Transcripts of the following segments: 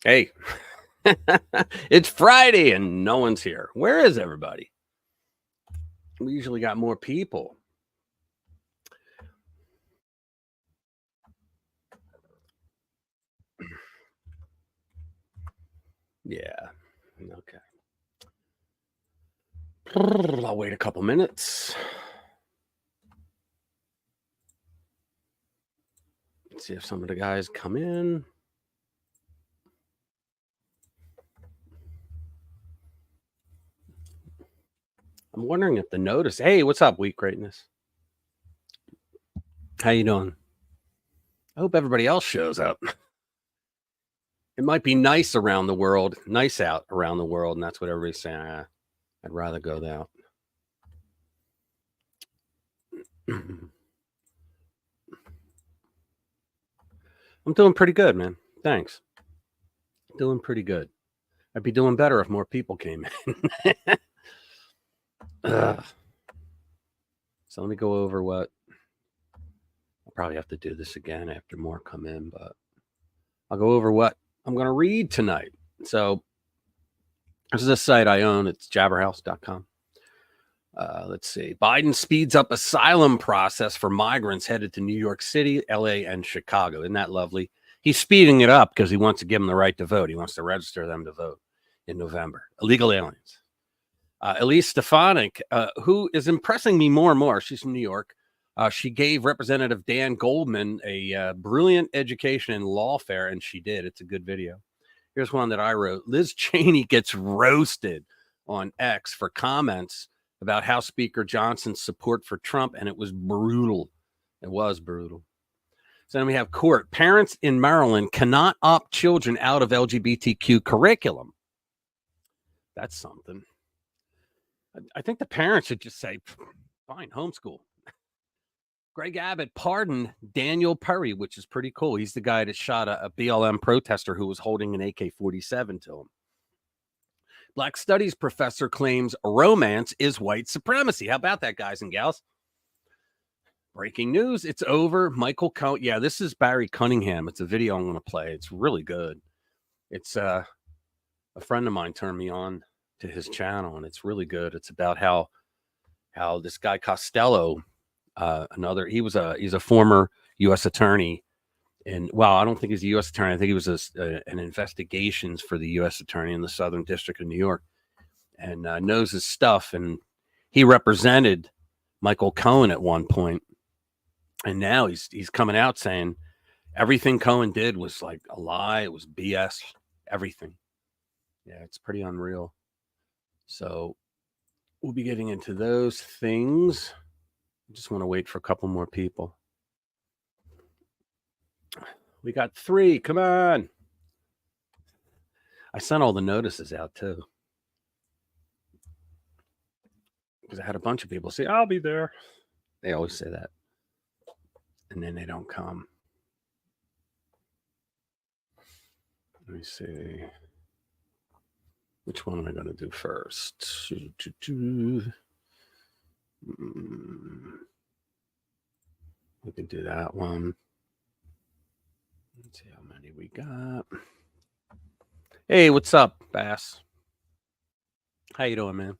Hey, it's Friday and no one's here. Where is everybody? We usually got more people. Yeah. Okay. I'll wait a couple minutes. Let's see if some of the guys come in. I'm wondering if the notice. Hey, what's up, Weak Greatness? How you doing? I hope everybody else shows up. It might be nice around the world, nice out around the world, and that's what everybody's saying. I'd rather go that. I'm doing pretty good, man. Thanks. Doing pretty good. I'd be doing better if more people came in. So let me go over what I'll probably have to do this again after more come in, but I'll go over what I'm going to read tonight. So this is a site I own. It's jabberhouse.com. Let's see. Biden speeds up asylum process for migrants headed to New York City, LA, and Chicago. Isn't that lovely? He's speeding it up because he wants to give them the right to vote. He wants to register them to vote in November. Illegal aliens. Elise Stefanik, who is impressing me more and more. She's from New York. She gave Representative Dan Goldman a brilliant education in lawfare, and she did. It's a good video. Here's one that I wrote. Liz Cheney gets roasted on X for comments about House Speaker Johnson's support for Trump, and it was brutal. It was brutal. So then we have court. Parents in Maryland cannot opt children out of LGBTQ curriculum. That's something. I think the parents should just say, fine, homeschool. Greg Abbott pardoned Daniel Perry, which is pretty cool. He's the guy that shot a BLM protester who was holding an AK-47 to him. Black studies professor claims romance is white supremacy. How about that, guys and gals? Breaking news. It's over. Michael Cohen. Yeah, this is Barry Cunningham. It's a video I'm going to play. It's really good. It's a friend of mine turned me on to his channel, and it's really good. It's about how this guy Costello, he's a former U.S. attorney, and I don't think he's a U.S. attorney. I think he was an investigations for the U.S. attorney in the Southern District of New York, and knows his stuff. And he represented Michael Cohen at one point, and now he's coming out saying everything Cohen did was like a lie. It was BS. Everything. Yeah, it's pretty unreal. So we'll be getting into those things. I just want to wait for a couple more people. We got 3. Come on. I sent all the notices out too, because I had a bunch of people say, I'll be there. They always say that, and then they don't come. Let me see. Which one am I going to do first? We can do that one. Let's see how many we got. Hey, what's up, Bass? How you doing, man?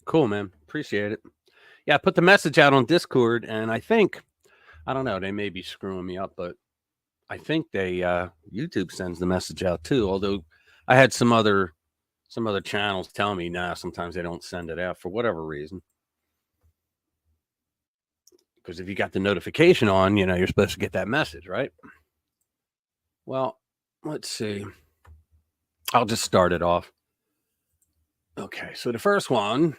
Cool, man. Appreciate it. Yeah, I put the message out on Discord, and I think, I don't know, they may be screwing me up, but I think they YouTube sends the message out too. Although I had some other channels tell me, sometimes they don't send it out for whatever reason. Because if you got the notification on, you're supposed to get that message, right? Well, let's see. I'll just start it off. Okay, so the first one,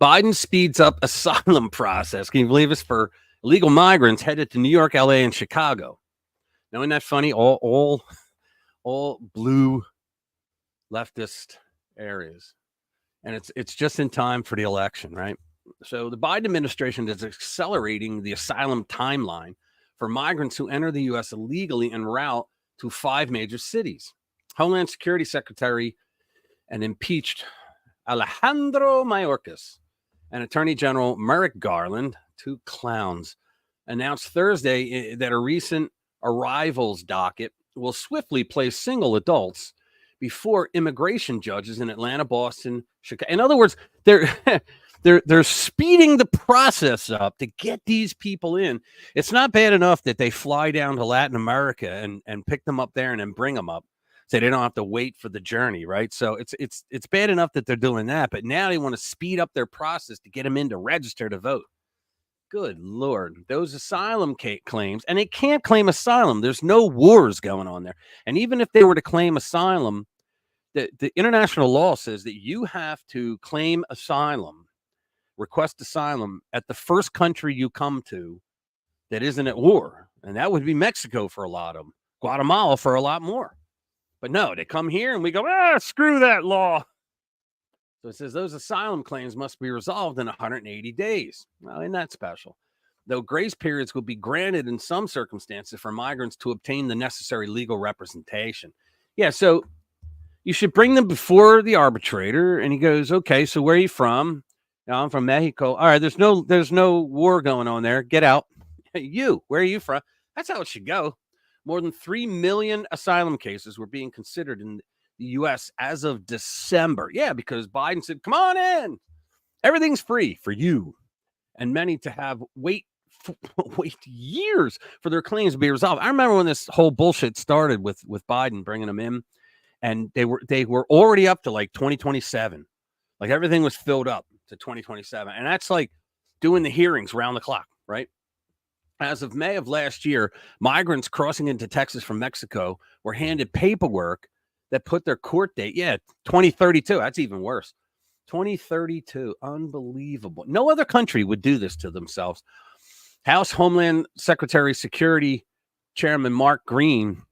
Biden speeds up asylum process. Can you believe this? For illegal migrants headed to New York, LA, and Chicago. Now, isn't that funny? All blue leftist areas. And it's just in time for the election, right? So the Biden administration is accelerating the asylum timeline for migrants who enter the U.S. illegally en route to 5 major cities. Homeland Security Secretary and impeached Alejandro Mayorkas and Attorney General Merrick Garland Two clowns announced Thursday that a recent arrivals docket will swiftly place single adults before immigration judges in Atlanta, Boston, Chicago. In other words, they're speeding the process up to get these people in. It's not bad enough that they fly down to Latin America and pick them up there and then bring them up, so they don't have to wait for the journey, right? So it's bad enough that they're doing that, but now they want to speed up their process to get them in to register to vote. Good Lord, those asylum claims, and they can't claim asylum. There's no wars going on there. And even if they were to claim asylum, the international law says that you have to claim asylum, request asylum at the first country you come to that isn't at war. And that would be Mexico for a lot of them, Guatemala for a lot more. But no, they come here and we go, screw that law. So it says those asylum claims must be resolved in 180 days. Well, isn't that special? Though grace periods will be granted in some circumstances for migrants to obtain the necessary legal representation. Yeah, so you should bring them before the arbitrator, and he goes, okay, so where are you from? I'm from Mexico. All right, there's no war going on there. Get out. You, where are you from? That's how it should go. More than 3 million asylum cases were being considered in the U.S. as of December. Yeah, because Biden said, come on in. Everything's free for you. And many to have wait years for their claims to be resolved. I remember when this whole bullshit started with Biden bringing them in, and they were already up to like 2027. Like everything was filled up to 2027. And that's like doing the hearings round the clock, right? As of May of last year, migrants crossing into Texas from Mexico were handed paperwork that put their court date, 2032. That's even worse. 2032. Unbelievable. No other country would do this to themselves. House Homeland Secretary Security Chairman Mark Green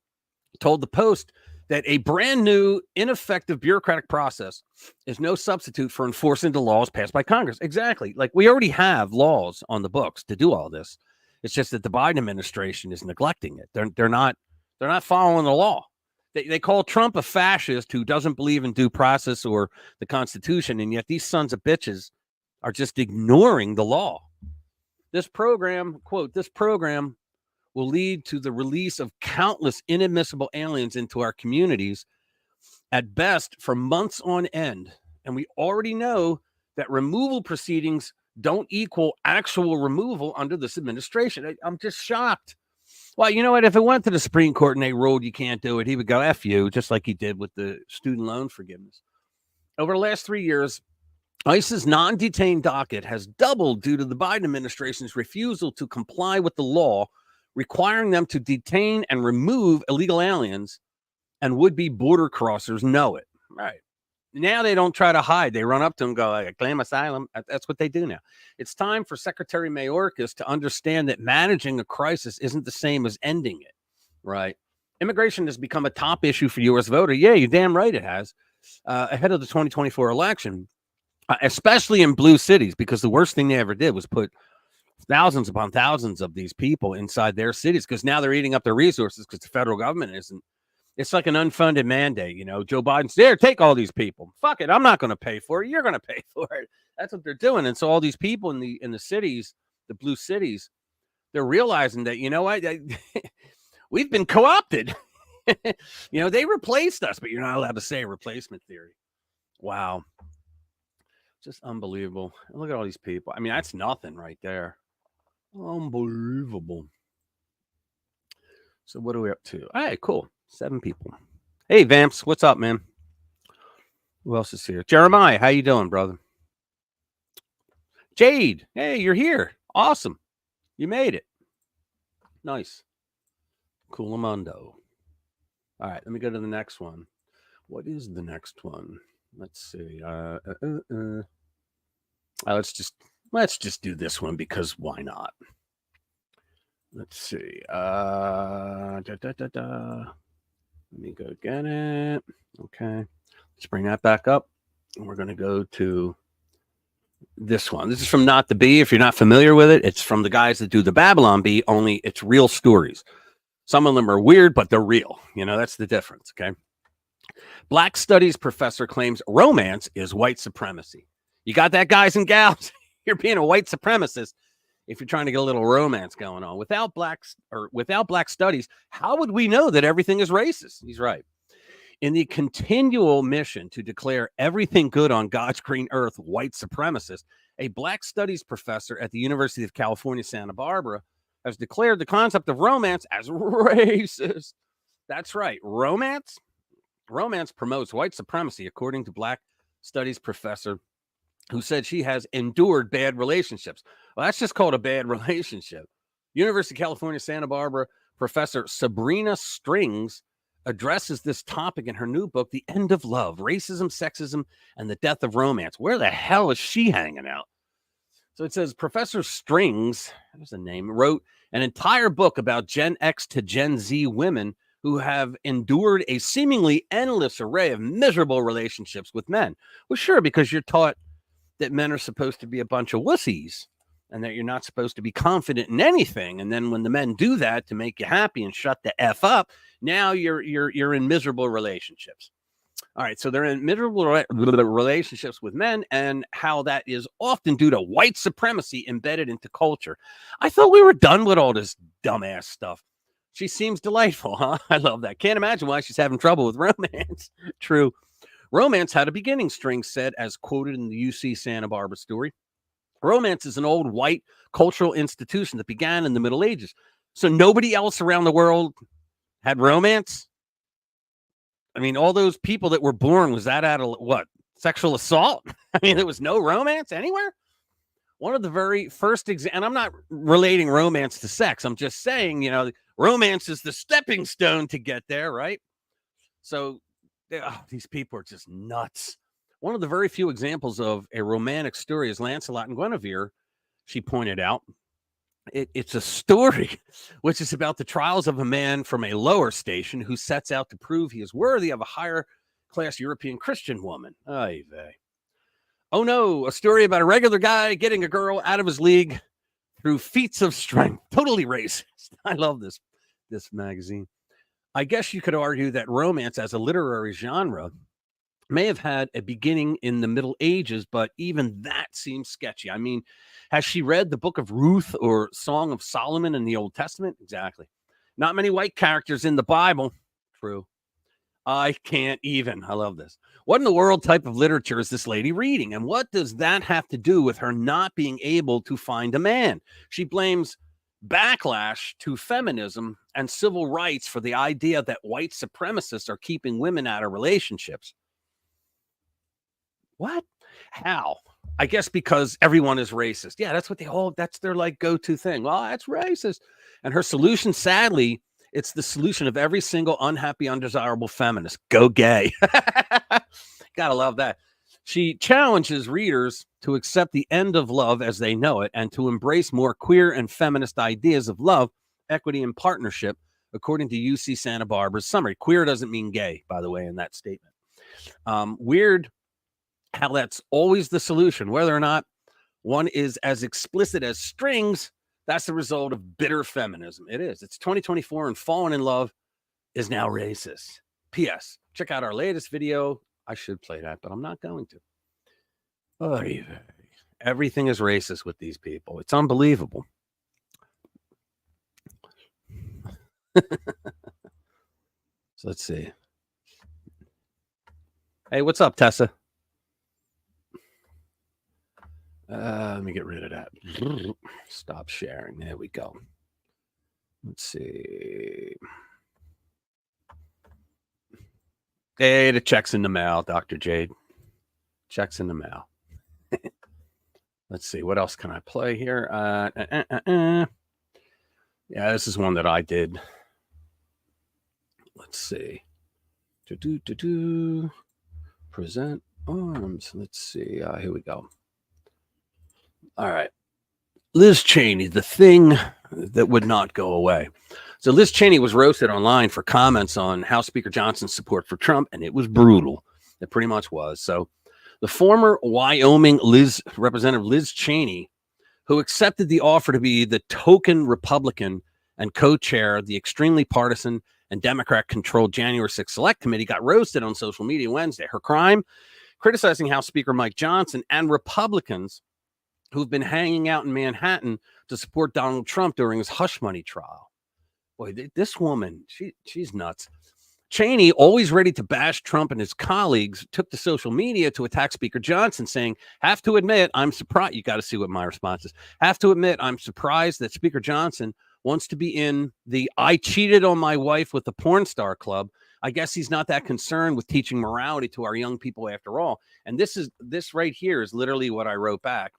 told the Post that a brand new, ineffective bureaucratic process is no substitute for enforcing the laws passed by Congress. Exactly. Like we already have laws on the books to do all this. It's just that the Biden administration is neglecting it. They're not following the law. They call Trump a fascist who doesn't believe in due process or the Constitution, and yet these sons of bitches are just ignoring the law. This program, quote, this program will lead to the release of countless inadmissible aliens into our communities, at best for months on end. And we already know that removal proceedings don't equal actual removal under this administration. I'm just shocked. Well, you know what? If it went to the Supreme Court and they ruled you can't do it, he would go, F you, just like he did with the student loan forgiveness. Over the last 3 years, ICE's non-detained docket has doubled due to the Biden administration's refusal to comply with the law requiring them to detain and remove illegal aliens, and would-be border crossers know it. Right. Now they don't try to hide. They run up to them and go, I claim asylum. That's what they do now. It's time for Secretary Mayorkas to understand that managing a crisis isn't the same as ending it. Right. Immigration has become a top issue for U.S. voter. Yeah, you're damn right it has. Ahead of the 2024 election, especially in blue cities, because the worst thing they ever did was put thousands upon thousands of these people inside their cities, because now they're eating up their resources because the federal government isn't. It's like an unfunded mandate. You know, Joe Biden's there, take all these people. Fuck it. I'm not going to pay for it. You're going to pay for it. That's what they're doing. And so all these people in the cities, the blue cities, they're realizing that, you know what, we've been co-opted. You know, they replaced us, but you're not allowed to say replacement theory. Wow. Just unbelievable. Look at all these people. I mean, that's nothing right there. Unbelievable. So what are we up to? All right, cool. 7 people. Hey, Vamps, what's up, man? Who else is here? Jeremiah, how you doing, brother? Jade, hey, you're here. Awesome. You made it. Nice. Coolamundo. All right, let me go to the next one. What is the next one? Let's see. Let's just do this one because why not? Let's see. Let me go get it. Okay. Let's bring that back up. And we're going to go to this one. This is from Not the Bee. If you're not familiar with it, it's from the guys that do the Babylon Bee, only it's real stories. Some of them are weird, but they're real. You know, that's the difference. Okay. Black studies professor claims romance is white supremacy. You got that, guys and gals? You're being a white supremacist if you're trying to get a little romance going on. Without black studies, how would we know that everything is racist? He's right. In the continual mission to declare everything good on God's green earth white supremacist, a black studies professor at the University of California, Santa Barbara, has declared the concept of romance as racist. That's right. Romance promotes white supremacy, according to black studies professor who said she has endured bad relationships. Well, that's just called a bad relationship. University of California, Santa Barbara professor Sabrina Strings addresses this topic in her new book, The End of Love, Racism, Sexism, and the Death of Romance. Where the hell is she hanging out? So it says Professor Strings, there's a name, wrote an entire book about Gen X to Gen Z women who have endured a seemingly endless array of miserable relationships with men. Well, sure, because you're taught that men are supposed to be a bunch of wussies and that you're not supposed to be confident in anything. And then when the men do that to make you happy and shut the F up, now you're in miserable relationships. All right, so they're in miserable relationships with men, and how that is often due to white supremacy embedded into culture. I thought we were done with all this dumbass stuff. She seems delightful, huh? I love that. Can't imagine why she's having trouble with romance. True. Romance had a beginning, Strings said, as quoted in the UC Santa Barbara story. Romance is an old white cultural institution that began in the Middle Ages. So nobody else around the world had romance? I mean, all those people that were born, was that out of what? Sexual assault? I mean, there was no romance anywhere? One of the very first and I'm not relating romance to sex. I'm just saying, romance is the stepping stone to get there, right? So these people are just nuts. One of the very few examples of a romantic story is Lancelot and Guinevere, she pointed out. It's a story which is about the trials of a man from a lower station who sets out to prove he is worthy of a higher class European Christian woman. Ay vey. Oh no, a story about a regular guy getting a girl out of his league through feats of strength. Totally racist. I love this magazine. I guess you could argue that romance as a literary genre may have had a beginning in the Middle Ages, but even that seems sketchy. I mean, has she read the Book of Ruth or Song of Solomon in the Old Testament? Exactly. Not many white characters in the Bible. True. I can't even. I love this. What in the world type of literature is this lady reading? And what does that have to do with her not being able to find a man? She blames backlash to feminism and civil rights for the idea that white supremacists are keeping women out of relationships. What? How? I guess because everyone is racist. Yeah, that's what that's their like go-to thing. Well, that's racist. And her solution, sadly, it's the solution of every single unhappy, undesirable feminist. Go gay. Gotta love that. She challenges readers to accept the end of love as they know it and to embrace more queer and feminist ideas of love, equity, and partnership, according to UC Santa Barbara's summary. Queer doesn't mean gay, by the way, in that statement. Weird how that's always the solution, whether or not one is as explicit as Strings. That's the result of bitter feminism. It is. It's 2024 and falling in love is now racist. P.S. Check out our latest video. I should play that, but I'm not going to. Oh, everything is racist with these people. It's unbelievable. So let's see. Hey, what's up, Tessa? Let me get rid of that. Stop sharing. There we go. Let's see. Hey, the check's in the mail, Dr. Jade. Check's in the mail. Let's see. What else can I play here? Yeah, this is one that I did. Let's see. Present arms. Let's see. Here we go. All right. Liz Cheney, the thing that would not go away. So Liz Cheney was roasted online for comments on House Speaker Johnson's support for Trump, and it was brutal. It pretty much was. So the former Wyoming Representative Liz Cheney, who accepted the offer to be the token Republican and co-chair of the extremely partisan and Democrat-controlled January 6th Select Committee, got roasted on social media Wednesday. Her crime? Criticizing House Speaker Mike Johnson and Republicans who've been hanging out in Manhattan to support Donald Trump during his hush money trial. Boy, this woman, she's nuts. Cheney, always ready to bash Trump and his colleagues, took to social media to attack Speaker Johnson, saying, have to admit, I'm surprised. You got to see what my response is. Have to admit, I'm surprised that Speaker Johnson wants to be in the I cheated on my wife with the porn star club. I guess he's not that concerned with teaching morality to our young people after all. And this right here is literally what I wrote back.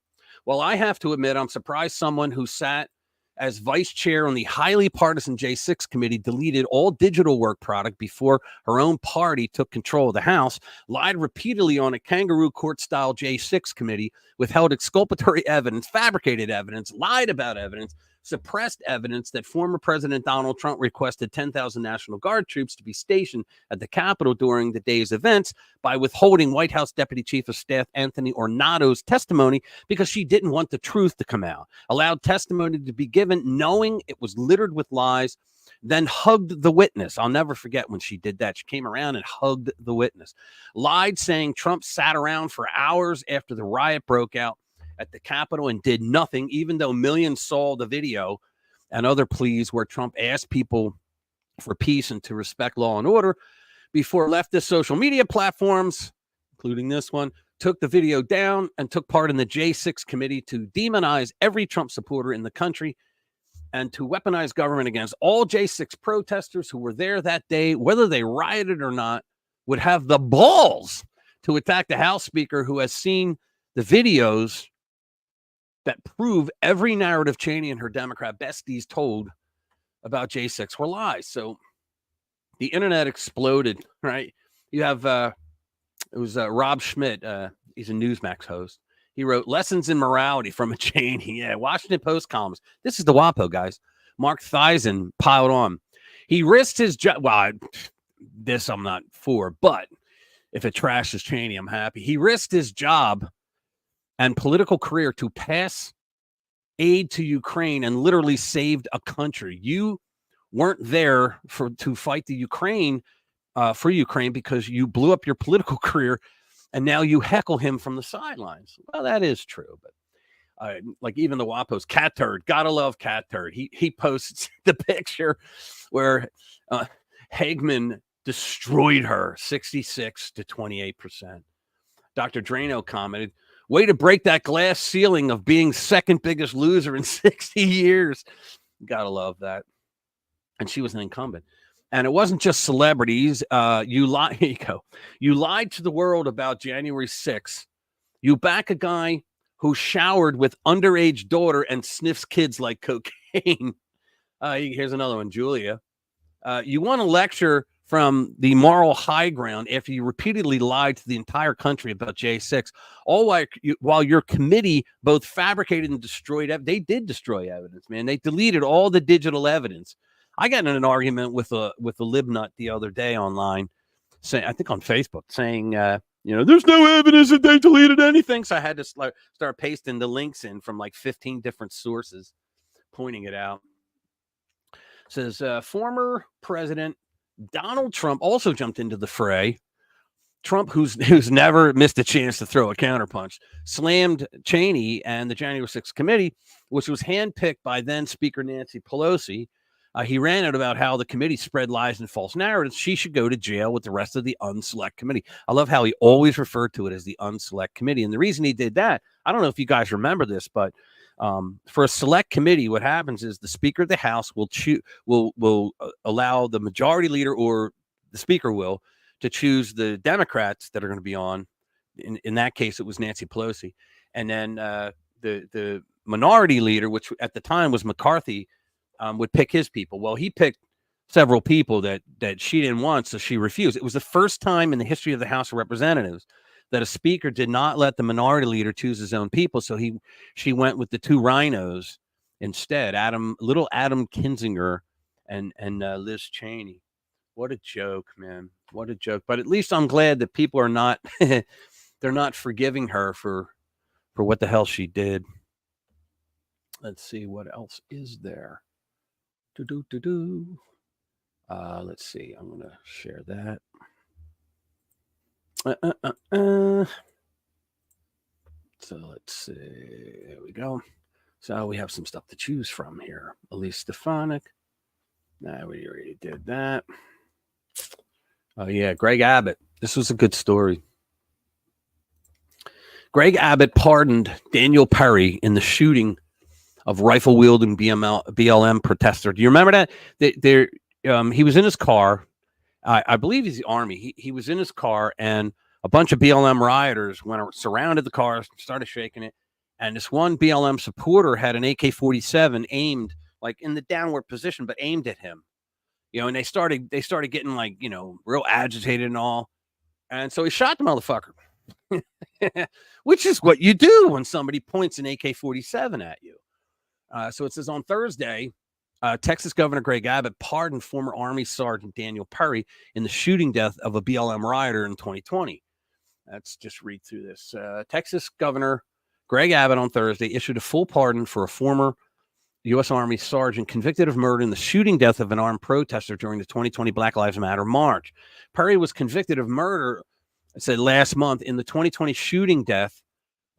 Well, I have to admit, I'm surprised someone who sat as vice chair on the highly partisan J6 committee deleted all digital work product before her own party took control of the House, lied repeatedly on a kangaroo court-style J6 committee, withheld exculpatory evidence, fabricated evidence, lied about evidence, suppressed evidence that former President Donald Trump requested 10,000 National Guard troops to be stationed at the Capitol during the day's events by withholding White House Deputy Chief of Staff Anthony Ornato's testimony because she didn't want the truth to come out, allowed testimony to be given knowing it was littered with lies, then hugged the witness. I'll never forget when she did that. She came around and hugged the witness, lied saying Trump sat around for hours after the riot broke out at the Capitol and did nothing, even though millions saw the video and other pleas where Trump asked people for peace and to respect law and order before leftist social media platforms, including this one, took the video down and took part in the J6 committee to demonize every Trump supporter in the country and to weaponize government against all J6 protesters who were there that day, whether they rioted or not, would have the balls to attack the House Speaker who has seen the videos that prove every narrative Cheney and her Democrat besties told about J6 were lies. So the internet exploded, right? You have, it was Rob Schmidt. He's a Newsmax host. He wrote Lessons in Morality from a Cheney. Yeah, Washington Post columns. This is the WAPO, guys. Mark Theisen piled on. He risked his job. Well, this I'm not for, but if it trashes Cheney, I'm happy. He risked his job and political career to pass aid to Ukraine and literally saved a country. You weren't there to fight the Ukraine for Ukraine because you blew up your political career and now you heckle him from the sidelines. Well, that is true, but like even the WAPO's Cat Turd, gotta love Cat Turd. He posts the picture where Hagman destroyed her 66 to 28%. Dr. Drano commented, way to break that glass ceiling of being second biggest loser in 60 years. Gotta love that. And she was an incumbent. And it wasn't just celebrities. You lied. Here you go. You lied to the world about January 6th. You back a guy who showered with underage daughter and sniffs kids like cocaine. Here's another one, Julia. You want a lecture from the moral high ground after you repeatedly lied to the entire country about J6, all while your committee both fabricated and destroyed. They did destroy evidence, man. They deleted all the digital evidence. I got in an argument with a libnut the other day online, saying, I think on Facebook, saying, there's no evidence that they deleted anything. So I had to start pasting the links in from like 15 different sources, pointing it out. It says former President Donald Trump also jumped into the fray. Trump, who's never missed a chance to throw a counterpunch, slammed Cheney and the January 6th committee, which was handpicked by then Speaker Nancy Pelosi. He ranted about how the committee spread lies and false narratives. She should go to jail with the rest of the unselect committee. I love how he always referred to it as the unselect committee. And the reason he did that, I don't know if you guys remember this, but for a select committee, what happens is the Speaker of the House will allow the majority leader, or the Speaker will, to choose the Democrats that are going to be on. In that case, it was Nancy Pelosi. And then the minority leader, which at the time was McCarthy, would pick his people. Well, he picked several people that she didn't want, so she refused. It was the first time in the history of the House of Representatives that a speaker did not let the minority leader choose his own people. So she went with the two rhinos instead, little Adam Kinzinger and Liz Cheney. What a joke, man. What a joke. But at least I'm glad that people are not they're not forgiving her for what the hell she did. Let's see what else is there. Let's see. I'm going to share that. So let's see. There we go. So we have some stuff to choose from here. Elise Stefanik. Nah, we already did that. Oh, yeah. Greg Abbott. This was a good story. Greg Abbott pardoned Daniel Perry in the shooting of rifle-wielding BLM protester. Do you remember that? He was in his car. I believe he's the Army. He was in his car, and a bunch of BLM rioters surrounded the car, started shaking it, and this one BLM supporter had an AK-47 aimed like in the downward position, but aimed at him. And they started getting like, real agitated and all. And so he shot the motherfucker, which is what you do when somebody points an AK-47 at you. So it says on Thursday, Texas Governor Greg Abbott pardoned former Army Sergeant Daniel Perry in the shooting death of a BLM rioter in 2020. Let's just read through this. Texas Governor Greg Abbott on Thursday issued a full pardon for a former U.S. Army sergeant convicted of murder in the shooting death of an armed protester during the 2020 Black Lives Matter march. Perry was convicted of murder, it said last month, in the 2020 shooting death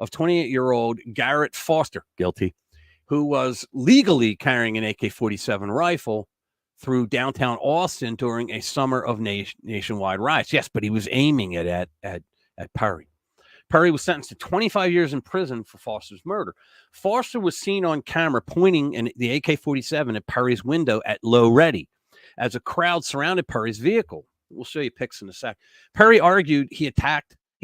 of 28-year-old Garrett Foster, guilty, who was legally carrying an AK-47 rifle through downtown Austin during a summer of nationwide riots. Yes, but he was aiming it at Perry. Perry was sentenced to 25 years in prison for Foster's murder. Foster was seen on camera pointing the AK-47 at Perry's window at low ready as a crowd surrounded Perry's vehicle. We'll show you pics in a sec. Perry argued he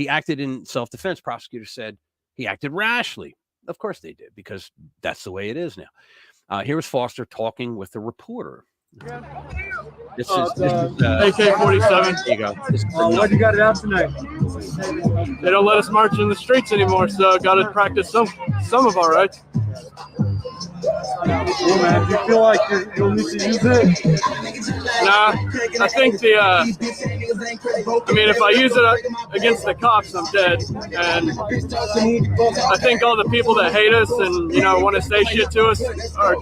acted in self-defense. Prosecutors said he acted rashly. Of course they did, because that's the way it is now. Here was Foster talking with the reporter. This is AK-47. There you go. Why'd you got it out tonight? They don't let us march in the streets anymore, so got to practice some of our rights. Well, man, do you feel like you'll need to use it? Nah, I think if I use it against the cops, I'm dead. And I think all the people that hate us and, want to say shit to us are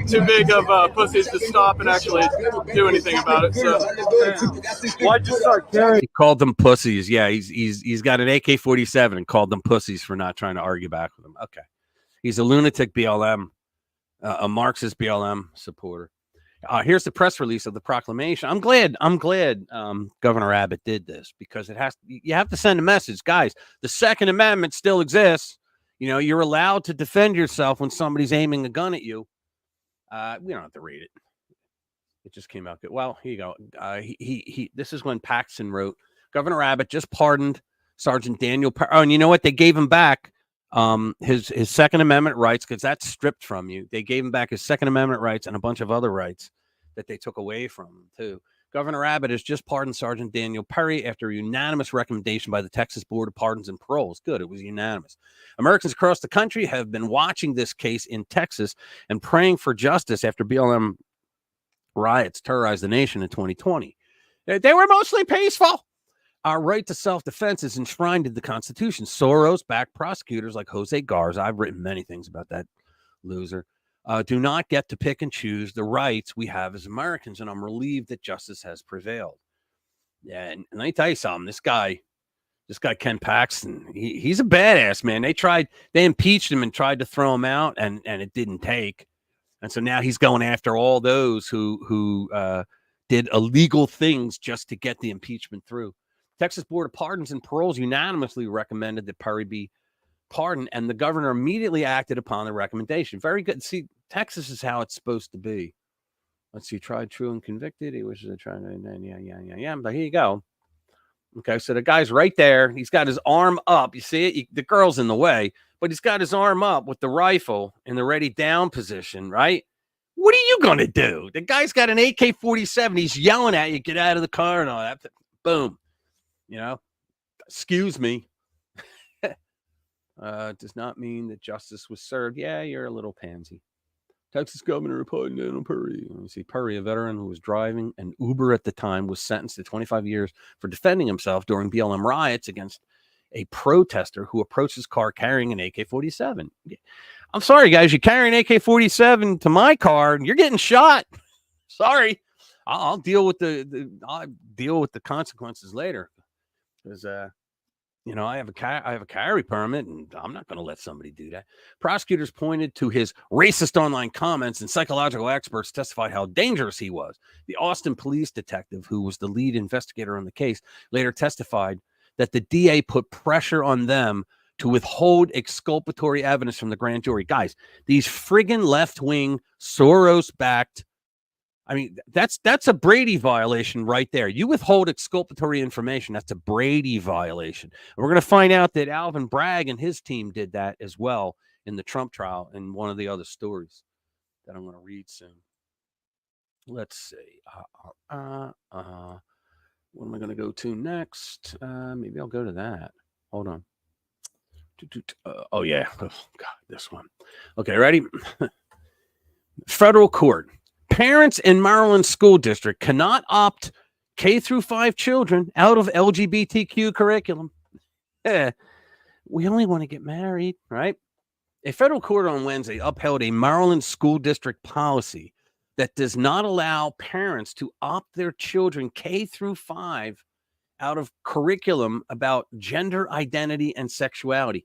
too big of pussies to stop and actually do anything about it. So why'd you start carrying? He called them pussies. Yeah, he's got an AK-47 and called them pussies for not trying to argue back with them. Okay. He's a lunatic BLM, a Marxist BLM supporter. Here's the press release of the proclamation. I'm glad Governor Abbott did this, because you have to send a message, guys. The Second Amendment still exists. You're allowed to defend yourself when somebody's aiming a gun at you. We don't have to read it. It just came out good. Well, here you go. This is when Paxton wrote, Governor Abbott just pardoned Sergeant Daniel Perry. Oh, and you know what? They gave him back his Second Amendment rights, because that's stripped from you. They gave him back his Second Amendment rights and a bunch of other rights that they took away from him too. Governor Abbott has just pardoned Sergeant Daniel Perry after a unanimous recommendation by the Texas Board of Pardons and Paroles. Good, it was unanimous. Americans across the country have been watching this case in Texas and praying for justice after BLM riots terrorized the nation in 2020. They were mostly peaceful. Our right to self-defense is enshrined in the Constitution. Soros-backed prosecutors like Jose Garza, I've written many things about that loser, do not get to pick and choose the rights we have as Americans, and I'm relieved that justice has prevailed. Yeah, and let me tell you something. This guy Ken Paxton, he's a badass, man. They impeached him and tried to throw him out, and it didn't take. And so now he's going after all those who did illegal things just to get the impeachment through. Texas Board of Pardons and Paroles unanimously recommended that Perry be pardoned, and the governor immediately acted upon the recommendation. Very good. See, Texas is how it's supposed to be. Let's see, tried, true, and convicted. He was trying to, yeah. But here you go. Okay, so the guy's right there. He's got his arm up. You see it? The girl's in the way, but he's got his arm up with the rifle in the ready down position, right? What are you going to do? The guy's got an AK-47. He's yelling at you, get out of the car and all that. Boom. Excuse me. Does not mean that justice was served. Yeah, you're a little pansy. Texas Governor pardoned Daniel Perry. You see, Perry, a veteran who was driving an Uber at the time, was sentenced to 25 years for defending himself during BLM riots against a protester who approached his car carrying an AK-47. I'm sorry, guys. You carry an AK-47 to my car, and you're getting shot. Sorry. I'll deal with the consequences later. Because I have a carry permit, and I'm not going to let somebody do that. Prosecutors pointed to his racist online comments, and psychological experts testified how dangerous he was. The Austin police detective, who was the lead investigator on the case, later testified that the DA put pressure on them to withhold exculpatory evidence from the grand jury. Guys, these friggin' left-wing, Soros-backed, I mean, that's a Brady violation right there. You withhold exculpatory information. That's a Brady violation. And we're going to find out that Alvin Bragg and his team did that as well in the Trump trial in one of the other stories that I'm going to read soon. Let's see. What am I going to go to next? Maybe I'll go to that. Hold on. Oh, yeah. Oh, God, this one. Okay, ready? Federal court. Parents in Maryland school district cannot opt K through 5 children out of LGBTQ curriculum. We only want to get married, right? A federal court on Wednesday upheld a Maryland school district policy that does not allow parents to opt their children K through 5 out of curriculum about gender identity and sexuality.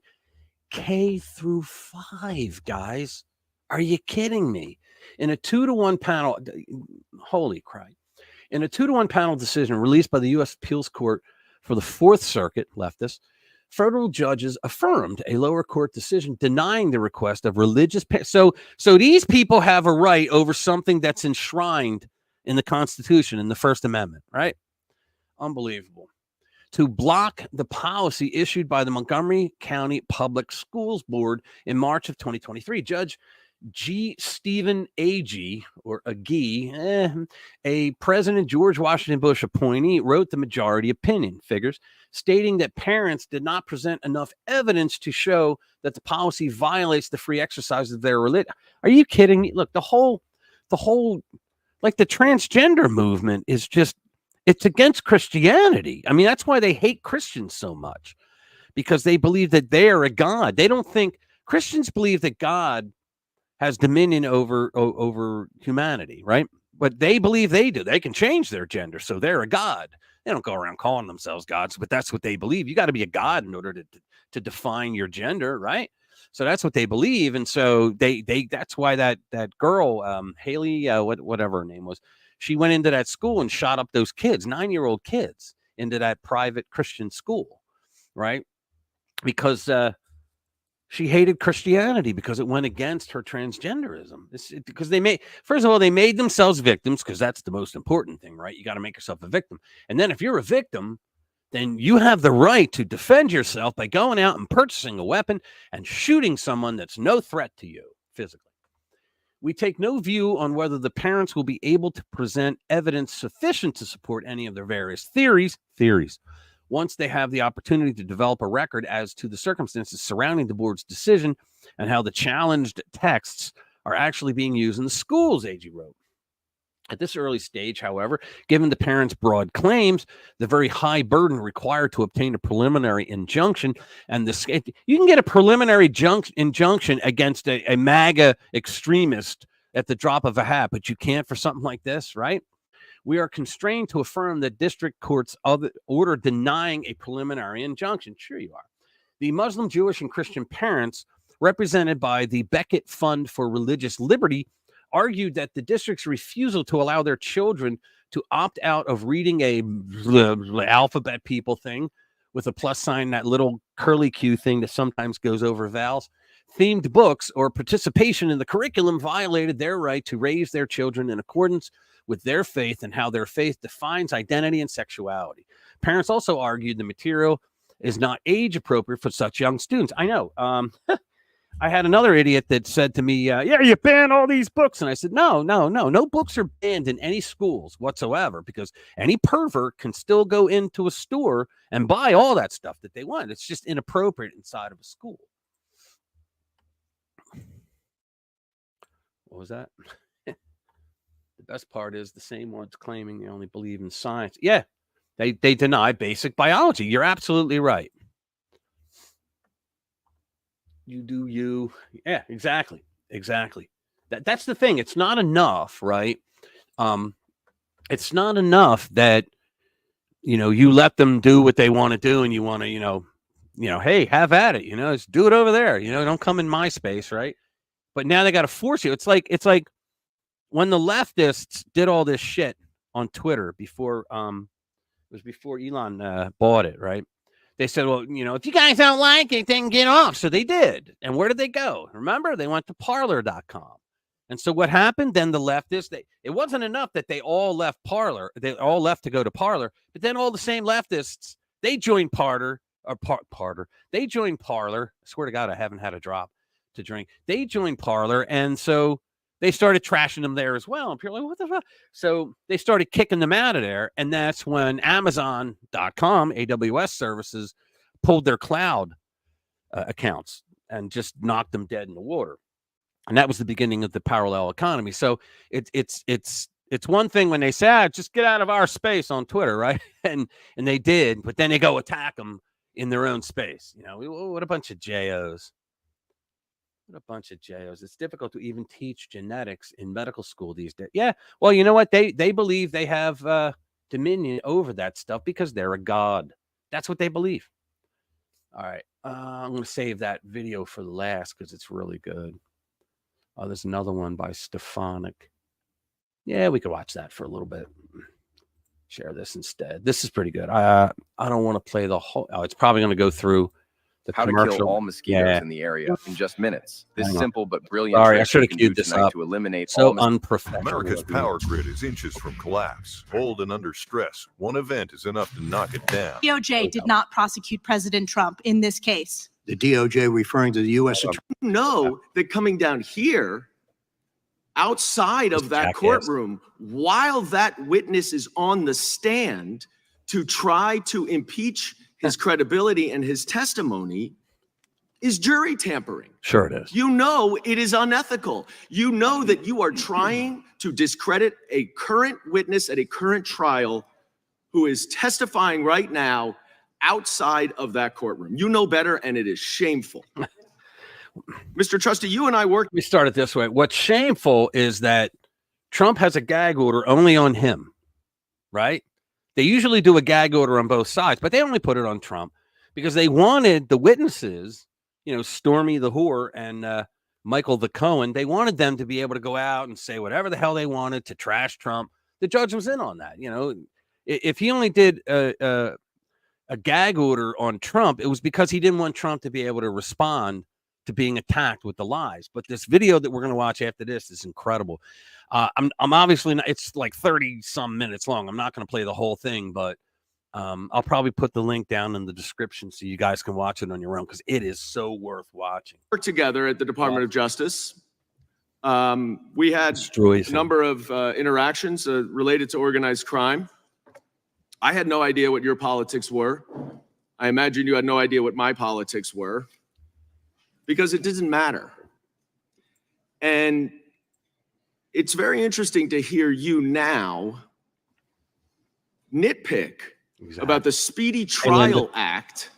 K through 5, guys. Are you kidding me? In a 2-to-1 panel, holy crap. In a 2-to-1 panel decision released by the U.S. Appeals Court for the Fourth Circuit, leftist, federal judges affirmed a lower court decision denying the request of religious parents. So these people have a right over something that's enshrined in the Constitution, in the First Amendment, right? Unbelievable. To block the policy issued by the Montgomery County Public Schools Board in March of 2023. Judge G. Stephen Agee, or Agee, a President George Washington Bush appointee, wrote the majority opinion figures, stating that parents did not present enough evidence to show that the policy violates the free exercise of their religion. Are you kidding me? Look, the whole, like the transgender movement is just, it's against Christianity. I mean, that's why they hate Christians so much, because they believe that they are a God. They don't think, Christians believe that God has dominion over humanity, right? But they believe they do. They can change their gender, so they're a god. They don't go around calling themselves gods, but that's what they believe. You got to be a god in order to define your gender, right? So that's what they believe, and so they that's why that girl, Haley, whatever her name was, she went into that school and shot up those kids, 9-year-old kids, into that private Christian school, right? Because she hated Christianity because it went against her transgenderism. Because first of all, they made themselves victims, because that's the most important thing, right? You got to make yourself a victim. And then if you're a victim, then you have the right to defend yourself by going out and purchasing a weapon and shooting someone that's no threat to you physically. We take no view on whether the parents will be able to present evidence sufficient to support any of their various theories, once they have the opportunity to develop a record as to the circumstances surrounding the board's decision and how the challenged texts are actually being used in the schools, Agee wrote. At this early stage, however, given the parents' broad claims, the very high burden required to obtain a preliminary injunction, and you can get a preliminary injunction against a MAGA extremist at the drop of a hat, but you can't for something like this, right? We are constrained to affirm the district court's order denying a preliminary injunction. Sure you are. The Muslim, Jewish, and Christian parents, represented by the Beckett Fund for Religious Liberty, argued that the district's refusal to allow their children to opt out of reading a alphabet people thing with a plus sign, that little curly Q thing that sometimes goes over vowels, themed books, or participation in the curriculum violated their right to raise their children in accordance with their faith and how their faith defines identity and sexuality. Parents also argued the material is not age appropriate for such young students. I know. I had another idiot that said to me, yeah, you ban all these books. And I said, no books are banned in any schools whatsoever, because any pervert can still go into a store and buy all that stuff that they want. It's just inappropriate inside of a school. What was that? The best part is the same ones claiming they only believe in science. Yeah, they deny basic biology. You're absolutely right. You do you. Yeah, exactly. That's the thing. It's not enough, right? It's not enough that, you let them do what they want to do, and you want to, hey, have at it. Just do it over there. Don't come in my space, right? But now they got to force you. It's like when the leftists did all this shit on Twitter before it was before Elon bought it, right? They said, well, if you guys don't like it, then get off. So they did. And where did they go? Remember, they went to Parler.com. And so what happened? Then the leftists, it wasn't enough that they all left Parler. They all left to go to Parler. But then all the same leftists, they joined Parler. They joined Parler. I swear to God, I haven't had a drop to drink. They joined Parler. And so they started trashing them there as well. And people are like, what the fuck? So they started kicking them out of there. And that's when Amazon.com, AWS services, pulled their cloud accounts and just knocked them dead in the water. And that was the beginning of the parallel economy. So it's one thing when they say, just get out of our space on Twitter, right? And they did, but then they go attack them in their own space. What a bunch of JOs. What a bunch of JOs. It's difficult to even teach genetics in medical school these days. Yeah, well, you know what? They believe they have dominion over that stuff because they're a god. That's what they believe. All right. I'm going to save that video for last because it's really good. Oh, there's another one by Stefanik. Yeah, we could watch that for a little bit. Share this instead. This is pretty good. I don't want to play the whole. Oh, it's probably going to go through the How commercial. to kill all mosquitoes in the area in just minutes. This simple but brilliant Sorry, I trick should you have can queued do this tonight up. to eliminate So all unprofessional. America's power grid is inches from collapse. Old and under stress. One event is enough to knock it down. DOJ did not prosecute President Trump in this case. The DOJ referring to the U.S. Attorney. Know that coming down here, outside of that courtroom, while that witness is on the stand to try to impeach his credibility and his testimony, is jury tampering. Sure it is. It is unethical. That you are trying to discredit a current witness at a current trial who is testifying right now outside of that courtroom. You know better, and it is shameful. Mr. Trusty, you and I worked. Let me start it this way. What's shameful is that Trump has a gag order only on him, right? They usually do a gag order on both sides, but they only put it on Trump because they wanted the witnesses, Stormy the whore and Michael the Cohen, they wanted them to be able to go out and say whatever the hell they wanted to trash Trump. The judge was in on that. If he only did a gag order on Trump, it was because he didn't want Trump to be able to respond to being attacked with the lies. But this video that we're going to watch after this is incredible. I'm obviously not, it's like 30 some minutes long. I'm not going to play the whole thing, but I'll probably put the link down in the description so you guys can watch it on your own because it is so worth watching. Work together at the Department of Justice. We had Destroys a number of interactions related to organized crime. I had no idea what your politics were. I imagine you had no idea what my politics were because it doesn't matter. And it's very interesting to hear you now nitpick about the Speedy Trial Act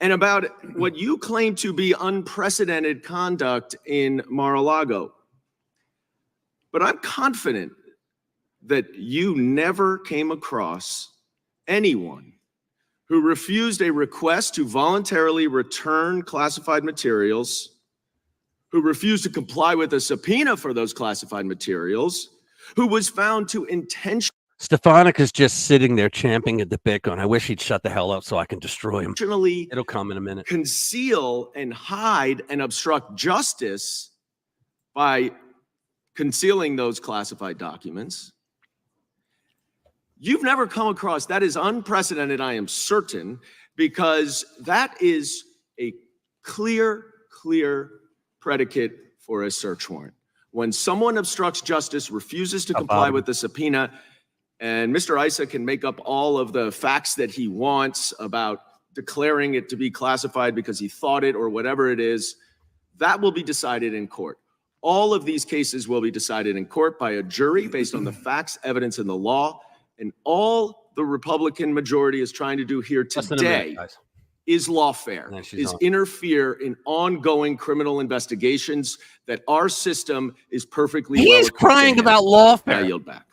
and about what you claim to be unprecedented conduct in Mar-a-Lago. But I'm confident that you never came across anyone who refused a request to voluntarily return classified materials, who refused to comply with a subpoena for those classified materials, who was found to intentionally. Stefanik is just sitting there champing at the bit going, I wish he'd shut the hell up so I can destroy him. It'll come in a minute. Conceal and hide and obstruct justice by concealing those classified documents. You've never come across, that is unprecedented, I am certain, because that is a clear predicate for a search warrant. When someone obstructs justice, refuses to comply with the subpoena, and Mr. Issa can make up all of the facts that he wants about declaring it to be classified because he thought it or whatever it is, that will be decided in court. All of these cases will be decided in court by a jury based on the facts, evidence, and the law. And all the Republican majority is trying to do here today is lawfare, is interfere in ongoing criminal investigations that our system is perfectly well equipped to crying handle. about lawfare. I yield back.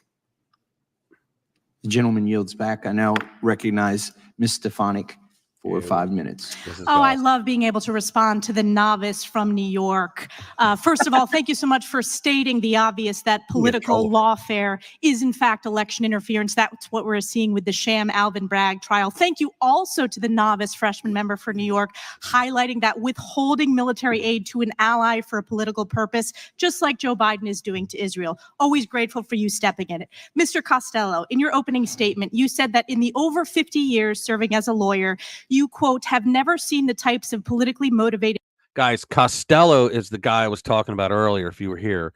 The gentleman yields back. I now recognize Ms. Stefanik for 5 minutes. This is Oh, I awesome. love being able to respond to the novice from New York. First of all, thank you so much for stating the obvious that political lawfare is in fact election interference. That's what we're seeing with the sham Alvin Bragg trial. Thank you also to the novice freshman member for New York, highlighting that withholding military aid to an ally for a political purpose, just like Joe Biden is doing to Israel. Always grateful for you stepping in it. Mr. Costello, in your opening statement, you said that in the over 50 years serving as a lawyer, you, quote, have never seen the types of politically motivated. Guys, Costello is the guy I was talking about earlier, if you were here.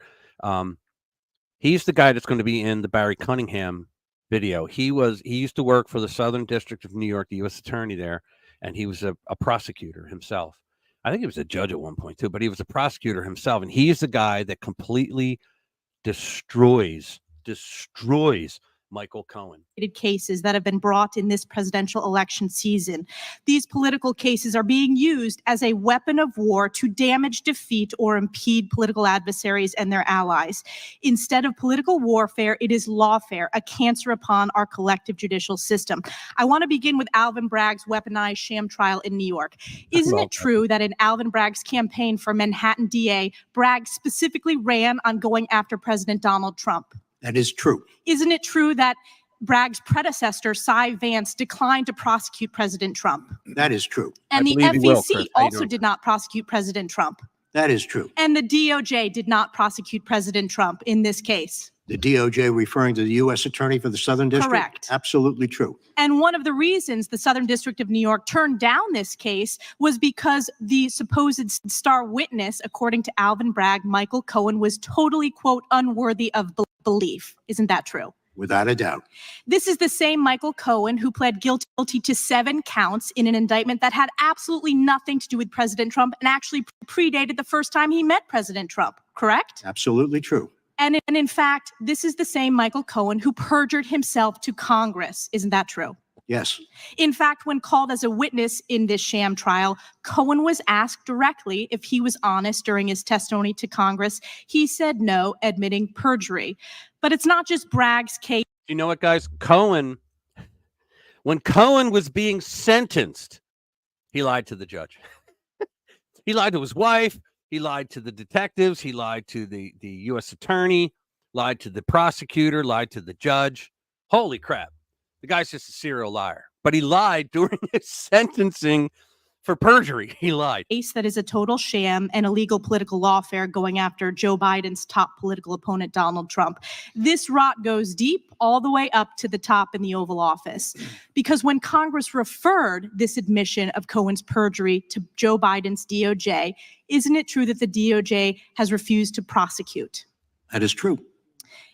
He's the guy that's going to be in the Barry Cunningham video. He used to work for the Southern District of New York, the U.S. attorney there, and he was a prosecutor himself. I think he was a judge at one point too, but he was a prosecutor himself, and he's the guy that completely destroys Michael Cohen. Cases that have been brought in this presidential election season. These political cases are being used as a weapon of war to damage, defeat, or impede political adversaries and their allies. Instead of political warfare, it is lawfare, a cancer upon our collective judicial system. I want to begin with Alvin Bragg's weaponized sham trial in New York. Isn't it true that in Alvin Bragg's campaign for Manhattan DA, Bragg specifically ran on going after President Donald Trump? That is true. Isn't it true that Bragg's predecessor, Cy Vance, declined to prosecute President Trump? That is true. And the believe he will, FEC Chris. How you also doing? did not prosecute President Trump. That is true. And the DOJ did not prosecute President Trump in this case. The DOJ referring to the U.S. Attorney for the Southern District? Correct. Absolutely true. And one of the reasons the Southern District of New York turned down this case was because the supposed star witness, according to Alvin Bragg, Michael Cohen, was totally, quote, unworthy of belief. Isn't that true? Without a doubt. This is the same Michael Cohen who pled guilty to 7 counts in an indictment that had absolutely nothing to do with President Trump and actually predated the first time he met President Trump, correct? Absolutely true. And in fact, this is the same Michael Cohen who perjured himself to Congress. Isn't that true? Yes. In fact, when called as a witness in this sham trial, Cohen was asked directly if he was honest during his testimony to Congress. He said no, admitting perjury. But it's not just Bragg's case. You know what, guys? When Cohen was being sentenced, he lied to the judge. He lied to his wife. He lied to the detectives. He lied to the U.S. attorney, lied to the prosecutor, lied to the judge. Holy crap. The guy's just a serial liar. But he lied during his sentencing for perjury. He lied. Case that is a total sham and illegal political lawfare going after Joe Biden's top political opponent, Donald Trump. This rot goes deep all the way up to the top in the Oval Office. Because when Congress referred this admission of Cohen's perjury to Joe Biden's DOJ, isn't it true that the DOJ has refused to prosecute? That is true.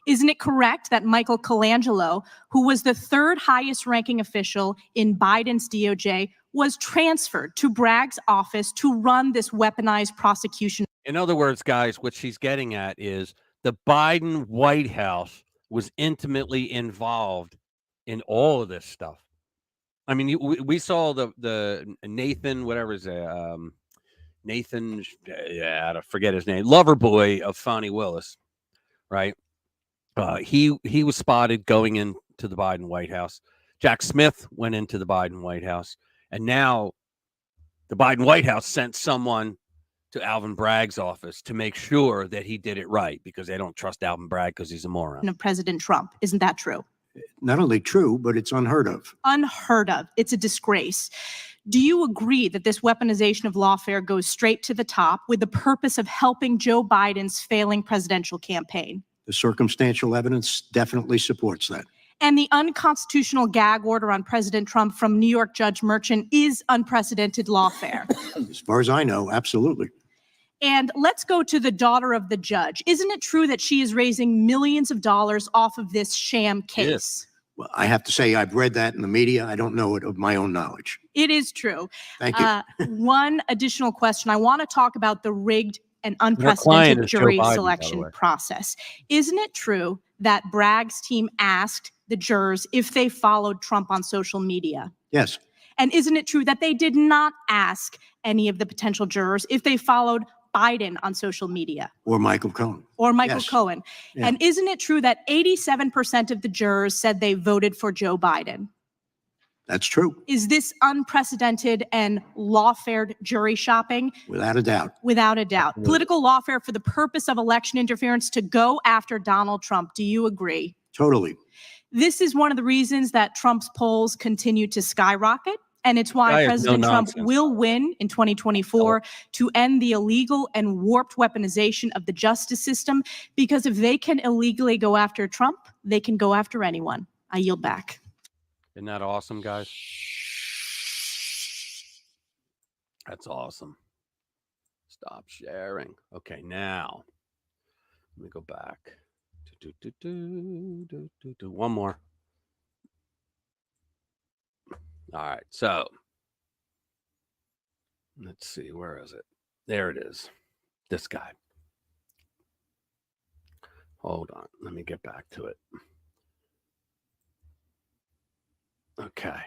Isn't it correct that Michael Colangelo, who was the 3rd highest ranking official in Biden's DOJ, was transferred to Bragg's office to run this weaponized prosecution? In other words, guys, what she's getting at is the Biden White House was intimately involved in all of this stuff. I mean, we saw the Nathan, whatever his Nathan, I forget his name, lover boy of Fani Willis, right? He was spotted going into the Biden White House. Jack Smith went into the Biden White House. And now the Biden White House sent someone to Alvin Bragg's office to make sure that he did it right, because they don't trust Alvin Bragg because he's a moron. Of President Trump. Isn't that true? Not only true, but it's unheard of. Unheard of. It's a disgrace. Do you agree that this weaponization of lawfare goes straight to the top with the purpose of helping Joe Biden's failing presidential campaign? The circumstantial evidence definitely supports that. And the unconstitutional gag order on President Trump from New York Judge Merchant is unprecedented lawfare. As far as I know, absolutely. And let's go to the daughter of the judge. Isn't it true that she is raising millions of dollars off of this sham case? Yes. Well, I have to say I've read that in the media. I don't know it of my own knowledge. It is true. Thank you. One additional question. I want to talk about the rigged and client unprecedented is Joe jury Biden, by the selection way. process. Isn't it true that Bragg's team asked the jurors if they followed Trump on social media? Yes. And isn't it true that they did not ask any of the potential jurors if they followed Biden on social media? Or Michael Cohen. Or Michael Yes. Cohen. Yeah. And isn't it true that 87% of the jurors said they voted for Joe Biden? That's true, Is this unprecedented and lawfare jury shopping? without a doubt. Without a doubt. Political lawfare for the purpose of election interference to go after Donald Trump. Do you agree? Totally. This is one of the reasons that Trump's polls continue to skyrocket. And it's why President Trump will win in 2024 to end the illegal and warped weaponization of the justice system. Because if they can illegally go after Trump, they can go after anyone. I yield back. Isn't that awesome, guys? That's awesome. Stop sharing. Okay, now let me go back. One more. All right, so let's see, where is it? There it is. This guy. Hold on, let me get back to it. Okay,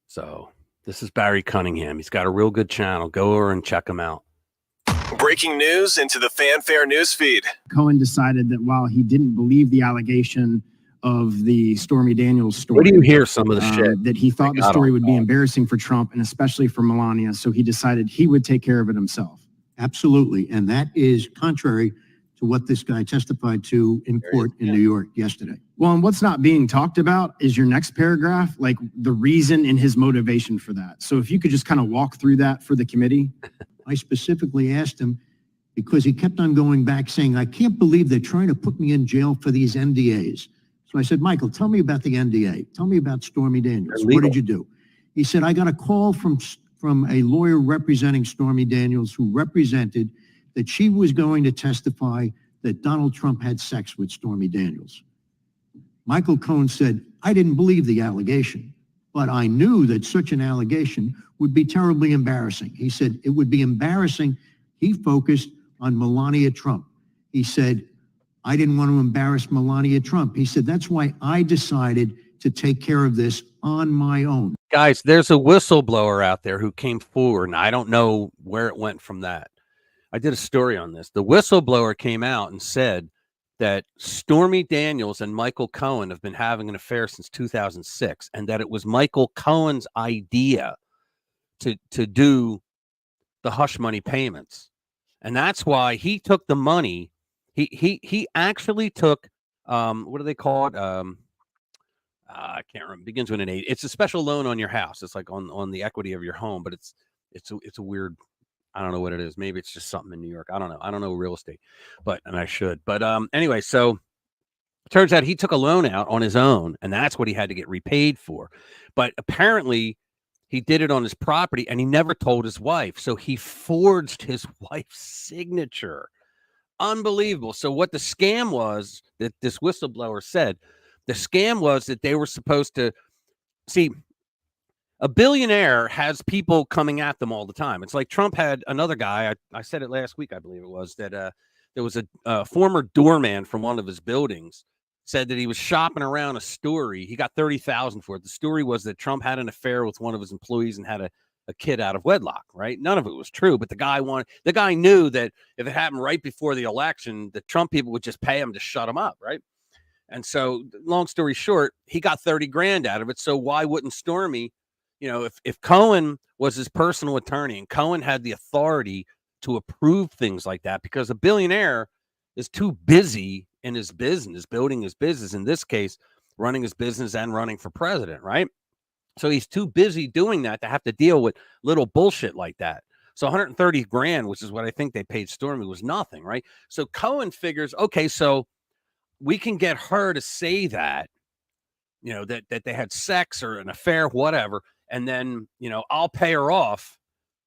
so this is Barry Cunningham. He's got a real good channel. Go over and check him out. Breaking news into the Fanfare newsfeed. Cohen decided that while he didn't believe the allegation of the Stormy Daniels story, Where do you hear some of the shit? that he thought the story would be embarrassing for Trump and especially for Melania, so he decided he would take care of it himself. Absolutely. And that is contrary to what this guy testified to in court in New York yesterday. Well, and what's not being talked about is your next paragraph, like the reason and his motivation for that. So if you could just kind of walk through that for the committee. I specifically asked him because he kept on going back saying, I can't believe they're trying to put me in jail for these NDAs. So I said, Michael, tell me about the NDA. Tell me about Stormy Daniels. What did you do? He said, I got a call from a lawyer representing Stormy Daniels who represented that she was going to testify that Donald Trump had sex with Stormy Daniels. Michael Cohen said, I didn't believe the allegation, but I knew that such an allegation would be terribly embarrassing. He said it would be embarrassing. He focused on Melania Trump. He said, I didn't want to embarrass Melania Trump. He said, that's why I decided to take care of this on my own. Guys, there's a whistleblower out there who came forward, and I don't know where it went from that. I did a story on this. The whistleblower came out and said that Stormy Daniels and Michael Cohen have been having an affair since 2006, and that it was Michael Cohen's idea to do the hush money payments. And that's why he took the money. He actually took, what do they call it? I can't remember. It begins with an 8. It's a special loan on your house. It's like on the equity of your home, but it's a weird, I don't know what it is. Maybe it's just something in New York. I don't know. I don't know real estate, and I should. But anyway, so it turns out he took a loan out on his own, and that's what he had to get repaid for. But apparently he did it on his property, and he never told his wife. So he forged his wife's signature. Unbelievable. So what the scam was that this whistleblower said, the scam was that they were supposed to see. A billionaire has people coming at them all the time. It's like Trump had another guy. I said it last week, I believe it was, that there was a former doorman from one of his buildings said that he was shopping around a story. He got $30,000 for it. The story was that Trump had an affair with one of his employees and had a kid out of wedlock, right? None of it was true, but the guy knew that if it happened right before the election, the Trump people would just pay him to shut him up, right? And so, long story short, he got 30 grand out of it. So why wouldn't Stormy, if Cohen was his personal attorney and Cohen had the authority to approve things like that, because a billionaire is too busy in his business, building his business, in this case, running his business and running for president, right? So he's too busy doing that to have to deal with little bullshit like that. So 130 grand, which is what I think they paid Stormy, was nothing, right? So Cohen figures, okay, so we can get her to say that, that they had sex or an affair, whatever, and then, I'll pay her off,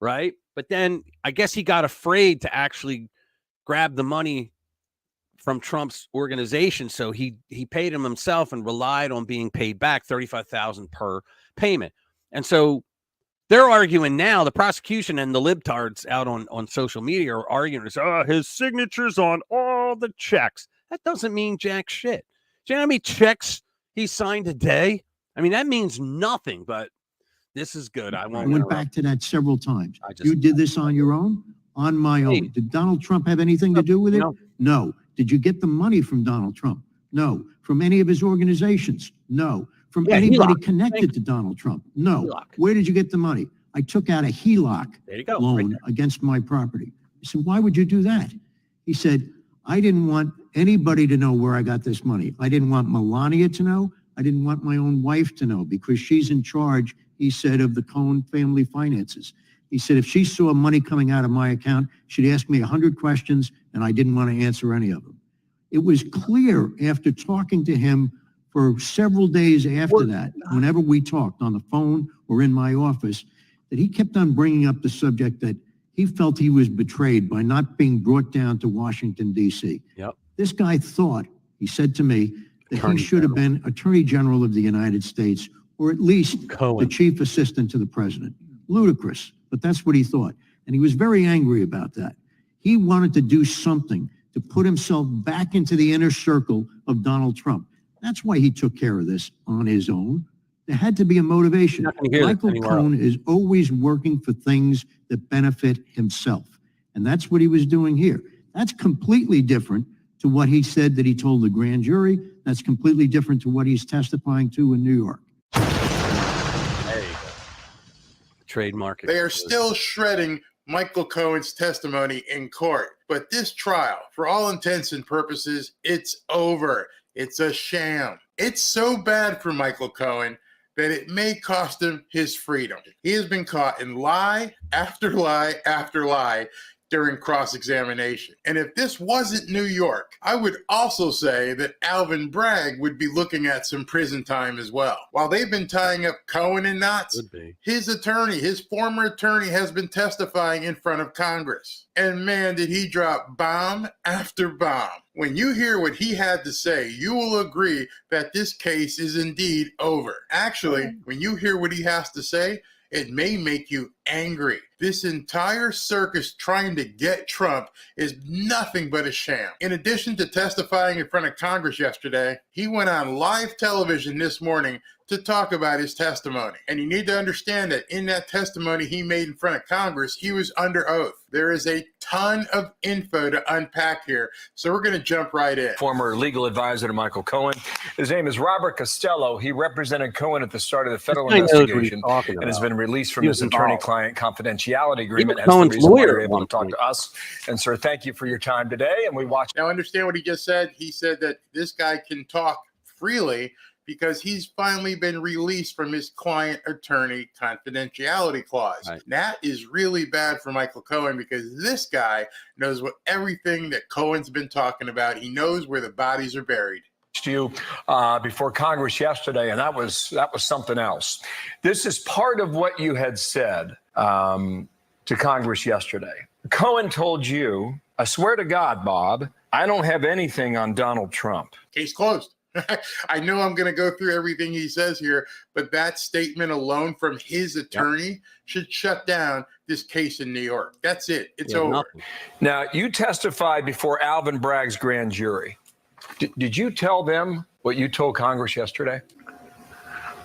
right? But then I guess he got afraid to actually grab the money from Trump's organization, so he paid him himself and relied on being paid back $35,000 per payment. And so they're arguing now, the prosecution and the libtards out on social media are arguing, his signature's on all the checks. That doesn't mean jack shit. Do you know how many checks he signed a day? I mean, that means nothing, but this is good. I went back to that several times. You did this on your own? On my own. Did Donald Trump have anything to do with it? No. Did you get the money from Donald Trump? No. From any of his organizations? No. from Yeah, anybody HELOC. connected to Donald Trump. No. HELOC. Where did you get the money? I took out a HELOC There you go. loan against my property. I said, why would you do that? He said, I didn't want anybody to know where I got this money. I didn't want Melania to know. I didn't want my own wife to know because she's in charge, he said, of the Cohen family finances. He said, if she saw money coming out of my account, she'd ask me 100 questions and I didn't want to answer any of them. It was clear after talking to him for several days after that, whenever we talked on the phone or in my office, that he kept on bringing up the subject that he felt he was betrayed by not being brought down to Washington, D.C. Yep. This guy thought, he said to me, that he should have been Attorney General of the United States, or at least the chief assistant to the president. Ludicrous, but that's what he thought. And he was very angry about that. He wanted to do something to put himself back into the inner circle of Donald Trump. That's why he took care of this on his own. There had to be a motivation. Michael Cohen is always working for things that benefit himself. And that's what he was doing here. That's completely different to what he said that he told the grand jury. That's completely different to what he's testifying to in New York. There you go. Trademark. They are still shredding Michael Cohen's testimony in court. But this trial, for all intents and purposes, it's over. It's a sham. It's so bad for Michael Cohen that it may cost him his freedom. He has been caught in lie after lie after lie during cross-examination. And if this wasn't New York, I would also say that Alvin Bragg would be looking at some prison time as well. While they've been tying up Cohen in knots, his attorney, his former attorney, has been testifying in front of Congress. And man, did he drop bomb after bomb. When you hear what he had to say, you will agree that this case is indeed over. Actually, when you hear what he has to say, it may make you angry. This entire circus trying to get Trump is nothing but a sham. In addition to testifying in front of Congress yesterday, he went on live television this morning to talk about his testimony. And you need to understand that in that testimony he made in front of Congress, he was under oath. There is a ton of info to unpack here, so we're going to jump right in. Former legal advisor to Michael Cohen. His name is Robert Costello. He represented Cohen at the start of the federal investigation and has been released from his attorney-client confidentiality agreement. Hence the reason why you're able to talk to us. And sir, thank you for your time today. And we watched. Now understand what he just said. He said that this guy can talk freely because he's finally been released from his client-attorney confidentiality clause. Right. That is really bad for Michael Cohen because this guy knows what everything that Cohen's been talking about. He knows where the bodies are buried. You before Congress yesterday, and that was something else. This is part of what you had said to Congress yesterday. Cohen told you, I swear to God, Bob, I don't have anything on Donald Trump. Case closed. I know I'm going to go through everything he says here, but that statement alone from his attorney should shut down this case in New York. That's it. It's over. Nothing. Now, you testified before Alvin Bragg's grand jury. Did you tell them what you told Congress yesterday?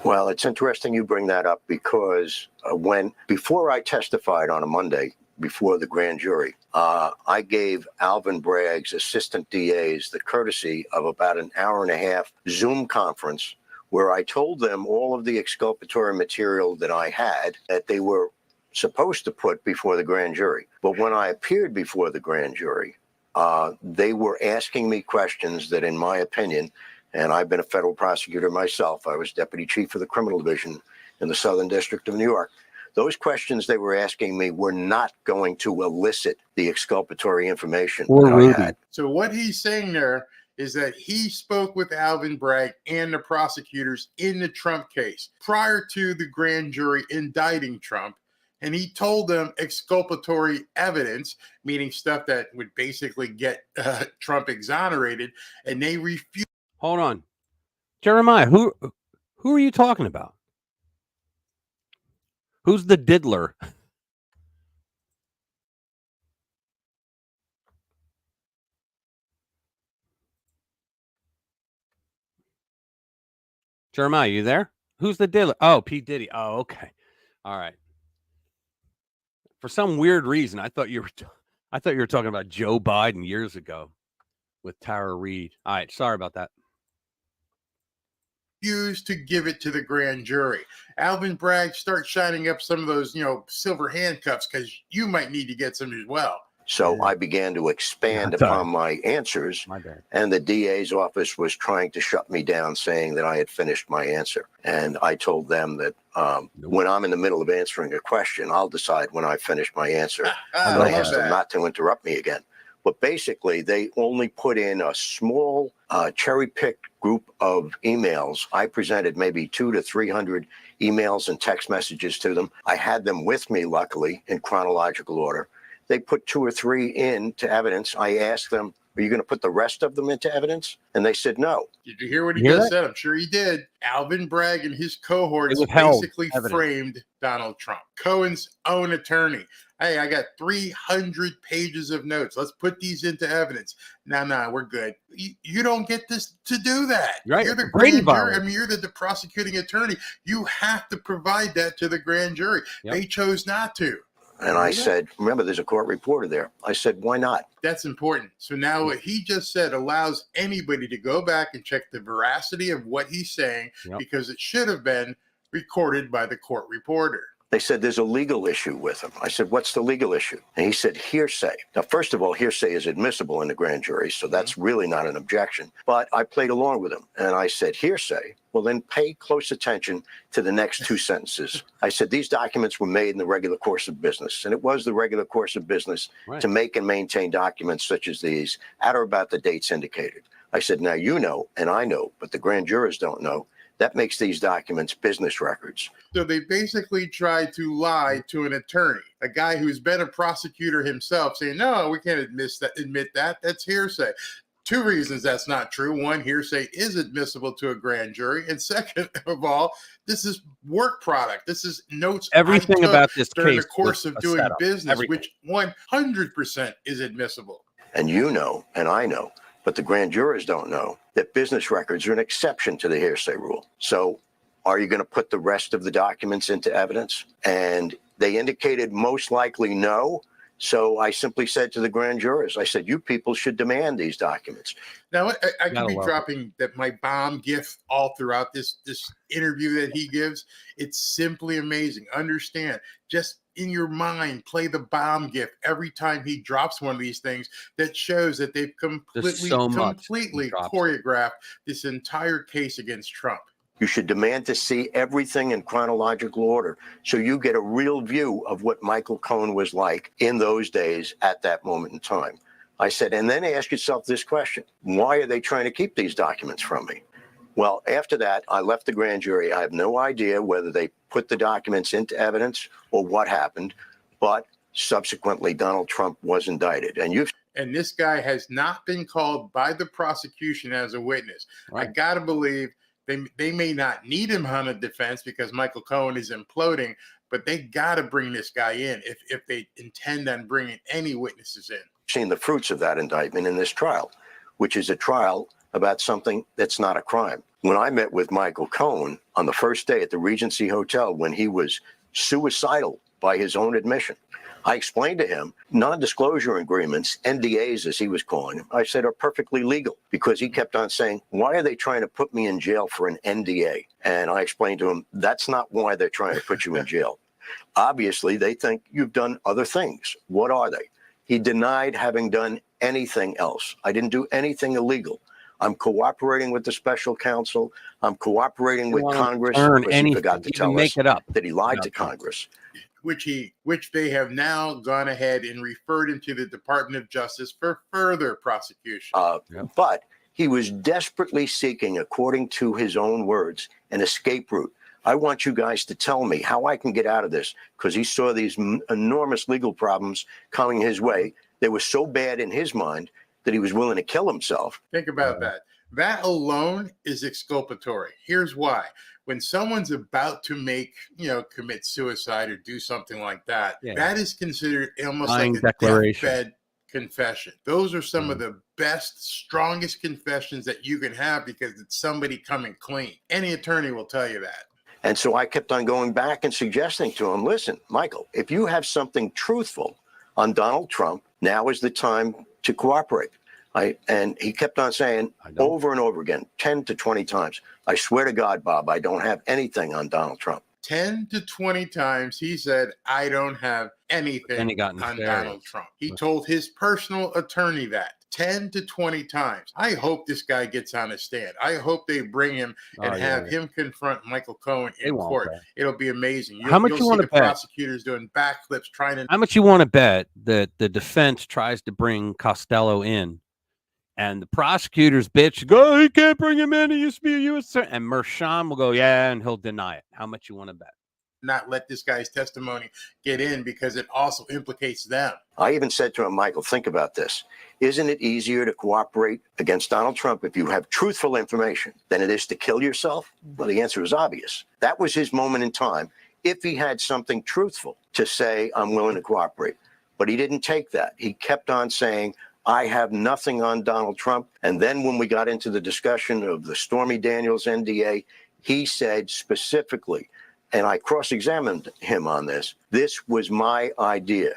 Well, it's interesting you bring that up because before I testified on a Monday before the grand jury, I gave Alvin Bragg's assistant DAs the courtesy of about an hour and a half Zoom conference where I told them all of the exculpatory material that I had that they were supposed to put before the grand jury. But when I appeared before the grand jury, they were asking me questions that, in my opinion, and I've been a federal prosecutor myself, I was deputy chief of the criminal division in the Southern District of New York. Those questions they were asking me were not going to elicit the exculpatory information that I had. So what he's saying there is that he spoke with Alvin Bragg and the prosecutors in the Trump case prior to the grand jury indicting Trump. And he told them exculpatory evidence, meaning stuff that would basically get Trump exonerated, and they refused. Hold on. Jeremiah, who are you talking about? Who's the diddler? Jeremiah, you there? Who's the diddler? Oh, P. Diddy. Oh, okay. All right. For some weird reason, I thought you were talking about Joe Biden years ago with Tara Reid. All right, sorry about that. refused to give it to the grand jury. Alvin Bragg, start shining up some of those, silver handcuffs, because you might need to get some as well. So I began to expand upon my answers, and the DA's office was trying to shut me down, saying that I had finished my answer. And I told them that when I'm in the middle of answering a question, I'll decide when I finish my answer. And I asked them not to interrupt me again. But basically, they only put in a small cherry-picked group of emails. I presented maybe 200 to 300 emails and text messages to them. I had them with me, luckily, in chronological order. They put 2 or 3 into evidence. I asked them, are you going to put the rest of them into evidence? And they said no. Did you hear what he just said? I'm sure he did. Alvin Bragg and his cohorts basically framed Donald Trump. Cohen's own attorney. Hey, I got 300 pages of notes. Let's put these into evidence. No, we're good. You don't get this to do that. Right. You're the grand jury. I mean, you're the prosecuting attorney. You have to provide that to the grand jury. They chose not to. And I said, remember, there's a court reporter there. I said, why not? That's important. So now what he just said allows anybody to go back and check the veracity of what he's saying, because it should have been recorded by the court reporter. They said there's a legal issue with him. I said, what's the legal issue? And he said, hearsay. Now, first of all, hearsay is admissible in the grand jury, so that's really not an objection. But I played along with him, and I said, hearsay? Well, then pay close attention to the next 2 sentences. I said, these documents were made in the regular course of business, and it was the regular course of business to make and maintain documents such as these at or about the dates indicated. I said, now you know, and I know, but the grand jurors don't know. That makes these documents business records. So they basically tried to lie to an attorney, a guy who's been a prosecutor himself, saying, no, we can't admit that. That's hearsay. 2 reasons that's not true. One, hearsay is admissible to a grand jury. And second of all, this is work product. This is notes. Everything about this during case the course of doing business, everything. which 100% is admissible. And you know, and I know, but the grand jurors don't know that business records are an exception to the hearsay rule. So are you going to put the rest of the documents into evidence? And they indicated most likely no. So I simply said to the grand jurors, I said, you people should demand these documents. Now, I could be dropping my bomb gif all throughout this interview that he gives. It's simply amazing. Understand, just in your mind, play the bomb gif every time he drops one of these things that shows that they've completely choreographed this entire case against Trump. You should demand to see everything in chronological order so you get a real view of what Michael Cohen was like in those days at that moment in time. I said, and then ask yourself this question. Why are they trying to keep these documents from me? Well, after that, I left the grand jury. I have no idea whether they put the documents into evidence or what happened, but subsequently Donald Trump was indicted. And this guy has not been called by the prosecution as a witness. Right. I got to believe they may not need him on a defense because Michael Cohen is imploding, but they got to bring this guy in if they intend on bringing any witnesses in. Seen the fruits of that indictment in this trial, which is a trial about something that's not a crime. When I met with Michael Cohen on the first day at the Regency Hotel when he was suicidal by his own admission, I explained to him non-disclosure agreements, NDAs as he was calling them, I said are perfectly legal because he kept on saying, why are they trying to put me in jail for an NDA? And I explained to him, that's not why they're trying to put you in jail. Obviously, they think you've done other things. What are they? He denied having done anything else. I didn't do anything illegal. I'm cooperating with the special counsel. I'm cooperating with Congress. He forgot to tell us that he lied to Congress. Which they have now gone ahead and referred him to the Department of Justice for further prosecution. But he was desperately seeking, according to his own words, an escape route. I want you guys to tell me how I can get out of this, because he saw these enormous legal problems coming his way. They were so bad in his mind that he was willing to kill himself. Think about that. That alone is exculpatory. Here's why. When someone's about to commit suicide or do something like that, that is considered almost like a deathbed confession. Those are some of the best, strongest confessions that you can have because it's somebody coming clean. Any attorney will tell you that. And so I kept on going back and suggesting to him, listen, Michael, if you have something truthful on Donald Trump, now is the time to cooperate. And he kept on saying over and over again, 10 to 20 times, I swear to God, Bob, I don't have anything on Donald Trump. 10 to 20 times he said, I don't have anything on Donald Trump. He told his personal attorney that 10 to 20 times. I hope this guy gets on a stand. I hope they bring him and have him confront Michael Cohen in court. It'll be amazing. How much you want to bet? Prosecutors doing backflips trying to. How much you want to bet that the defense tries to bring Costello in? And the prosecutors bitch, go, you can't bring him in. He used to be a U.S. attorney. And Mershon will go, yeah, and he'll deny it. How much you want to bet? Not let this guy's testimony get in because it also implicates them. I even said to him, Michael, think about this. Isn't it easier to cooperate against Donald Trump if you have truthful information than it is to kill yourself? Well, the answer is obvious. That was his moment in time. If he had something truthful to say, I'm willing to cooperate. But he didn't take that. He kept on saying, I have nothing on Donald Trump. And then when we got into the discussion of the Stormy Daniels NDA, he said specifically, and I cross-examined him on this, this was my idea.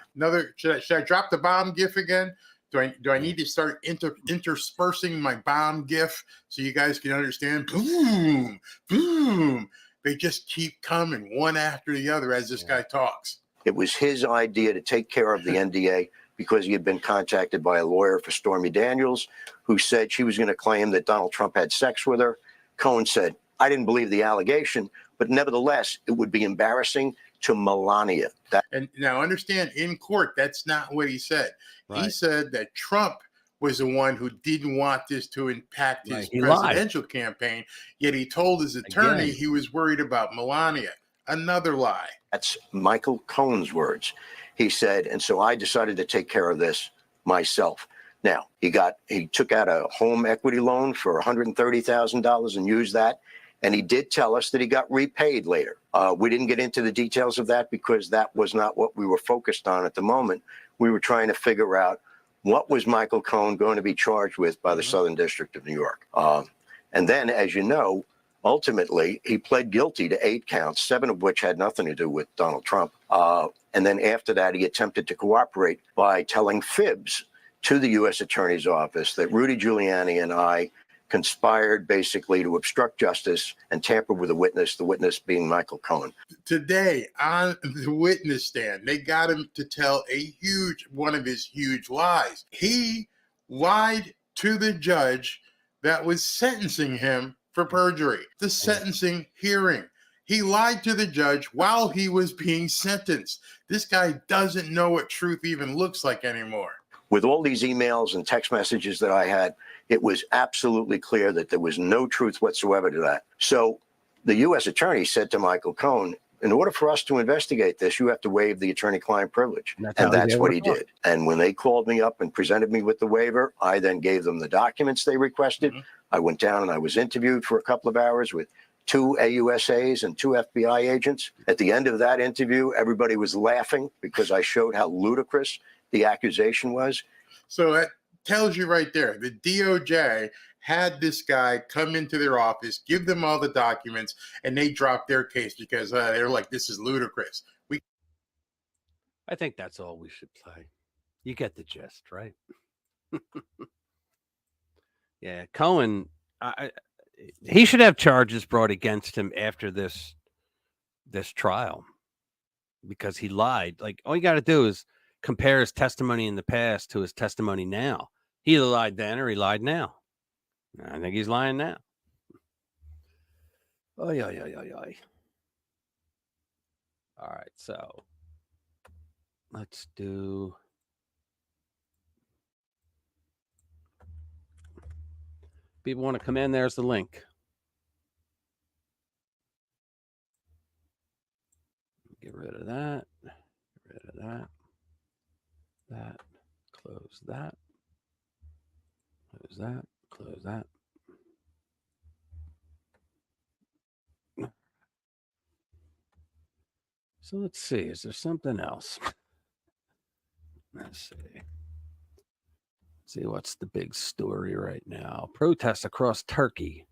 Should I drop the bomb gif again? Do I need to start interspersing my bomb gif so you guys can understand? Boom, boom. They just keep coming one after the other as this guy talks. It was his idea to take care of the NDA because he had been contacted by a lawyer for Stormy Daniels who said she was going to claim that Donald Trump had sex with her. Cohen said, I didn't believe the allegation, but nevertheless, it would be embarrassing to Melania. And now understand, in court, that's not what he said. Right. He said that Trump was the one who didn't want this to impact his presidential campaign, yet he told his attorney he was worried about Melania. Another lie. That's Michael Cohen's words. He said, and so I decided to take care of this myself. Now, he took out a home equity loan for $130,000 and used that. And he did tell us that he got repaid later. We didn't get into the details of that because that was not what we were focused on at the moment. We were trying to figure out what was Michael Cohen going to be charged with by the Southern District of New York. And then, as you know, ultimately, he pled guilty to 8 counts, 7 of which had nothing to do with Donald Trump. And then after that, he attempted to cooperate by telling fibs to the U.S. Attorney's Office that Rudy Giuliani and I conspired basically to obstruct justice and tamper with the witness being Michael Cohen. Today on the witness stand, they got him to tell one of his huge lies. He lied to the judge that was sentencing him for perjury, the sentencing hearing. He lied to the judge while he was being sentenced. This guy doesn't know what truth even looks like anymore. With all these emails and text messages that I had, it was absolutely clear that there was no truth whatsoever to that. So the U.S. attorney said to Michael Cohen, in order for us to investigate this, you have to waive the attorney-client privilege. And that's what he did. And when they called me up and presented me with the waiver, I then gave them the documents they requested. I went down and I was interviewed for a couple of hours with 2 AUSAs and 2 FBI agents. At the end of that interview, everybody was laughing because I showed how ludicrous the accusation was. So that tells you right there, the DOJ had this guy come into their office, give them all the documents, and they dropped their case because they're like, this is ludicrous. I think that's all we should play. You get the gist, right? Yeah, Cohen, he should have charges brought against him after this trial because he lied. Like, all you got to do is compare his testimony in the past to his testimony now. He either lied then or he lied now. I think he's lying now. Oh, yeah. All right, so let's do. People want to come in, there's the link. Get rid of that. Get rid of that. That. Close that. Close that. Close that. So let's see. Is there something else? Let's see. See what's the big story right now. Protests across Turkey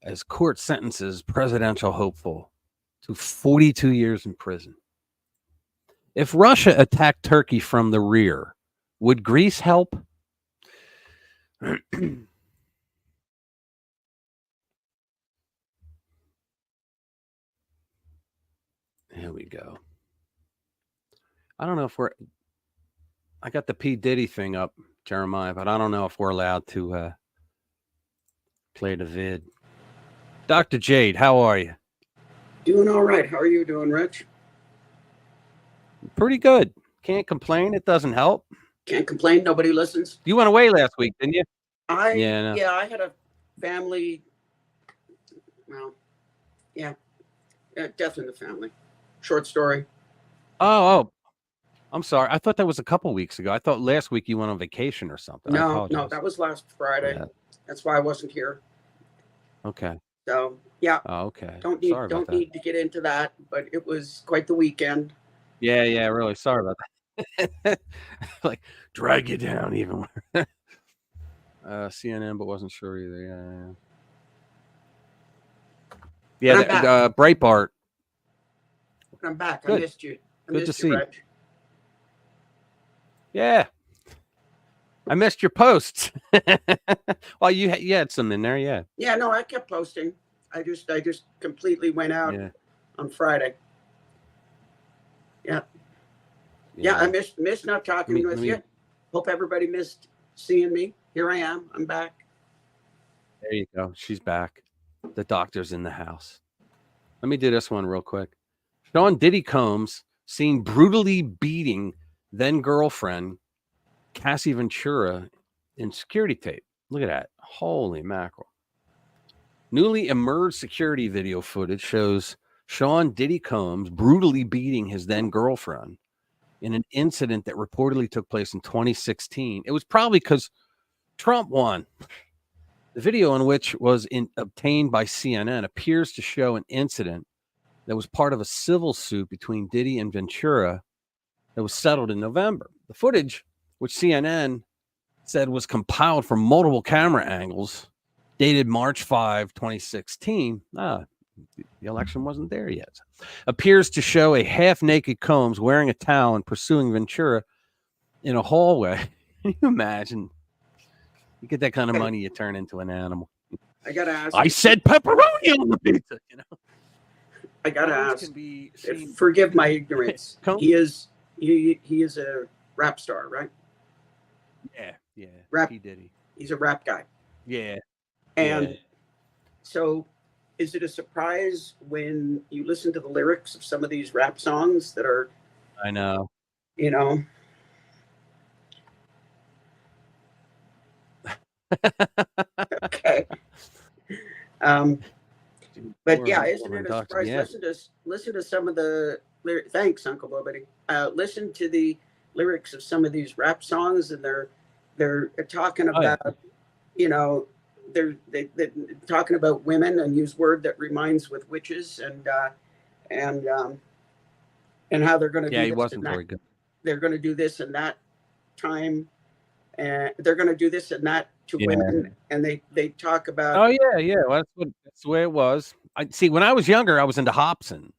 as court sentences presidential hopeful to 42 years in prison. If Russia attacked Turkey from the rear, would Greece help? Here we go. I don't know if I got the P. Diddy thing up, Jeremiah, but I don't know if we're allowed to play the vid. Dr. Jade, how are you? Doing all right. How are you doing, Rich? Pretty good. Can't complain. It doesn't help. Can't complain. Nobody listens. You went away last week, didn't you? Yeah, I had a family. Well, yeah, death in the family. Short story. Oh, I'm sorry. I thought that was a couple weeks ago. I thought last week you went on vacation or something. No, that was last Friday. Yeah. That's why I wasn't here. Okay. So yeah. Oh, okay. Don't need to get into that, but it was quite the weekend. Yeah, really sorry about that. Like drag you down even. CNN, but wasn't sure either. Yeah. Breitbart. I'm back. Good. I missed you. Good to see you. Reg. Yeah. I missed your posts. Well, you had some in there, yeah. Yeah, no, I kept posting. I just completely went out on Friday. Yeah. Yeah, I missed not talking with you. Hope everybody missed seeing me. Here I am. I'm back. There you go. She's back. The doctor's in the house. Let me do this one real quick. Sean Diddy Combs seen brutally beating then girlfriend Cassie Ventura in security tape. Look at that. Holy mackerel. Newly emerged security video footage shows Sean Diddy Combs brutally beating his then girlfriend in an incident that reportedly took place in 2016. It was probably because Trump won. The video, in which was obtained by CNN, appears to show an incident that was part of a civil suit between Diddy and Ventura that was settled in November. The footage, which CNN said was compiled from multiple camera angles, dated March 5, 2016. The election wasn't there yet. Appears to show a half-naked Combs wearing a towel and pursuing Ventura in a hallway. Can you imagine? You get that kind of money, you turn into an animal. I gotta ask. I said pepperoni on the pizza. I gotta ask. Forgive my ignorance. He is a rap star, right? Yeah. Rap. P. Diddy. He's a rap guy. Yeah. And so, is it a surprise when you listen to the lyrics of some of these rap songs that are? I know. Okay. But yeah, isn't it a surprise? Yeah. Listen to some of the lyrics. Thanks, Uncle Bobby. Listen to the lyrics of some of these rap songs, and they're talking about, they're talking about women and use word that rhymes with witches and how they're going to. Yeah, he wasn't very good. They're going to do this and that time, and they're going to do this and that to women, and they talk about. Oh yeah. Well, that's the way it was. I see. When I was younger, I was into Hobson,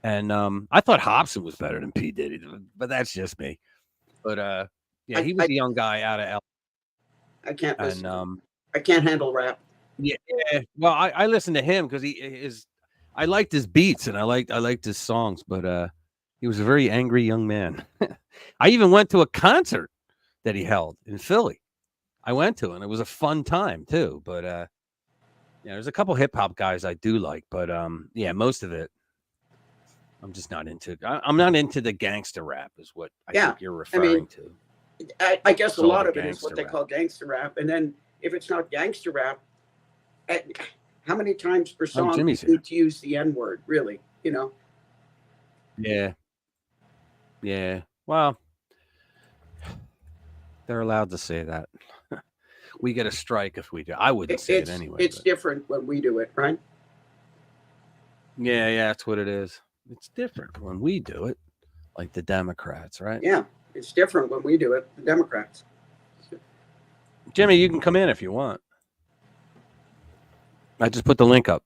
and I thought Hobson was better than P. Diddy, but that's just me. But he was a young guy out of L. I can't listen. I can't handle rap. Yeah. Well, I listened to him because I liked his beats and I liked his songs, but he was a very angry young man. I even went to a concert that he held in Philly. I went to, and it was a fun time too. But there's a couple hip hop guys I do like, but most of it I'm just not into. I'm not into the gangster rap, is what I think you're referring to. I guess a lot of it is what they call gangster rap, and then if it's not gangster rap, how many times per song do you need to use the N word? Really, Yeah. Well, they're allowed to say that. We get a strike if we do. I wouldn't say it anyway. It's different when we do it, right? Yeah, that's what it is. It's different when we do it, like the Democrats, right? Yeah, it's different when we do it, the Democrats. Jimmy, you can come in if you want. I just put the link up.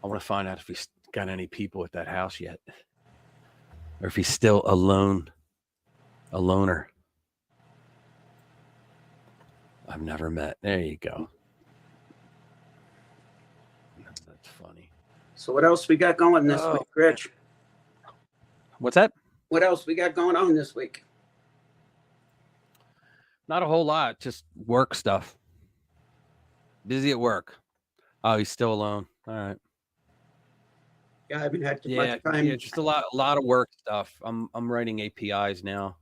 I want to find out if he's got any people at that house yet, or if he's still a loner. I've never met. There you go. That's funny. So what else we got going this week, Rich? What's that? What else we got going on this week? Not a whole lot. Just work stuff. Busy at work. Oh, he's still alone. All right. Yeah, I haven't had too much time. Yeah, just a lot of work stuff. I'm writing APIs now,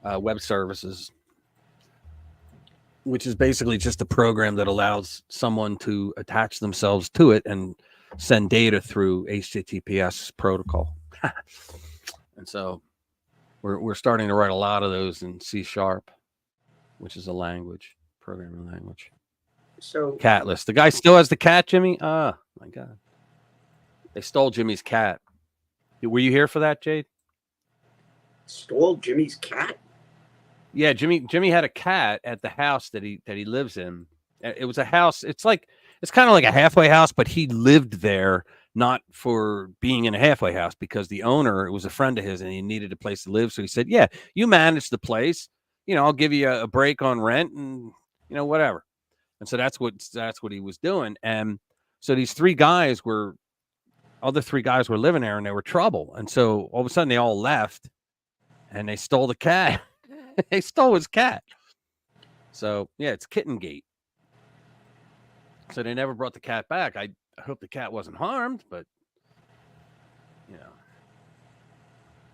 web services, which is basically just a program that allows someone to attach themselves to it and send data through HTTPS protocol. And so we're starting to write a lot of those in C#, which is a language, programming language. So Catless. The guy still has the cat, Jimmy? Oh, my God. They stole Jimmy's cat. Were you here for that, Jade? Stole Jimmy's cat? Yeah, Jimmy had a cat at the house that he lives in. It was a house. It's kind of like a halfway house, but he lived there not for being in a halfway house because the owner was a friend of his and he needed a place to live. So he said, yeah, you manage the place. I'll give you a break on rent and, whatever. And so that's what he was doing. And so these other three guys were living there and they were trouble. And so all of a sudden they all left and they stole the cat. They stole his cat. So yeah, it's Kitten Gate. So they never brought the cat back. I hope the cat wasn't harmed, but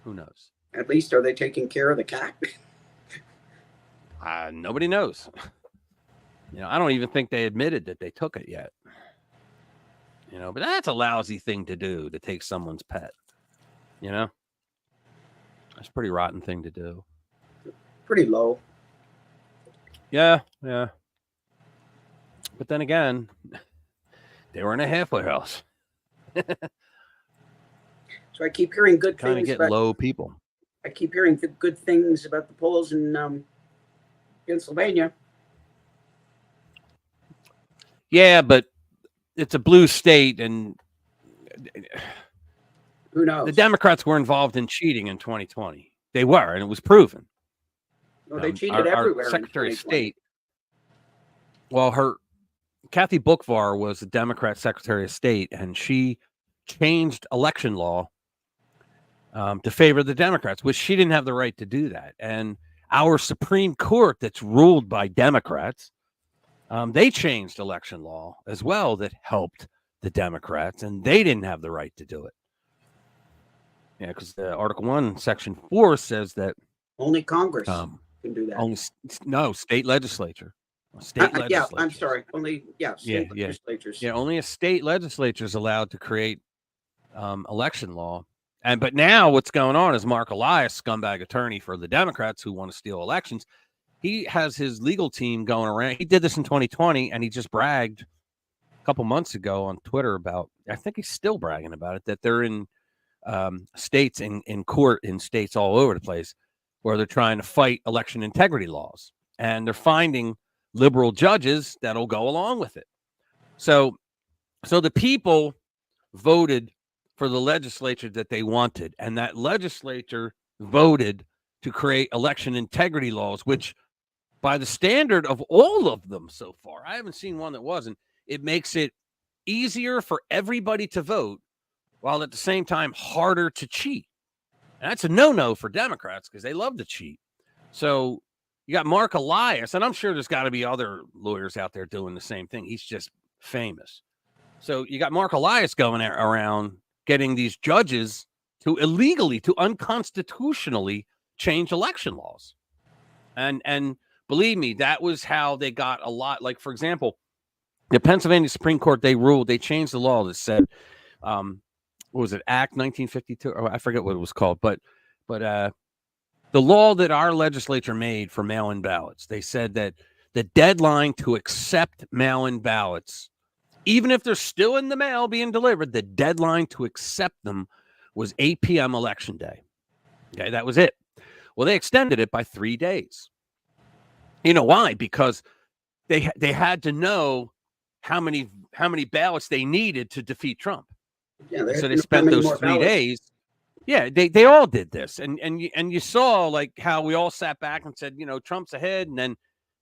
who knows? At least are they taking care of the cat? Nobody knows. I don't even think they admitted that they took it yet. But that's a lousy thing to do, to take someone's pet. That's a pretty rotten thing to do. Pretty low. Yeah. But then again, they were in a halfway house. So I keep hearing good kind of things. Get low people. I keep hearing good things about the polls in Pennsylvania. Yeah, but it's a blue state, and who knows? The Democrats were involved in cheating in 2020. They were, and it was proven. Well, they cheated everywhere. Our Secretary of State. Well, Kathy Boockvar was the Democrat Secretary of State, and she changed election law to favor the Democrats, which she didn't have the right to do that. And our Supreme Court, that's ruled by Democrats, they changed election law as well that helped the Democrats, and they didn't have the right to do it. Yeah, because Article 1, Section 4 says that only Congress can do that. State legislature. Legislature. Yeah, I'm sorry. State legislatures. Yeah, only a state legislature is allowed to create election law. But now what's going on is Mark Elias, scumbag attorney for the Democrats who want to steal elections, he has his legal team going around. He did this in 2020, and he just bragged a couple months ago on Twitter about, I think he's still bragging about it, that they're in states, in court in states all over the place where they're trying to fight election integrity laws. And they're finding liberal judges that'll go along with it. So the people voted for the legislature that they wanted, and that legislature voted to create election integrity laws, which by the standard of all of them so far, I haven't seen one that wasn't, it makes it easier for everybody to vote while at the same time harder to cheat. And that's a no-no for Democrats because they love to cheat. So you got Mark Elias, and I'm sure there's got to be other lawyers out there doing the same thing. He's just famous. So you got Mark Elias going around getting these judges to illegally, to unconstitutionally change election laws. And believe me, that was how they got a lot. Like, for example, the Pennsylvania Supreme Court, they changed the law that said, what was it, Act 1952? Or I forget what it was called, but the law that our legislature made for mail-in ballots, they said that the deadline to accept mail-in ballots, even if they're still in the mail being delivered, the deadline to accept them was 8 p.m. election day. Okay, that was it. Well, they extended it by 3 days. You know why? Because they had to know how many ballots they needed to defeat Trump. Yeah, so they spent those 3 days. Yeah, they all did this, and you saw like how we all sat back and said, Trump's ahead, and then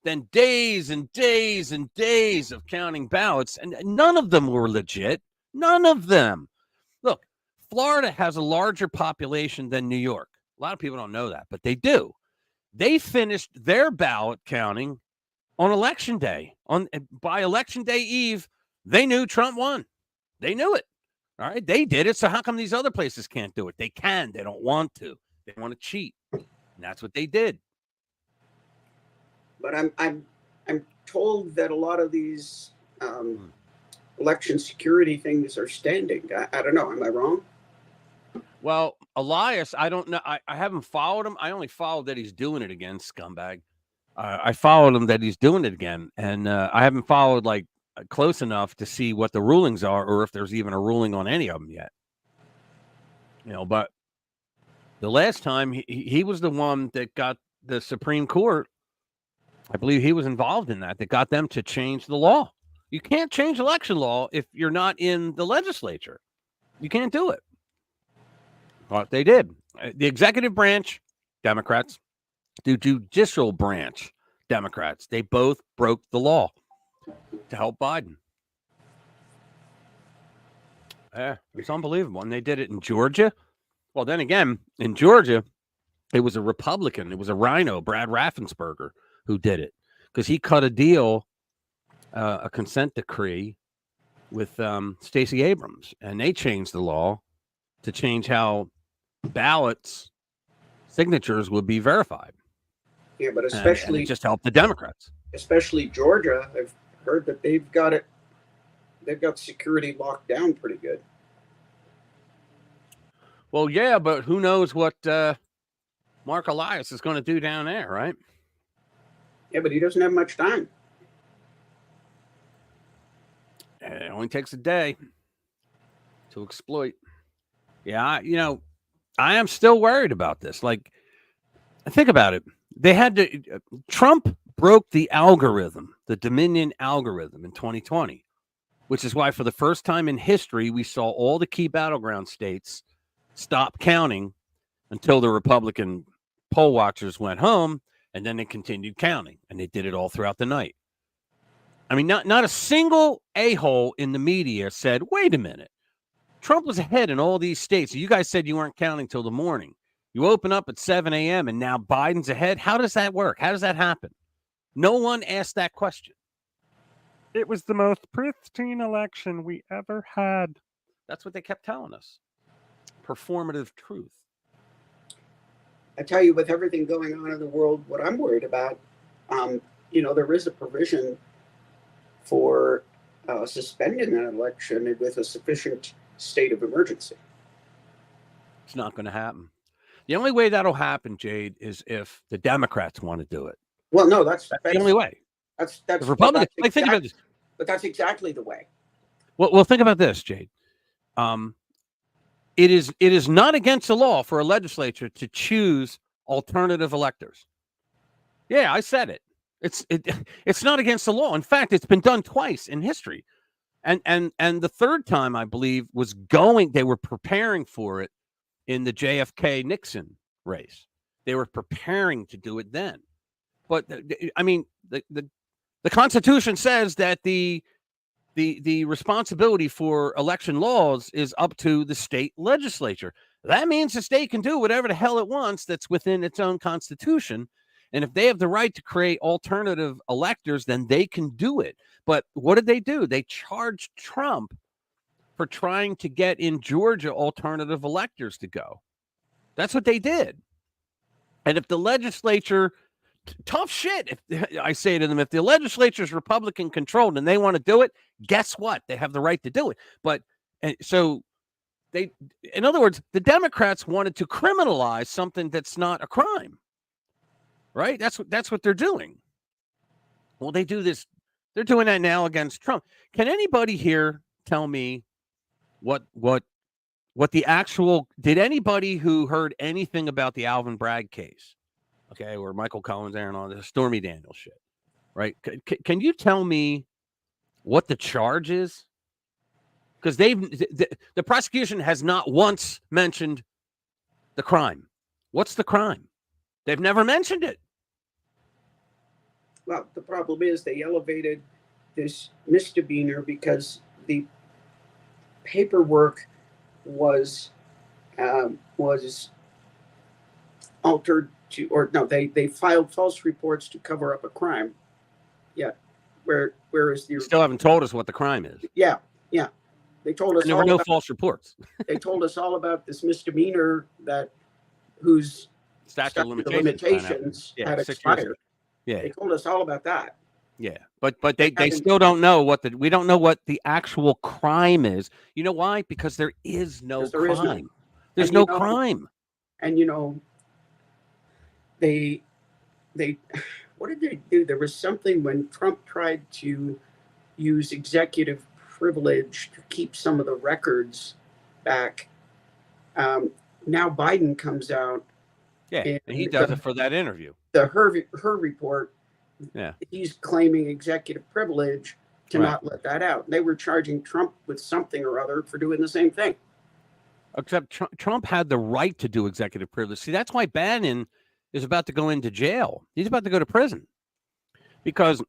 then days and days and days of counting ballots, and none of them were legit. None of them. Look, Florida has a larger population than New York. A lot of people don't know that, but they do. They finished their ballot counting on Election Day. By Election Day Eve, they knew Trump won. They knew it. All right, they did it. So how come these other places can't do it? They can. They don't want to. They want to cheat, and that's what they did. But I'm told that a lot of these election security things are standing. I don't know. Am I wrong? Well, Elias, I don't know. I haven't followed him. I only followed that he's doing it again, scumbag. I followed him that he's doing it again, and I haven't followed like close enough to see what the rulings are, or if there's even a ruling on any of them yet. You know, but the last time he was the one that got the Supreme Court. I believe he was involved in that got them to change the law. You can't change election law if you're not in the legislature. You can't do it. But they did. The executive branch, Democrats. The judicial branch, Democrats. They both broke the law to help Biden. Yeah, it's unbelievable. And they did it in Georgia. Well, then again, in Georgia, it was a Republican. It was a rhino, Brad Raffensperger, who did it. Because he cut a deal, a consent decree with Stacey Abrams. And they changed the law to change how ballots, signatures would be verified. Yeah, but especially and it just helped the Democrats. Especially Georgia. I've heard that they've got security locked down pretty good. Well, yeah, but who knows what Mark Elias is going to do down there, right? Yeah, but he doesn't have much time. It only takes a day to exploit. Yeah, I am still worried about this. Like, think about it. Trump broke the algorithm, the Dominion algorithm in 2020, which is why for the first time in history, we saw all the key battleground states stop counting until the Republican poll watchers went home, and then they continued counting, and they did it all throughout the night. I mean, not a single a-hole in the media said, wait a minute, Trump was ahead in all these states. You guys said you weren't counting till the morning. You open up at 7 a.m. and now Biden's ahead. How does that work? How does that happen? No one asked that question. It was the most pristine election we ever had. That's what they kept telling us. Performative truth. I tell you, with everything going on in the world, what I'm worried about, there is a provision for suspending an election with a sufficient state of emergency. It's not going to happen. The only way that'll happen, Jade, is if the Democrats want to do it. Well, no, that's the only way. That's the Republicans. Think about this. But that's exactly the way. Well, think about this, Jade. It is not against the law for a legislature to choose alternative electors. Yeah, I said it. It's not against the law. In fact, it's been done twice in history. And the third time, I believe, they were preparing for it in the JFK-Nixon race. They were preparing to do it then. But, I mean, the Constitution says that the responsibility for election laws is up to the state legislature. That means the state can do whatever the hell it wants that's within its own constitution. And if they have the right to create alternative electors, then they can do it. But what did they do? They charged Trump for trying to get in Georgia alternative electors to go. That's what they did. And if the legislature, tough shit, I say to them, if the legislature is Republican controlled and they want to do it, guess what? They have the right to do it. But so in other words, the Democrats wanted to criminalize something that's not a crime. Right? That's what they're doing. Well, they do this. They're doing that now against Trump. Can anybody here tell me what the actual, did anybody who heard anything about the Alvin Bragg case, okay, or Michael Collins, Aaron, all this Stormy Daniels shit, right? Can you tell me what the charge is? Because the prosecution has not once mentioned the crime. What's the crime? They've never mentioned it. well, the problem is they elevated this misdemeanor because the paperwork was altered to, or no, they filed false reports to cover up a crime. Yeah, whereas you still haven't told us what the crime is. Yeah, they told us. And there were no false reports. They told us all about this misdemeanor whose statute of limitations had expired. Yeah, they told us all about that. Yeah, but they still don't know we don't know what the actual crime is. You know why? Because there is no crime. There's no crime. And they what did they do? There was something when Trump tried to use executive privilege to keep some of the records back. Now Biden comes out. Yeah, and he does it for that interview. Her report. Yeah, he's claiming executive privilege to not let that out. They were charging Trump with something or other for doing the same thing. Except Trump had the right to do executive privilege. See, that's why Bannon is about to go into jail. He's about to go to prison because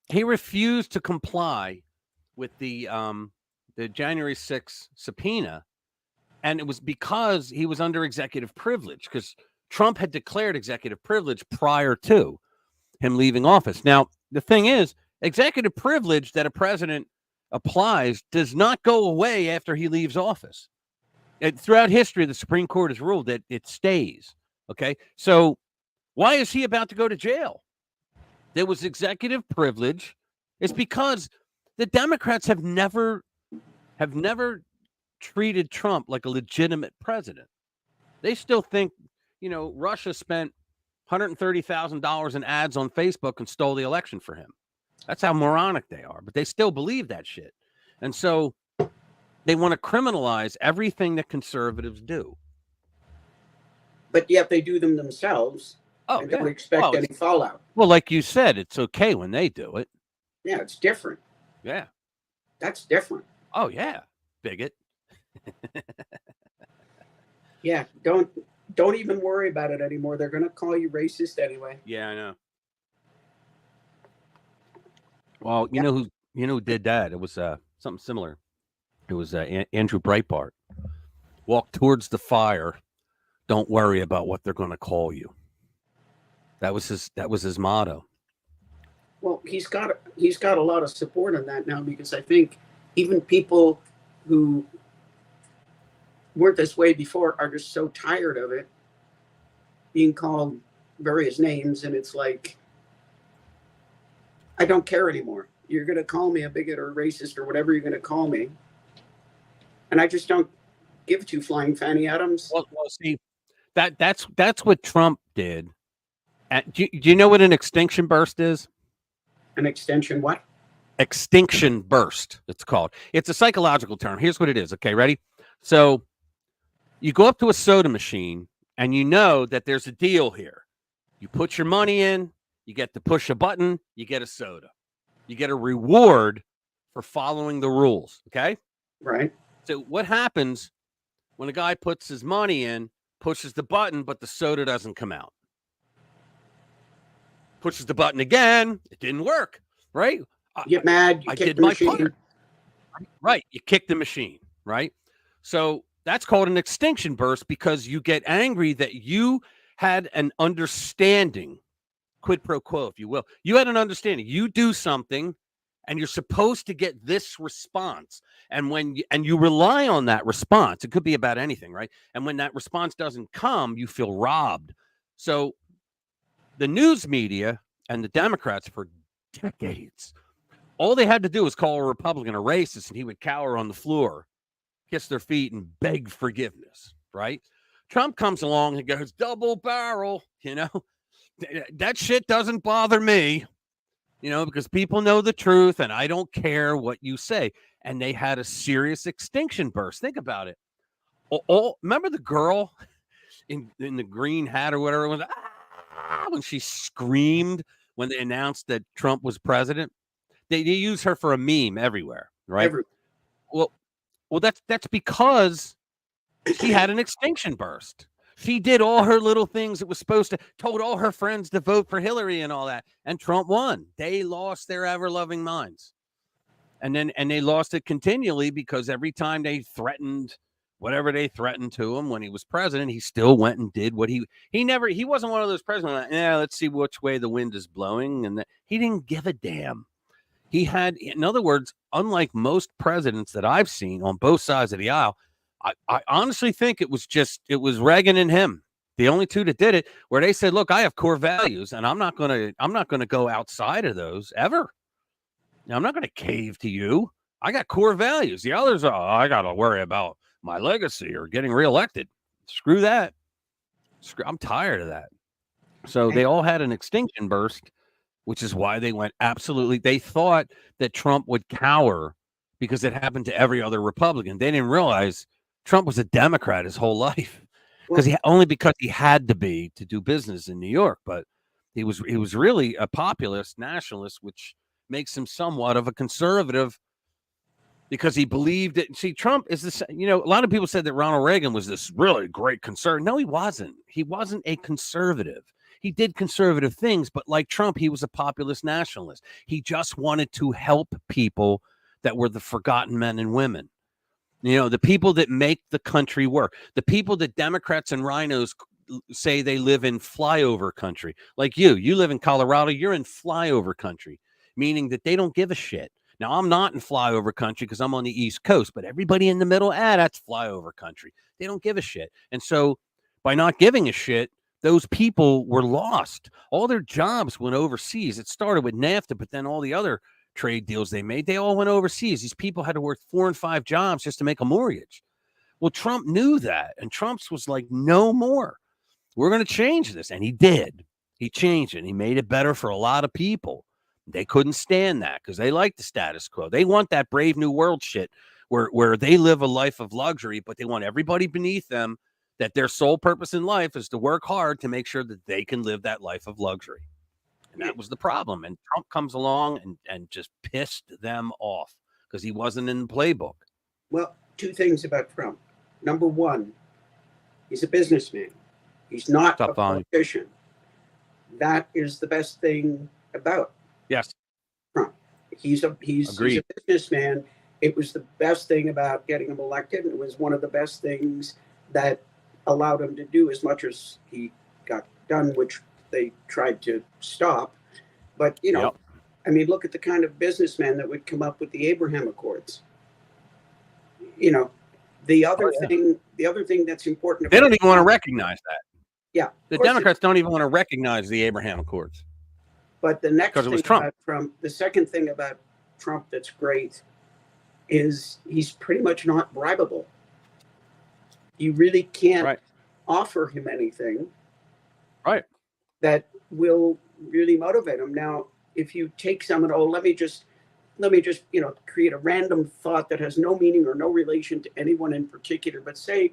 he refused to comply with the January 6th subpoena, and it was because he was under executive privilege because Trump had declared executive privilege prior to him leaving office. Now, the thing is, executive privilege that a president applies does not go away after he leaves office. Throughout history, the Supreme Court has ruled that it stays. Okay, so why is he about to go to jail? There was executive privilege. It's because the Democrats have never treated Trump like a legitimate president. They still think, Russia spent $130,000 in ads on Facebook and stole the election for him. That's how moronic they are, but they still believe that shit. And so they want to criminalize everything that conservatives do. But yet they do them themselves. Oh, and don't expect any fallout. Well, like you said, it's okay when they do it. Yeah, it's different. Yeah. That's different. Oh, yeah. Bigot. Yeah, don't even worry about it anymore. They're going to call you racist anyway. Yeah, I know. Well, you know who did that? It was something similar. It was Andrew Breitbart. Walk towards the fire. Don't worry about what they're going to call you. That was his motto. Well, he's got a lot of support on that now because I think even people who weren't this way before are just so tired of it being called various names, and it's like, I don't care anymore. You're going to call me a bigot or a racist or whatever you're going to call me, and I just don't give two flying Fanny Adams. Well, see, that's what Trump did. Do you know what an extinction burst is? An extension what? Extinction burst, it's called. It's a psychological term. Here's what it is. Okay, ready? So you go up to a soda machine and you know that there's a deal here. You put your money in, you get to push a button, you get a soda. You get a reward for following the rules, okay? Right. So what happens when a guy puts his money in, pushes the button, but the soda doesn't come out? Pushes the button again, it didn't work, right? You get mad, you kick the machine. Right, you kick the machine, right? So that's called an extinction burst because you get angry that you had an understanding, quid pro quo, if you will. You had an understanding. You do something and you're supposed to get this response. And you rely on that response. It could be about anything, right? And when that response doesn't come, you feel robbed. So the news media and the Democrats for decades, all they had to do was call a Republican a racist and he would cower on the floor, kiss their feet and beg forgiveness, right? Trump comes along and goes, double barrel, that shit doesn't bother me, because people know the truth and I don't care what you say. And they had a serious extinction burst. Think about it. Remember the girl in the green hat or whatever it was? When she screamed when they announced that Trump was president, they use her for a meme everywhere, right? Well, that's because she had an extinction burst. She did all her little things that was supposed to, told all her friends to vote for Hillary and all that. And Trump won. They lost their ever-loving minds. And they lost it continually because every time they threatened whatever they threatened to him when he was president, he still went and did what he wasn't one of those presidents like, yeah, let's see which way the wind is blowing. And he didn't give a damn. He had, in other words, unlike most presidents that I've seen on both sides of the aisle, I honestly think it was Reagan and him, the only two that did it, where they said, look, I have core values and I'm not going to go outside of those ever. I'm not going to cave to you. I got core values. The others are, I got to worry about my legacy or getting reelected. Screw that. I'm tired of that. So they all had an extinction burst, which is why they went absolutely. They thought that Trump would cower because it happened to every other Republican. They didn't realize Trump was a Democrat his whole life because he had to be to do business in New York. But he was really a populist nationalist, which makes him somewhat of a conservative because he believed it. See, Trump is this, a lot of people said that Ronald Reagan was this really great conservative. No, he wasn't. He wasn't a conservative. He did conservative things, but like Trump, he was a populist nationalist. He just wanted to help people that were the forgotten men and women. The people that make the country work, the people that Democrats and rhinos say they live in flyover country. Like you live in Colorado, you're in flyover country, meaning that they don't give a shit. Now, I'm not in flyover country because I'm on the East Coast, but everybody in the middle, that's flyover country. They don't give a shit. And so by not giving a shit, those people were lost. All their jobs went overseas. It started with NAFTA, but then all the other trade deals they made, they all went overseas. These people had to work 4 and 5 jobs just to make a mortgage. Well, Trump knew that, and Trump's was like, no more. We're going to change this. And he did. He changed it. And he made it better for a lot of people. They couldn't stand that because they like the status quo. They want that Brave New World shit where they live a life of luxury, but they want everybody beneath them that their sole purpose in life is to work hard to make sure that they can live that life of luxury. And that was the problem. And Trump comes along and just pissed them off because he wasn't in the playbook. Well, 2 things about Trump. Number 1, he's a businessman. He's not a politician. That is the best thing about Trump. He's a businessman. It was the best thing about getting him elected. And it was one of the best things that allowed him to do as much as he got done, which they tried to stop. But, I mean, look at the kind of businessman that would come up with the Abraham Accords. The other thing that's important. They don't even want to recognize that. Yeah. The Democrats don't even want to recognize the Abraham Accords. But the next thing about Trump, the second thing about Trump that's great is he's pretty much not bribable. You really can't offer him anything that will really motivate him. Now, if you take someone, let me just create a random thought that has no meaning or no relation to anyone in particular, but say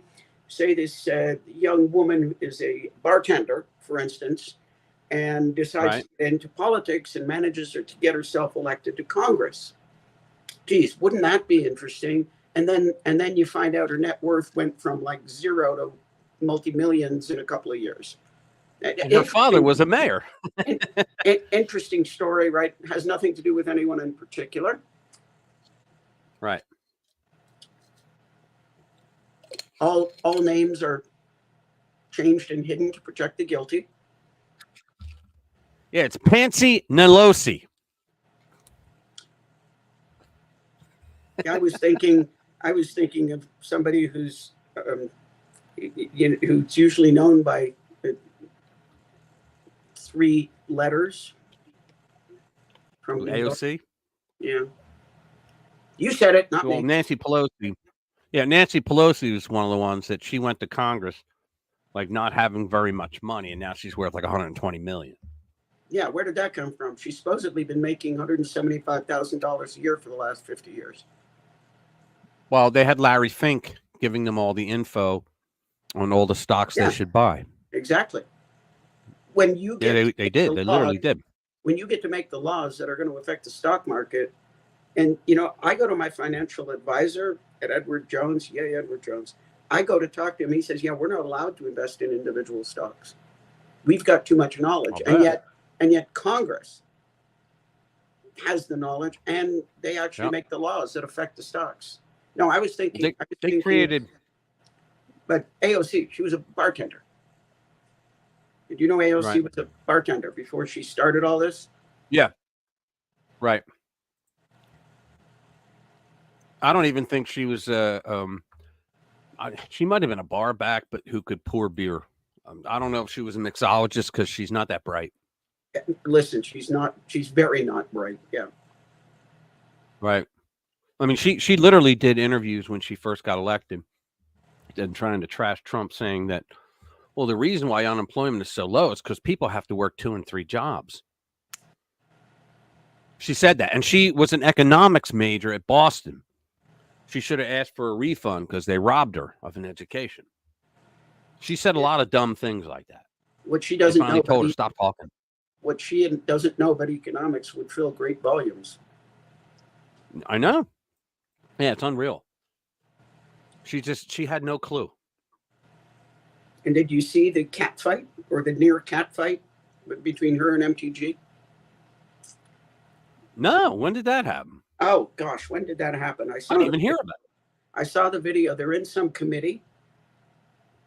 this young woman is a bartender, for instance, and decides to get into politics and manages to get herself elected to Congress. Geez, wouldn't that be interesting? And then you find out her net worth went from like 0 to multi-millions in a couple of years. And her father was a mayor. Interesting story, right? Has nothing to do with anyone in particular. Right. All names are changed and hidden to protect the guilty. Yeah, it's Pansy Pelosi. I was thinking of somebody who's who's usually known by 3 letters from AOC. Yeah, you said it, not me. Nancy Pelosi. Yeah, Nancy Pelosi was one of the ones that she went to Congress, like not having very much money, and now she's worth like $120 million. Yeah, where did that come from? She's supposedly been making $175,000 a year for the last 50 years. Well, they had Larry Fink giving them all the info on all the stocks they should buy. Exactly. When you get they did. They literally did. When you get to make the laws that are going to affect the stock market, and I go to my financial advisor at Edward Jones. Yeah, Edward Jones. I go to talk to him. He says, yeah, we're not allowed to invest in individual stocks. We've got too much knowledge. And yet Congress has the knowledge and they actually make the laws that affect the stocks. No, I was thinking. They created. But AOC, she was a bartender. Did you know AOC was a bartender before she started all this? Yeah. Right. I don't even think she was she might have been a bar back, but who could pour beer. I don't know if she was a mixologist because she's not that bright. Listen, she's very not bright. Yeah. Right. I mean, she literally did interviews when she first got elected and trying to trash Trump, saying that, well, the reason why unemployment is so low is because people have to work 2 and 3 jobs. She said that. And she was an economics major at Boston. She should have asked for a refund because they robbed her of an education. She said a lot of dumb things like that. What she doesn't know, told her stop talking. What she doesn't know about economics would fill great volumes. I know. Yeah, it's unreal. She had no clue. And did you see the cat fight or the near cat fight between her and MTG? No, when did that happen? Oh gosh, when did that happen? I didn't even hear about it. I saw the video. They're in some committee,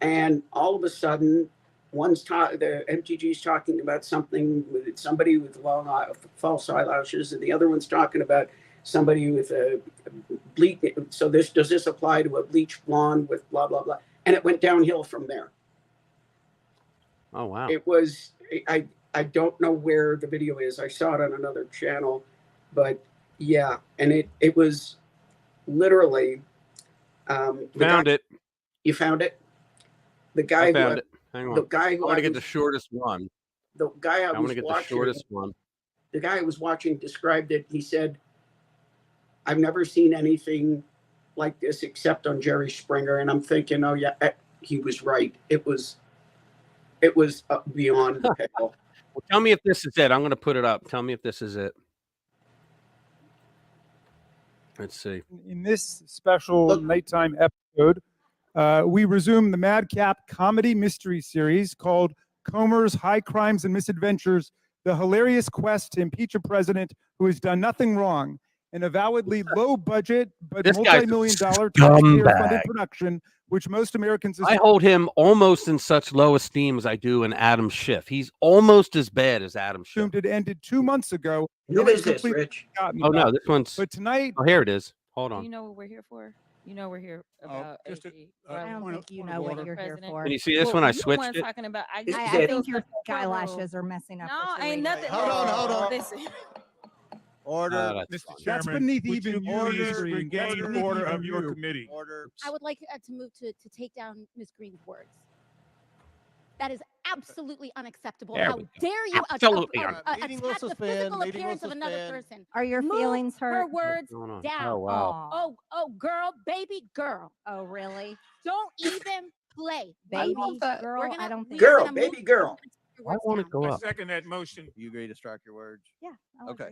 and all of a sudden, the MTG's talking about something with somebody with long false eyelashes, and the other one's talking about somebody with a bleach. So does this apply to a bleach blonde with blah blah blah? And it went downhill from there. Oh wow! It was. I don't know where the video is. I saw it on another channel, but yeah, and it was literally. Found it. You found it. The guy. I found it. Hang on. The guy who I want to get the shortest one. The guy I want to get the shortest one. The guy I was watching described it. He said, "I've never seen anything like this except on Jerry Springer," and I'm thinking, "Oh yeah, he was right. It was beyond the pale." Well, tell me if this is it. I'm going to put it up. Tell me if this is it. Let's see. In this special nighttime episode, we resume the madcap comedy mystery series called Comer's High Crimes and Misadventures, the hilarious quest to impeach a president who has done nothing wrong. An avowedly low-budget but multi-million-dollar taxpayer-funded production, which most Americans... I hold him almost in such low esteem as I do in Adam Schiff. He's almost as bad as Adam Schiff. Assumed it ended 2 months ago. Who is this, Rich? Oh, no, this one's... But tonight... Oh, here it is. Hold on. You know what we're here for? You know we're here about AG. I don't think you know what you're here for. Can you see this one? I switched it. Talking about, I think your eyelashes are messing up. No, ain't nothing. Hold on. Listen. Order, Mr. Chairman. That's beneath even the order of your committee. Order. I would like to move to take down Ms. Green's words. That is absolutely unacceptable. How dare you attack the physical appearance of another person? Are your feelings hurt? Her words down. Oh, wow. Oh, girl, baby girl. Oh, really? Don't even play, baby girl. I don't think. Girl, baby girl. I want to go I up. second that motion. You agree to strike your words? Yeah. Okay.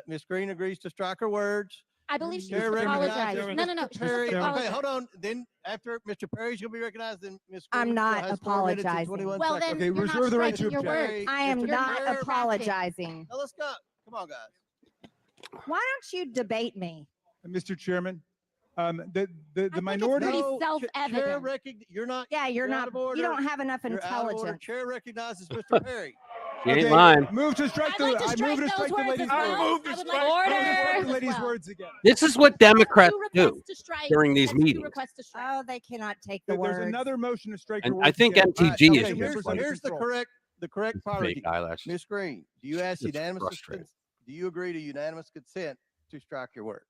Ms. Green agrees to strike her words. I believe she Chair needs to recognizes apologize. No. She Perry. needs to apologize. Okay, hold on. Then after Mr. Perry's going to be recognized, then Ms. Green I'm not has 4 minutes and apologizing. 21 Well, seconds. then Okay, you're reserve not the right to striking your object. words. I am Mr. not Perry, apologizing. Now let's go. Come on, guys. Why don't you debate me? Mr. Chairman, the minority. No, Self-evident. You're not. Yeah, you're not. out of order. You don't have enough You're out of order. intelligence. Chair recognizes Mr. Perry. She ain't lying. Move to strike the. I move to strike the lady's words. The lady's words again. This is what Democrats do during these meetings. Oh, they cannot take the There's words. another motion to strike. And the I words think again. MTG is Here's the correct part. fake eyelashes. Ms. Green, do you ask It's unanimous? frustrating. Do you agree to unanimous consent to strike your words?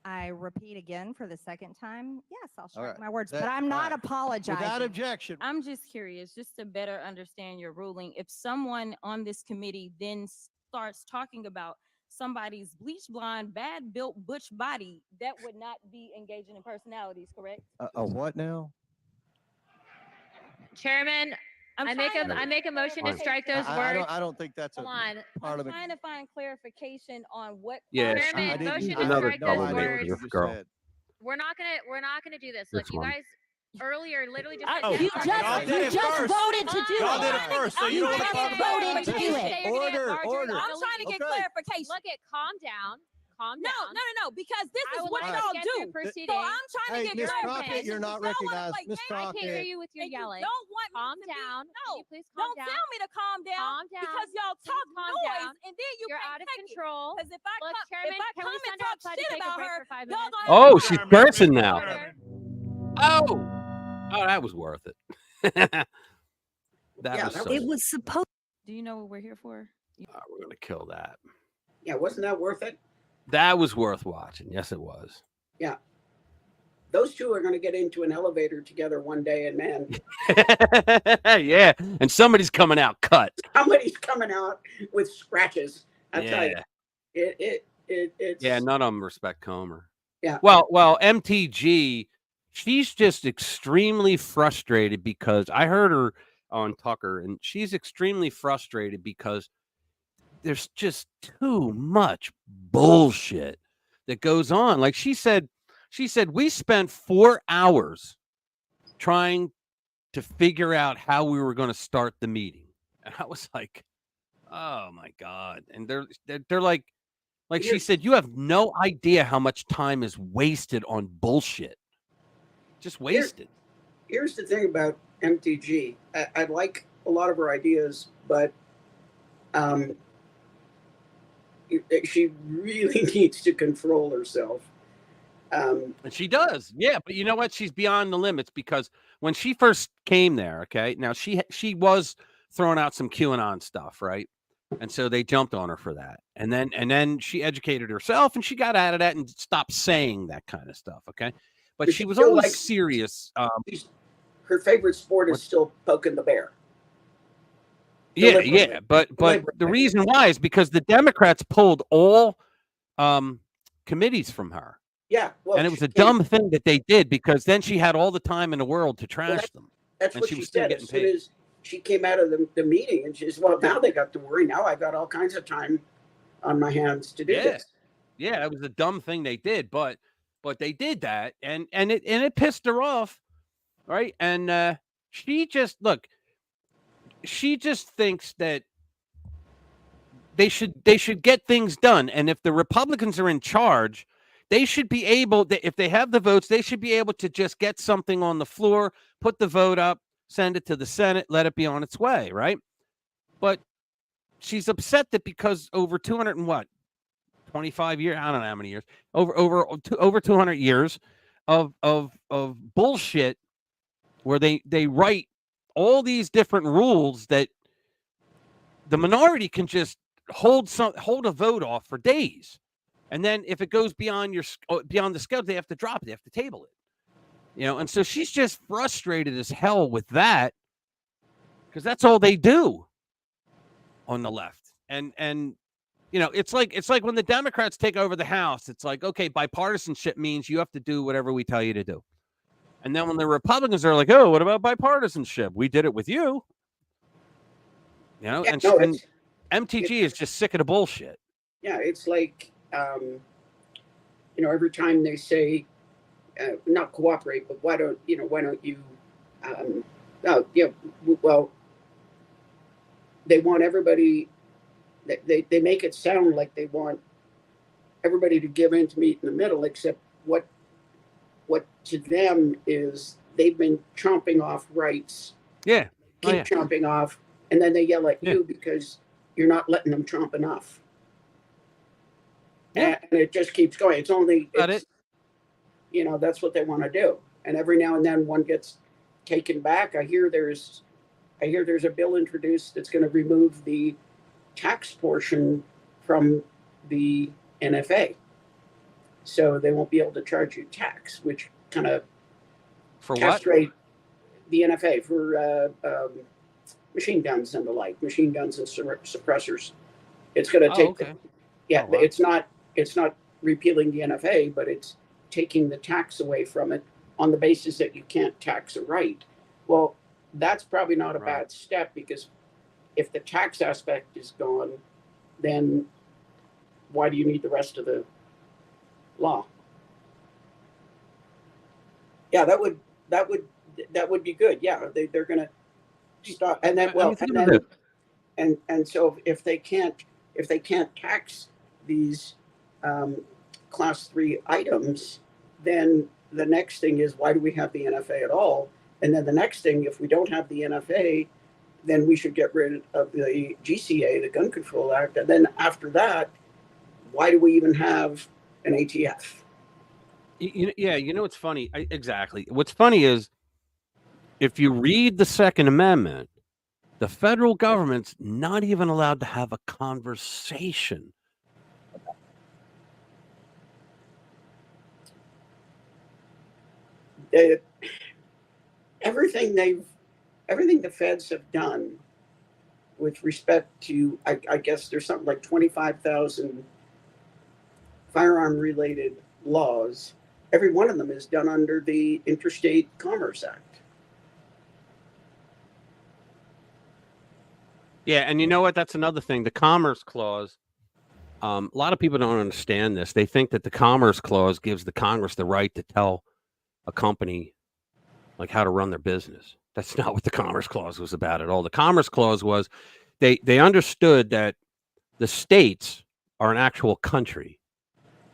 I repeat again for the second time. Yes, I'll strike right. my words, but I'm not apologizing. Without objection. I'm just curious, just to better understand your ruling. If someone on this committee then starts talking about somebody's bleach blonde, bad built butch body, that would not be engaging in personalities, correct? A what now? Chairman, I make a motion to strike those words. I don't think that's a I'm parliament. trying to find clarification on what. Yeah, Chairman, motion to another strike those troublemaker, words. this girl. We're not gonna do this. Look, This you one. guys, earlier, literally just. You just voted to do Y'all did it it. first, so you don't want to talk about it. Voted to do it. Order. I'm trying to get clarification. Look at, calm down. Calm No, down. no, because this I is would what like to y'all get do. through proceedings. So I'm trying to get Miss clarification. Crockett, you're not recognized. Miss Crockett. I can't hear you with your yelling. You don't want calm me to down. Be, no, Can you please calm don't down? tell me to calm down. Calm down. Because y'all talk calm noise, down. and then You're out of control. Because if I Look, come, Chairman, if I can come we and send her talk outside to shit take a about break her, for 5 y'all minutes? gonna Oh, she's cursing now. Oh, that was worth it. It was supposed. Do you know what we're here for? We're gonna kill that. Yeah, wasn't that worth it? That was worth watching. Yes, it was. Yeah. Those two are going to get into an elevator together one day, and man, Yeah, and somebody's coming out cut. somebody's coming out with scratches. I tell you, Yeah. it's Yeah, none of them respect Comer. Yeah. Well, MTG, she's just extremely frustrated because I heard her on Tucker, and she's extremely frustrated because there's just too much bullshit that goes on. Like she said, we spent 4 hours trying to figure out how we were going to start the meeting. And I was like, oh my God. And they're like she said, you have no idea how much time is wasted on bullshit. Just wasted. Here's the thing about MTG. I like a lot of her ideas, but she really needs to control herself. And she does. Yeah, but you know what? She's beyond the limits because when she first came there, okay, now she was throwing out some QAnon stuff, right? And so they jumped on her for that. And then she educated herself and she got out of that and stopped saying that kind of stuff, okay? But she was always serious. Her favorite sport is still poking the bear. Yeah, but the reason why is because the Democrats pulled all committees from her. Yeah, well, and it was a dumb thing that they did because then she had all the time in the world to trash them. That's and what she she was still said. getting As soon paid. as she came out of the meeting, and she says, "Well, now they got to worry. Now I got all kinds of time on my hands to do this." Yeah, it was a dumb thing they did, but they did that, and it pissed her off, right? And she just thinks that they should get things done, and if the Republicans are in charge, they should be able to, if they have the votes, they should be able to just get something on the floor, put the vote up, send it to the Senate, let it be on its way, right? But she's upset that because over 25 years, I don't know how many years, over 200 years of bullshit where they write all these different rules that the minority can just hold a vote off for days. And then if it goes beyond the schedule, they have to drop it. They have to table it. And so she's just frustrated as hell with that because that's all they do on the left. And it's like when the Democrats take over the House, it's like, okay, bipartisanship means you have to do whatever we tell you to do. And then when the Republicans are like, oh, what about bipartisanship? We did it with you. And MTG is just sick of the bullshit. Yeah, it's like, every time they say, not cooperate, but why don't you, well, they want everybody, they make it sound like they want everybody to give in to meet in the middle, except what to them is they've been chomping off rights. Yeah. Keep chomping off, and then they yell at you because you're not letting them chomp enough. And it just keeps going. That's what they want to do. And every now and then one gets taken back. I hear there's a bill introduced that's going to remove the tax portion from the NFA. So they won't be able to charge you tax, which kind of castrate the NFA for machine guns and the like, machine guns and suppressors. It's going to take it's not repealing the NFA, but it's taking the tax away from it on the basis that you can't tax a right. Well, that's probably not a bad step, because if the tax aspect is gone, then why do you need the rest of the law? Yeah, that would that would be good. Yeah, they're going to stop, and then I mean, think about it. and so if they can't tax these class 3 items, then the next thing is, why do we have the NFA at all? And then the next thing, if we don't have the NFA, then we should get rid of the GCA, the Gun Control Act. And then after that, why do we even have an ATF? Yeah, it's funny. Exactly. What's funny is, if you read the Second Amendment, the federal government's not even allowed to have a conversation. Everything the feds have done with respect to, I guess there's something like 25,000 firearm related laws. Every one of them is done under the Interstate Commerce Act. Yeah, and you know what? That's another thing. The Commerce Clause. A lot of people don't understand this. They think that the Commerce Clause gives the Congress the right to tell a company like how to run their business. That's not what the Commerce Clause was about at all. The Commerce Clause was they understood that the states are an actual country.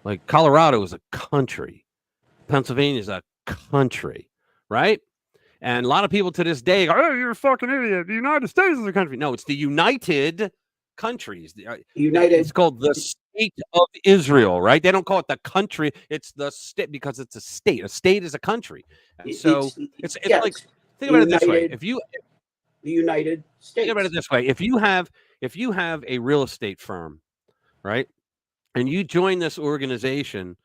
Like Colorado is a country. Pennsylvania is a country, right? And a lot of people to this day go, "Oh, you're a fucking idiot. The United States is a country." No, it's the United Countries. It's called the State of Israel, right? They don't call it the country. It's the state because it's a state. A state is a country. And so it's like, think about it this way. The United States. Think about it this way. If you have a real estate firm, right, and you join this organization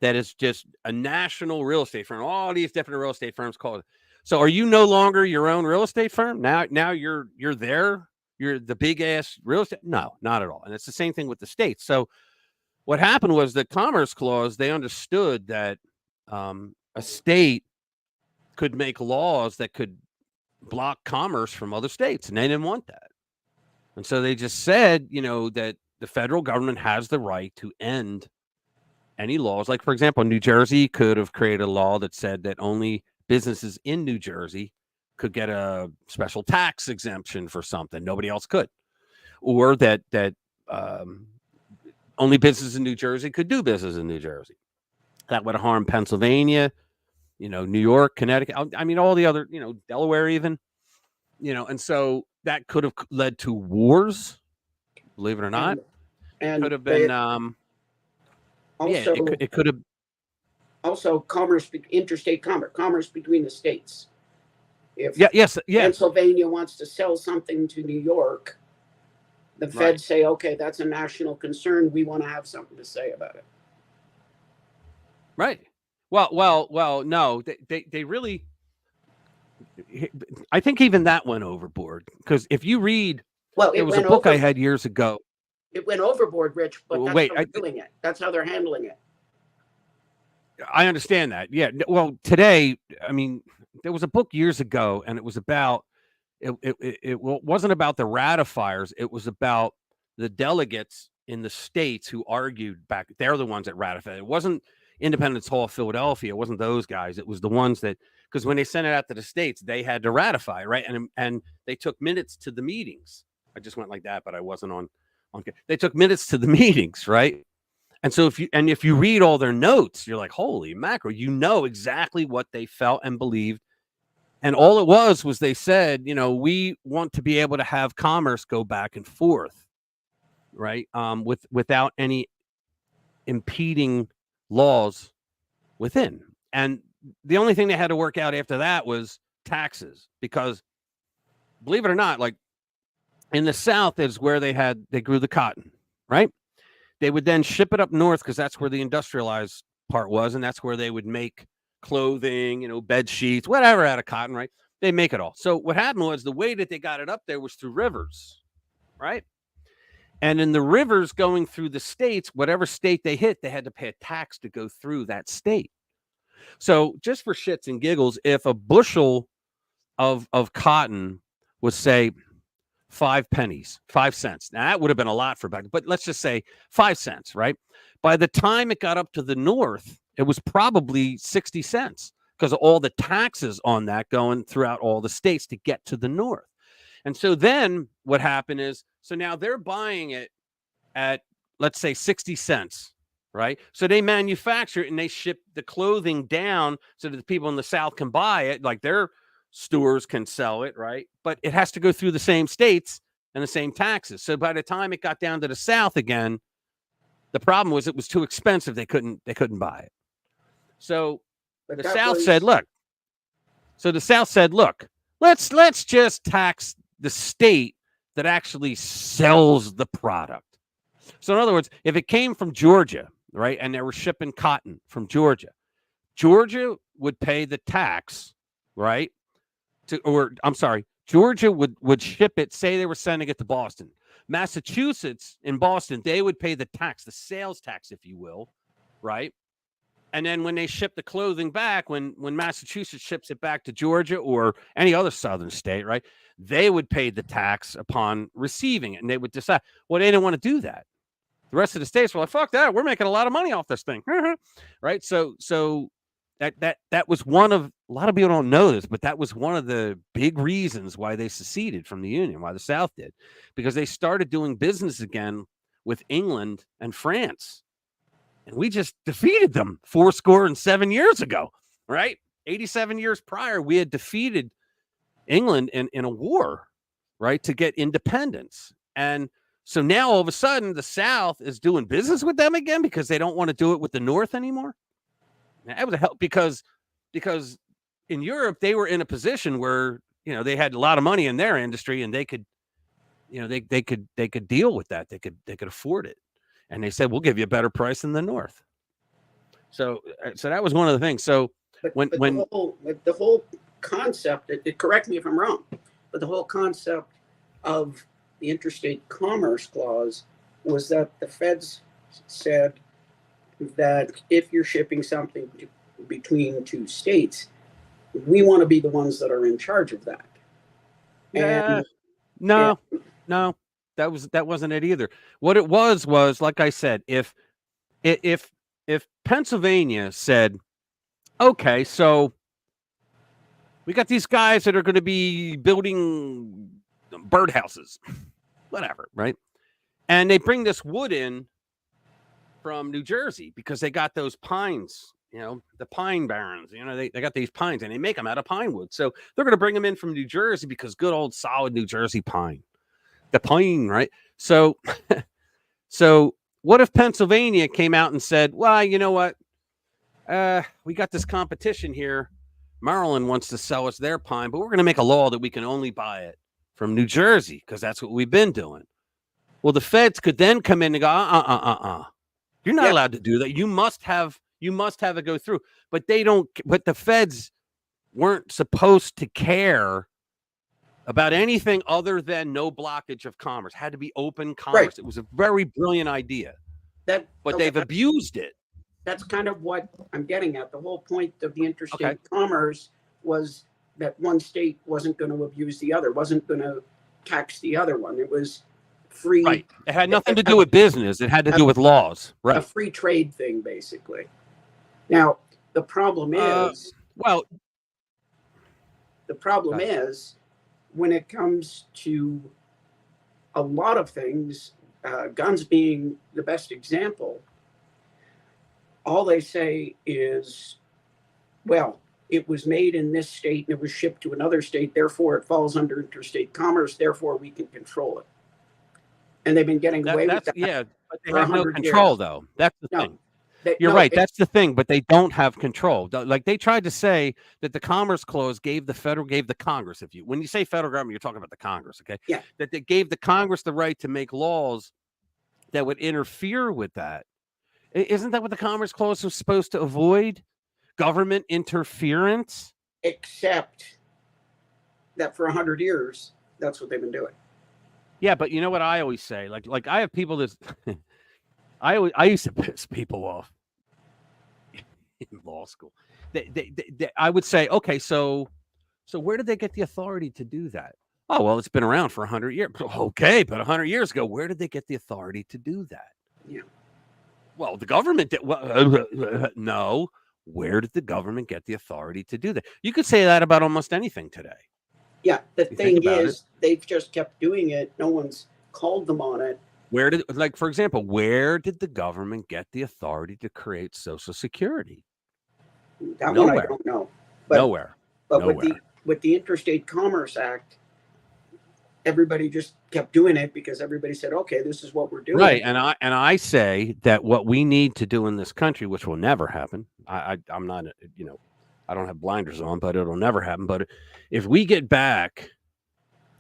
that is just a national real estate firm, all these different real estate firms call it. So are you no longer your own real estate firm? Now you're there. You're the big ass real estate. No, not at all. And it's the same thing with the states. So what happened was the Commerce Clause, they understood that a state could make laws that could block commerce from other states, and they didn't want that. And so they just said, that the federal government has the right to end any laws. Like, for example, New Jersey could have created a law that said that only businesses in New Jersey could get a special tax exemption for something nobody else could, or that only businesses in New Jersey could do business in New Jersey. That would harm Pennsylvania, New York, Connecticut. I mean, all the other, Delaware even, and so that could have led to wars, believe it or not. And could have been, also, it could have. Also, interstate commerce between the states. If Pennsylvania wants to sell something to New York, the feds say, okay, that's a national concern. We want to have something to say about it. Right. Well, no, they really, I think even that went overboard, because if you read, there was a book I had years ago. It went overboard, Rich, but that's how they're doing it. That's how they're handling it. I understand that. Yeah. Well, today, I mean, there was a book years ago, and it was about, it wasn't about the ratifiers. It was about the delegates in the states who argued back. They're the ones that ratified. It wasn't Independence Hall of Philadelphia. It wasn't those guys. It was the ones that, because when they sent it out to the states, they had to ratify, right? And they took minutes to the meetings. I just went like that, but I wasn't on. They took minutes to the meetings, right? And so if you read all their notes, you're like, holy mackerel, exactly what they felt and believed. And all it was they said, we want to be able to have commerce go back and forth, right? Without any impeding laws within. And the only thing they had to work out after that was taxes, because believe it or not, like in the South is where they grew the cotton, right? They would then ship it up north because that's where the industrialized part was, and that's where they would make clothing, bed sheets, whatever out of cotton, right? They make it all. So what happened was the way that they got it up there was through rivers, right? And in the rivers going through the states, whatever state they hit, they had to pay a tax to go through that state. So just for shits and giggles, if a bushel of cotton was, say, 5 pennies, 5 cents. Now that would have been a lot for back, but let's just say 5 cents, right? By the time it got up to the north, it was probably 60 cents. because of all the taxes on that going throughout all the states to get to the north. And so then what happened is, so now they're buying it at, let's say, 60 cents, right? So they manufacture it and they ship the clothing down so that the people in the South can buy it, like their stores can sell it, right? But it has to go through the same states and the same taxes. So by the time it got down to the South again, the problem was it was too expensive. They couldn't buy it. So the South said, look, let's just tax the state that actually sells the product. So in other words, if it came from Georgia, right, and they were shipping cotton from Georgia, Georgia would pay the tax, right? Georgia would ship it, say they were sending it to Boston. Massachusetts in Boston, they would pay the tax, the sales tax, if you will, right? And then when they ship the clothing back, when Massachusetts ships it back to Georgia or any other southern state, right, they would pay the tax upon receiving it. And they would decide, well, they didn't want to do that. The rest of the states were like, fuck that. We're making a lot of money off this thing. Right. So that was one of, a lot of people don't know this, but that was one of the big reasons why they seceded from the Union, why the South did, because they started doing business again with England and France. And we just defeated them 77 years ago, right? 87 years prior, we had defeated England in a war, right, to get independence. And so now all of a sudden the South is doing business with them again because they don't want to do it with the North anymore. That was a help because in Europe they were in a position where, you know, they had a lot of money in their industry and they could, you know, they could deal with that. They could afford it. And they said, we'll give you a better price than the North. So that was one of the things. So when the whole concept, correct me if I'm wrong, but the whole concept of the interstate commerce clause was that the feds said that if you're shipping something between two states, we want to be the ones that are in charge of that. Yeah. No, that wasn't it either. What it was like I said, if Pennsylvania said, okay, so we got these guys that are going to be building birdhouses, whatever, right? And they bring this wood in from New Jersey because they got those pines, you know, the pine barrens, you know, they got these pines and they make them out of pine wood. So they're going to bring them in from New Jersey because good old solid New Jersey pine. The pine, right? So what if Pennsylvania came out and said, well, you know what? We got this competition here. Maryland wants to sell us their pine, but we're going to make a law that we can only buy it from New Jersey because that's what we've been doing. Well, the feds could then come in and go, You're not allowed to do that. You must have it go through. But they don't. But the feds weren't supposed to care about anything other than no blockage of commerce. Had to be open commerce. Right. It was a very brilliant idea. But they've abused it. That's kind of what I'm getting at. The whole point of the interstate commerce was that one state wasn't going to abuse the other, wasn't going to tax the other one. It was free. Right. It had nothing to do with business. It had to do with laws. Right. A free trade thing, basically. Now, the problem is, is when it comes to a lot of things, guns being the best example, all they say is, well, it was made in this state and it was shipped to another state, therefore it falls under interstate commerce, therefore we can control it. And they've been getting away with that. Yeah, but they have no control, years. Though. That's the thing. You're right. That's the thing, but they don't have control. Like they tried to say that the Commerce Clause gave the Congress, when you say federal government, you're talking about the Congress, okay? Yeah. That they gave the Congress the right to make laws that would interfere with that. Isn't that what the Commerce Clause was supposed to avoid? Government interference? Except that for 100 years, that's what they've been doing. Yeah, but you know what I always say? Like I have people that I used to piss people off in law school. I would say, okay, so where did they get the authority to do that? Oh, well, it's been around for 100 years. Okay, but 100 years ago, where did they get the authority to do that? Yeah. Well, the government did. Well, no. Where did the government get the authority to do that? You could say that about almost anything today. Yeah, the You thing think about is, they've just kept doing it. No one's called them on it. Where did, like, for example, where did the government get the authority to create Social Security? That Nowhere. one I don't know. But, Nowhere. But Nowhere. with the Interstate Commerce Act, everybody just kept doing it because everybody said, okay, this is what we're doing. Right. And I say that what we need to do in this country, which will never happen. I'm not, I don't have blinders on, but it'll never happen. But if we get back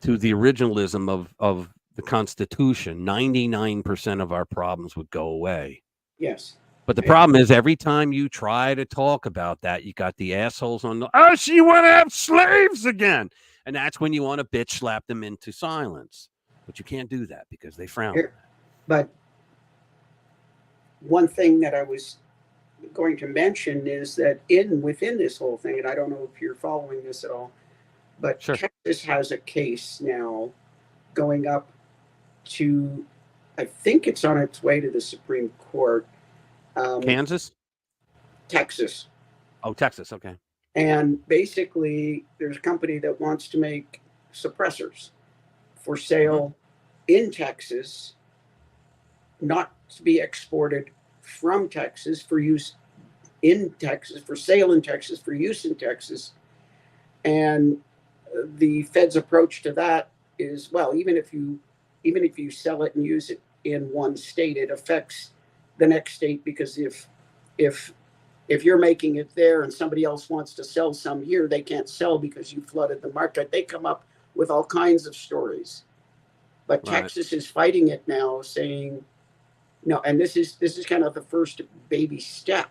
to the originalism of the Constitution, 99% of our problems would go away. Yes. But the problem is, every time you try to talk about that, you got the assholes on the, oh, she want to have slaves again. And that's when you want to bitch slap them into silence. But you can't do that because they frown. But one thing that I was going to mention is that within this whole thing, and I don't know if you're following this at all, but Sure. Texas has a case now going up to, I think it's on its way to the Supreme Court. Kansas? Texas. Oh, Texas. Okay. And basically, there's a company that wants to make suppressors for sale in Texas, not to be exported from Texas for use in Texas, for sale in Texas, for use in Texas. And the Fed's approach to that is, well, even if you sell it and use it in one state, it affects the next state, because if you're making it there and somebody else wants to sell some here, they can't sell because you flooded the market. They come up with all kinds of stories. But Right. Texas is fighting it now, saying no, and this is kind of the first baby step.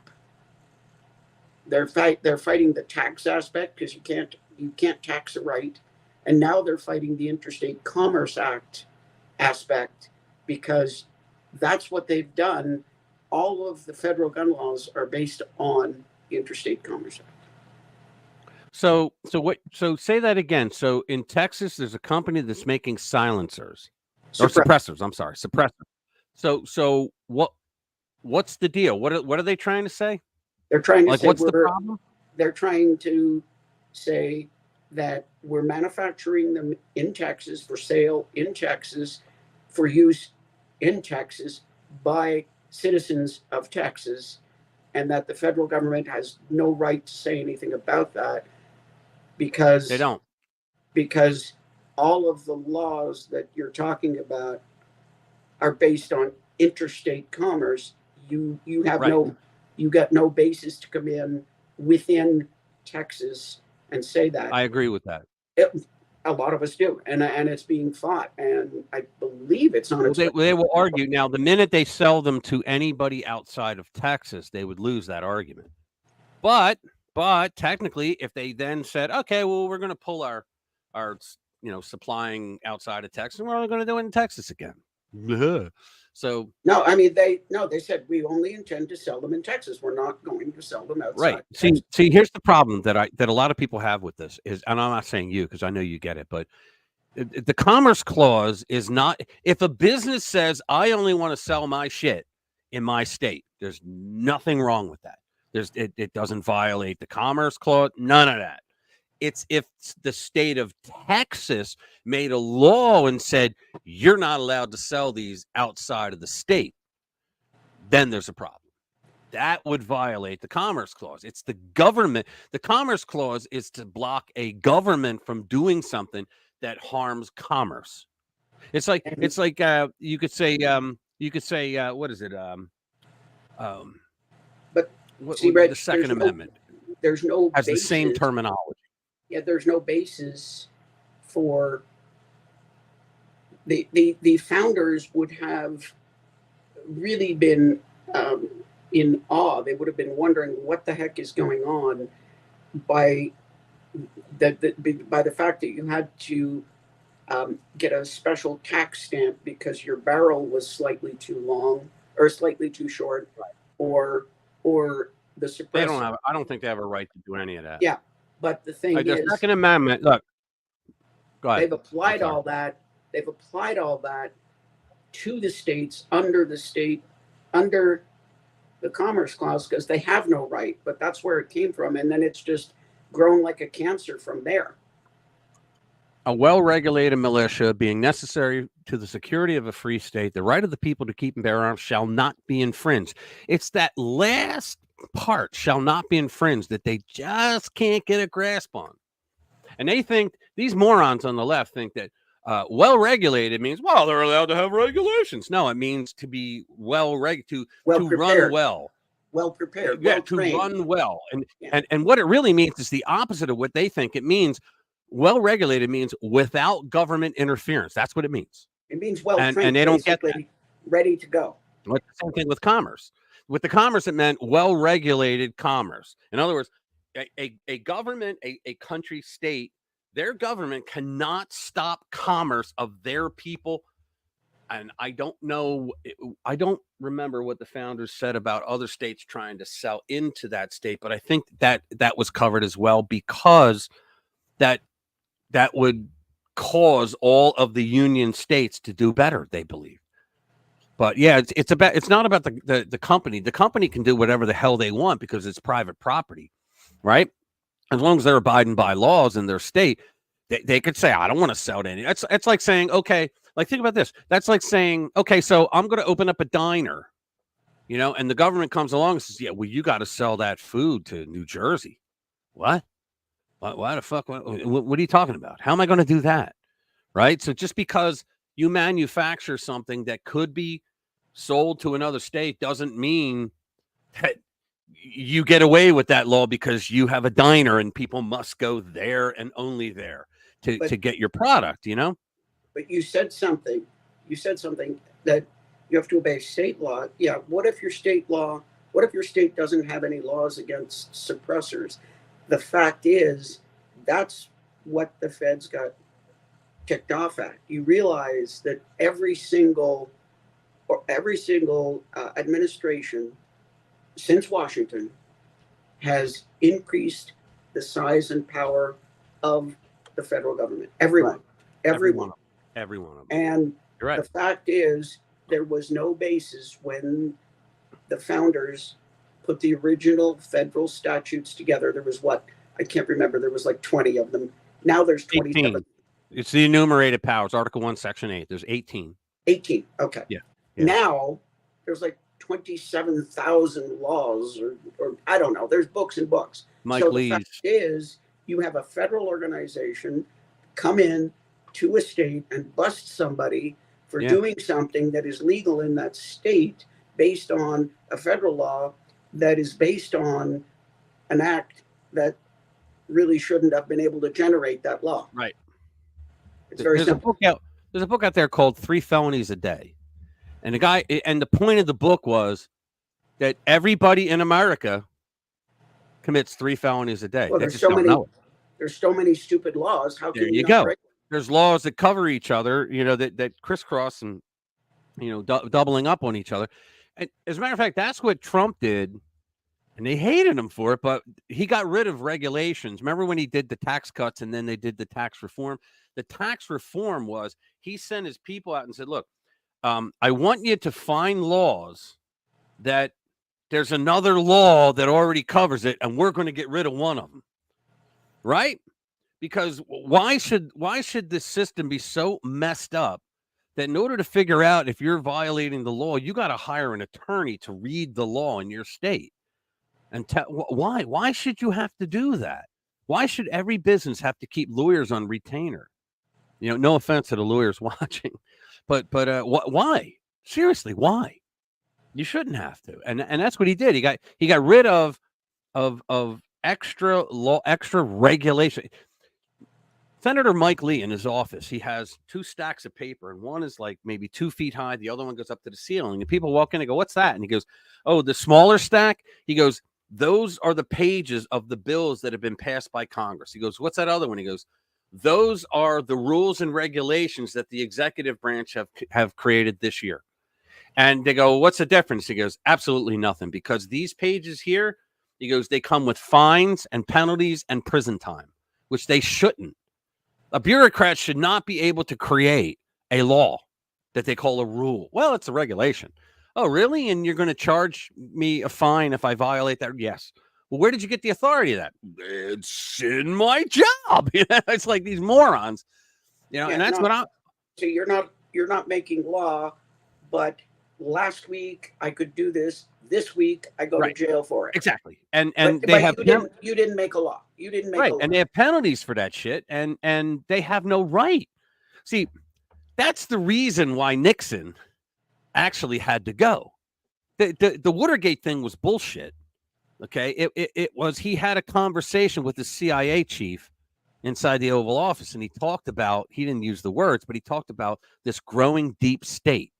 They're fighting the tax aspect, because you can't tax a right. And now they're fighting the Interstate Commerce Act aspect, because that's what they've done. All of the federal gun laws are based on the Interstate Commerce Act. So say that again. So in Texas, there's a company that's making silencers or suppressors. I'm sorry, suppressors. So what's the deal? What are they trying to say? They're trying to say what's the problem? They're trying to say that we're manufacturing them in Texas for sale in Texas, for use in Texas by citizens of Texas, and that the federal government has no right to say anything about that, because They don't. Because all of the laws that you're talking about are based on interstate commerce. You have Right. you got no basis to come in within Texas and say that. I agree with that. A lot of us do, and it's being fought, and I believe it's on Well, its way. they will argue now. The minute they sell them to anybody outside of Texas, they would lose that argument. But technically, if they then said, okay, well, we're going to pull our supplying outside of Texas, and we're only going to do it in Texas again. So No, I mean they said we only intend to sell them in Texas. We're not going to sell them outside. right. See, here's the problem that a lot of people have with this is, and I'm not saying you, because I know you get it, but the Commerce Clause is not. If a business says, I only want to sell my shit in my state, there's nothing wrong with that. It doesn't violate the Commerce Clause. None of that. It's if the state of Texas made a law and said you're not allowed to sell these outside of the state, then there's a problem. That would violate the Commerce Clause. It's the government. The Commerce Clause is to block a government from doing something that harms commerce. It's like you could say what is it? But see, Reg, the Second Amendment there's no has basis, the same terminology. Yeah, there's no basis for the founders would have really been in awe. They would have been wondering what the heck is going on by the fact that you had to get a special tax stamp because your barrel was slightly too long or slightly too short, or the suppressor. They don't have. I don't think they have a right to do any of that. Yeah, but the thing The is, Second Amendment. Look, go ahead. they've applied all that. They've applied all that to the states under the the Commerce Clause because they have no right, but that's where it came from. And then it's just grown like a cancer from there. A well-regulated militia being necessary to the security of a free state, the right of the people to keep and bear arms shall not be infringed. It's that last part, shall not be infringed, that they just can't get a grasp on. And they think, these morons on the left think that well-regulated means, well, they're allowed to have regulations. No, it means to be to run well. Well prepared. Yeah, well to trained. run well. And what it really means is the opposite of what they think. It means well-regulated means without government interference. That's what it means. It means well trained. And they don't get that. Ready to go. Well, it's the same thing with commerce. With the commerce, it meant well-regulated commerce. In other words, a government, a country, state, their government cannot stop commerce of their people. And I don't remember what the founders said about other states trying to sell into that state, but I think that was covered as well, because that would cause all of the union states to do better, they believe. But yeah, it's not about the company. The company can do whatever the hell they want because it's private property, right? As long as they're abiding by laws in their state, they could say, I don't want to sell to any. It's like saying, okay, like think about this. That's like saying, okay, so I'm going to open up a diner, and the government comes along and says, yeah, well, you got to sell that food to New Jersey. What? Why the fuck? What are you talking about? How am I going to do that? Right? So just because you manufacture something that could be sold to another state doesn't mean that you get away with that law because you have a diner and people must go there and only there to get your product, But you said something that you have to obey state law. Yeah. What if your state doesn't have any laws against suppressors? The fact is, that's what the feds got kicked off at. You realize that every single administration since Washington has increased the size and power of the federal government. Everyone. Every one of them. And You're right. The fact is, there was no basis when the founders put the original federal statutes together. There was I can't remember. There was like 20 of them. Now there's 27. 18. It's the enumerated powers, Article 1, Section 8. There's 18. 18. Okay. Yeah. Now there's like 27,000 laws, or I don't know. There's books and books. Mike so Lees. The fact is, you have a federal organization come in to a state and bust somebody for doing something that is legal in that state based on a federal law that is based on an act that really shouldn't have been able to generate that law. Right. It's very simple. There's a book out there called 3 Felonies a Day. And the point of the book was that everybody in America commits 3 felonies a day. Well, They just don't know it. There's so many stupid laws. How can There you not go. break them? There's laws that cover each other, that crisscross and, doubling up on each other. And as a matter of fact, that's what Trump did. And they hated him for it, but he got rid of regulations. Remember when he did the tax cuts and then they did the tax reform? The tax reform was he sent his people out and said, look, I want you to find laws that there's another law that already covers it, and we're going to get rid of one of them. Right? Because why should this system be so messed up that in order to figure out if you're violating the law, you got to hire an attorney to read the law in your state? And why should you have to do that? Why should every business have to keep lawyers on retainer? No offense to the lawyers watching, but why? Seriously, why? You shouldn't have to. And that's what he did. He got rid of extra law, extra regulation. Senator Mike Lee in his office, he has 2 stacks of paper, and one is like maybe 2 feet high. The other one goes up to the ceiling. And people walk in and go, "What's that?" And he goes, "Oh, the smaller stack." He goes, "Those are the pages of the bills that have been passed by Congress." He goes, "What's that other one?" He goes, "Those are the rules and regulations that the executive branch have created this year." And they go, "What's the difference?" He goes, "Absolutely nothing, because these pages here," he goes, "they come with fines and penalties and prison time, which they shouldn't. A bureaucrat should not be able to create a law that they call a rule. Well, it's a regulation. Oh, really? And you're going to charge me a fine if I violate that? Yes. Well, where did you get the authority of that? It's in my job. It's like these morons, and that's what I'm. So you're not making law, but last week I could do this. This week I go to jail for it. Exactly. And they have you didn't make a law. You didn't make a law. And they have penalties for that shit, and they have no right. See, that's the reason why Nixon actually had to go. The Watergate thing was bullshit. Okay, it was. He had a conversation with the CIA chief inside the Oval Office, and he talked about. He didn't use the words, but he talked about this growing deep state.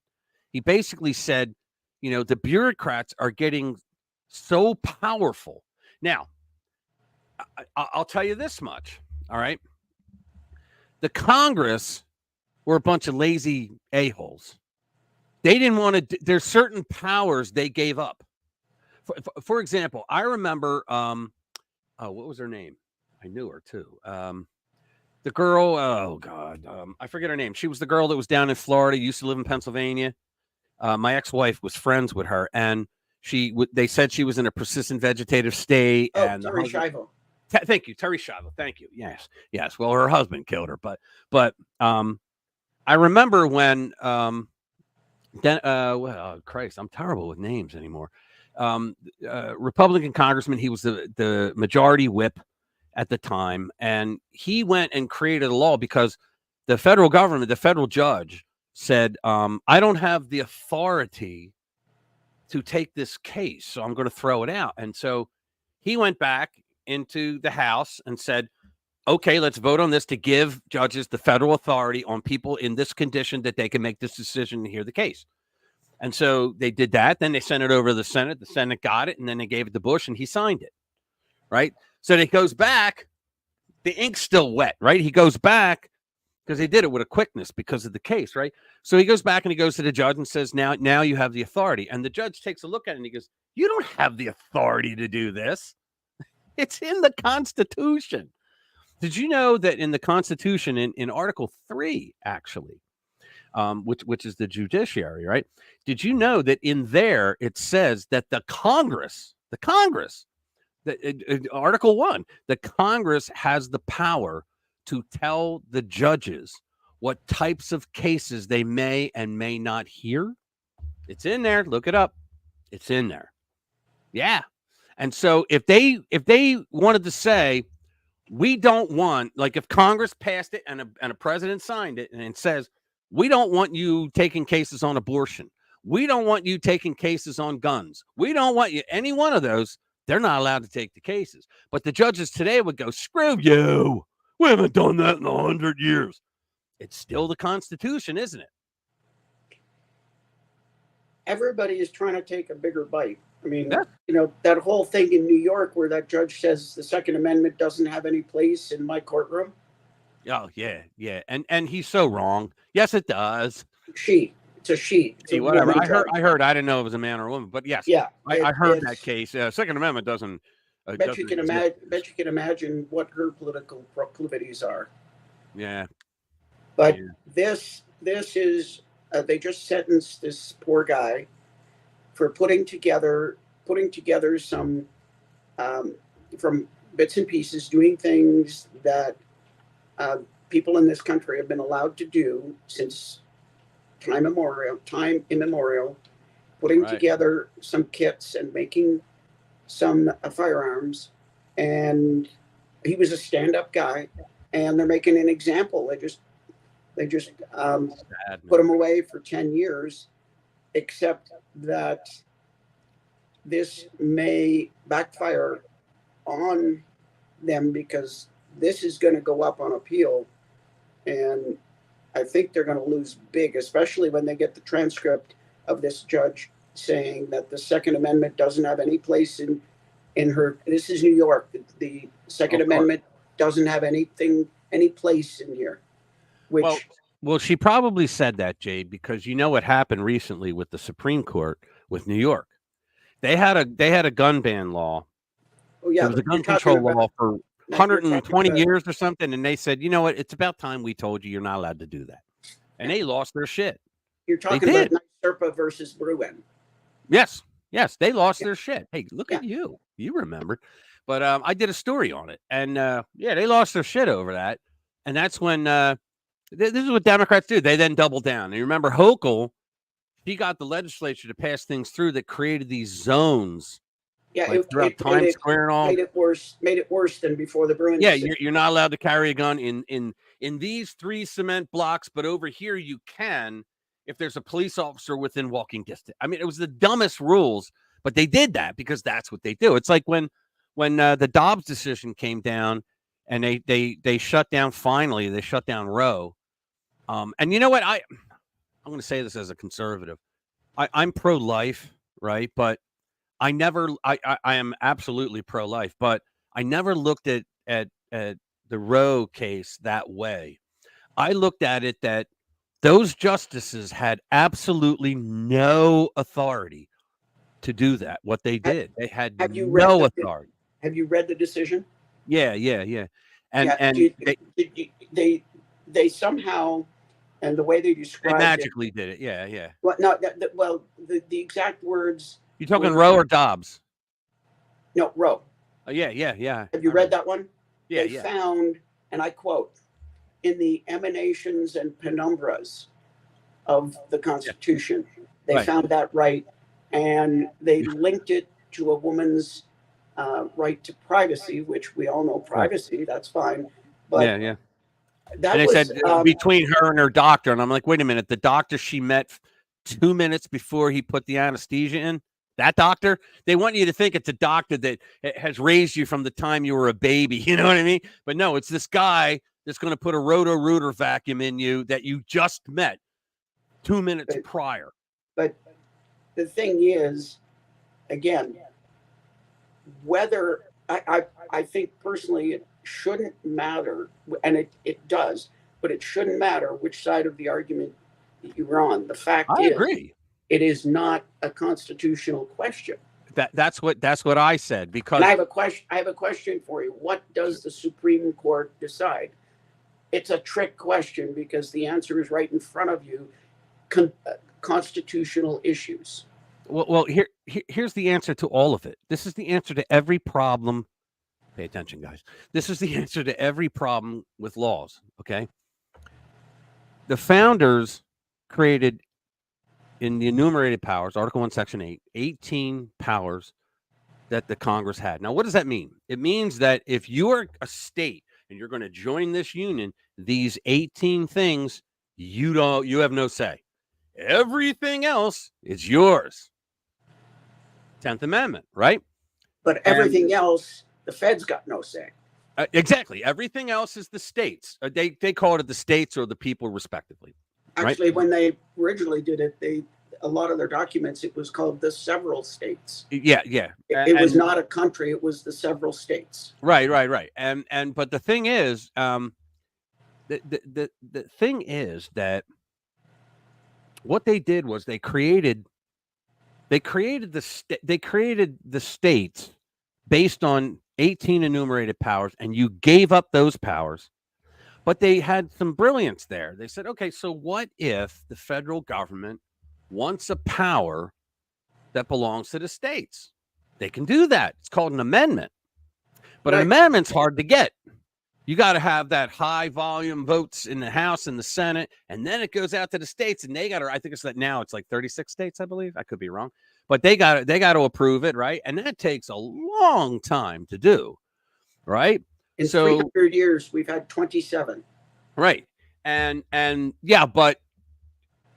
He basically said, the bureaucrats are getting so powerful. Now, I'll tell you this much. All right, the Congress were a bunch of lazy a-holes. They didn't want to. There's certain powers they gave up. For example, I remember, what was her name? I knew her too. The girl, I forget her name. She was the girl that was down in Florida, used to live in Pennsylvania. My ex-wife was friends with her, and they said she was in a persistent vegetative state. Oh, and Terry Schiavo. Thank you, Terry Schiavo. Thank you. Yes. Well, her husband killed her, but I remember when Christ, I'm terrible with names anymore. Republican congressman. He was the majority whip at the time, and he went and created a law because the federal government, the federal judge said, I don't have the authority to take this case, so I'm going to throw it out. And so he went back into the House and said, okay, let's vote on this to give judges the federal authority on people in this condition that they can make this decision and hear the case. And so they did that. Then they sent it over to the Senate. The Senate got it, and then they gave it to Bush, and he signed it, right? So it goes back. The ink's still wet, right? He goes back because they did it with a quickness because of the case, right? So he goes back and he goes to the judge and says, now you have the authority. And the judge takes a look at it and he goes, you don't have the authority to do this. It's in the Constitution. Did you know that in the Constitution, in Article 3, actually, which is the judiciary, right? Did you know that in there it says that the Congress, Article 1, the Congress has the power to tell the judges what types of cases they may and may not hear? It's in there. Look it up. It's in there. Yeah. And so if they wanted to say, we don't want, like if Congress passed it and a president signed it and it says, we don't want you taking cases on abortion. We don't want you taking cases on guns. We don't want you, any one of those, they're not allowed to take the cases. But the judges today would go, screw you. We haven't done that in 100 years. It's still the Constitution, isn't it? Everybody is trying to take a bigger bite. I mean, that whole thing in New York where that judge says the Second Amendment doesn't have any place in my courtroom. Oh, yeah. And he's so wrong. Yes, it does. It's a she. It's whatever. I heard. I didn't know it was a man or a woman, but yes. Yeah. I heard that case. Second Amendment doesn't. Bet you can imagine what her political proclivities are. Yeah. But this is they just sentenced this poor guy for putting together some from bits and pieces, doing things that people in this country have been allowed to do since time immemorial, putting together some kits and making some firearms. And he was a stand-up guy, and they're making an example. They just put him away for 10 years, except that this may backfire on them because this is going to go up on appeal. And I think they're going to lose big, especially when they get the transcript of this judge saying that the Second Amendment doesn't have any place in her. This is New York. The Second Amendment doesn't have any place in here. Well, she probably said that, Jade, because you know what happened recently with the Supreme Court with New York. They had a gun ban law. Oh yeah, it was a gun control law for 120 years or something, and they said, you know what, it's about time we told you you're not allowed to do that, and they lost their shit. You're talking about NYSERPA versus Bruin. Yes, they lost their shit. Hey, look at you. You remembered. But I did a story on it, and they lost their shit over that. And that's when this is what Democrats do. They then double down. And you remember Hochul, he got the legislature to pass things through that created these zones. Yeah, like throughout Times Square and all. Made it worse than before the Bruin. Yeah, you're not allowed to carry a gun in these 3 cement blocks, but over here you can if there's a police officer within walking distance. I mean, it was the dumbest rules, but they did that because that's what they do. It's like when the Dobbs decision came down and they shut down, finally they shut down Roe. And you know what? I'm going to say this as a conservative. I'm pro-life, right? But I am absolutely pro-life, but I never looked at the Roe case that way. I looked at it that those justices had absolutely no authority to do that. What they did, they had no authority. Have you read the decision? Yeah. And they somehow, and the way they described they magically did it. Yeah. Well, no, the exact words. You talking Roe or Dobbs? No, Roe. Oh, yeah. Have you read that one? Yeah, They found, and I quote, in the emanations and penumbras of the Constitution, they found that right, and they linked it to a woman's right to privacy, which we all know privacy, that's fine. But yeah. That and they was, said between her and her doctor, and I'm like, wait a minute, the doctor she met 2 minutes before he put the anesthesia in, that doctor, they want you to think it's a doctor that has raised you from the time you were a baby. You know what I mean? But no, it's this guy that's going to put a roto-rooter vacuum in you that you just met 2 minutes prior. But the thing is, again, whether I think personally it shouldn't matter, and it does, but it shouldn't matter which side of the argument that you're on. The fact I is, agree. It is not a constitutional question. That's what I said, because And I have a question for you. What does the Supreme Court decide? It's a trick question because the answer is right in front of you. Constitutional issues. Well, here's the answer to all of it. This is the answer to every problem. Pay attention, guys. This is the answer to every problem with laws. Okay. The founders created, in the enumerated powers, Article 1, Section 8, 18 powers that the Congress had. Now, what does that mean? It means that if you're a state and you're going to join this union, these 18 things, you have no say. Everything else is yours. 10th Amendment, right? But everything else, the feds got no say. Exactly. Everything else is the states. They called it the states or the people, respectively. Actually, right? When they originally did it, a lot of their documents, it was called the several states. Yeah. It was not a country; it was the several states. Right. But the thing is, the thing is that what they did was they created the states based on 18 enumerated powers, and you gave up those powers. But they had some brilliance there. They said, okay, so what if the federal government wants a power that belongs to the states? They can do that. It's called an amendment. But an amendment's hard to get. You got to have that high volume votes in the House and the Senate, and then it goes out to the states, and they got to, I think it's like now it's like 36 states, I believe. I could be wrong. But they got to approve it, right? And that takes a long time to do, right? In 300 years, we've had 27. Right. And yeah, but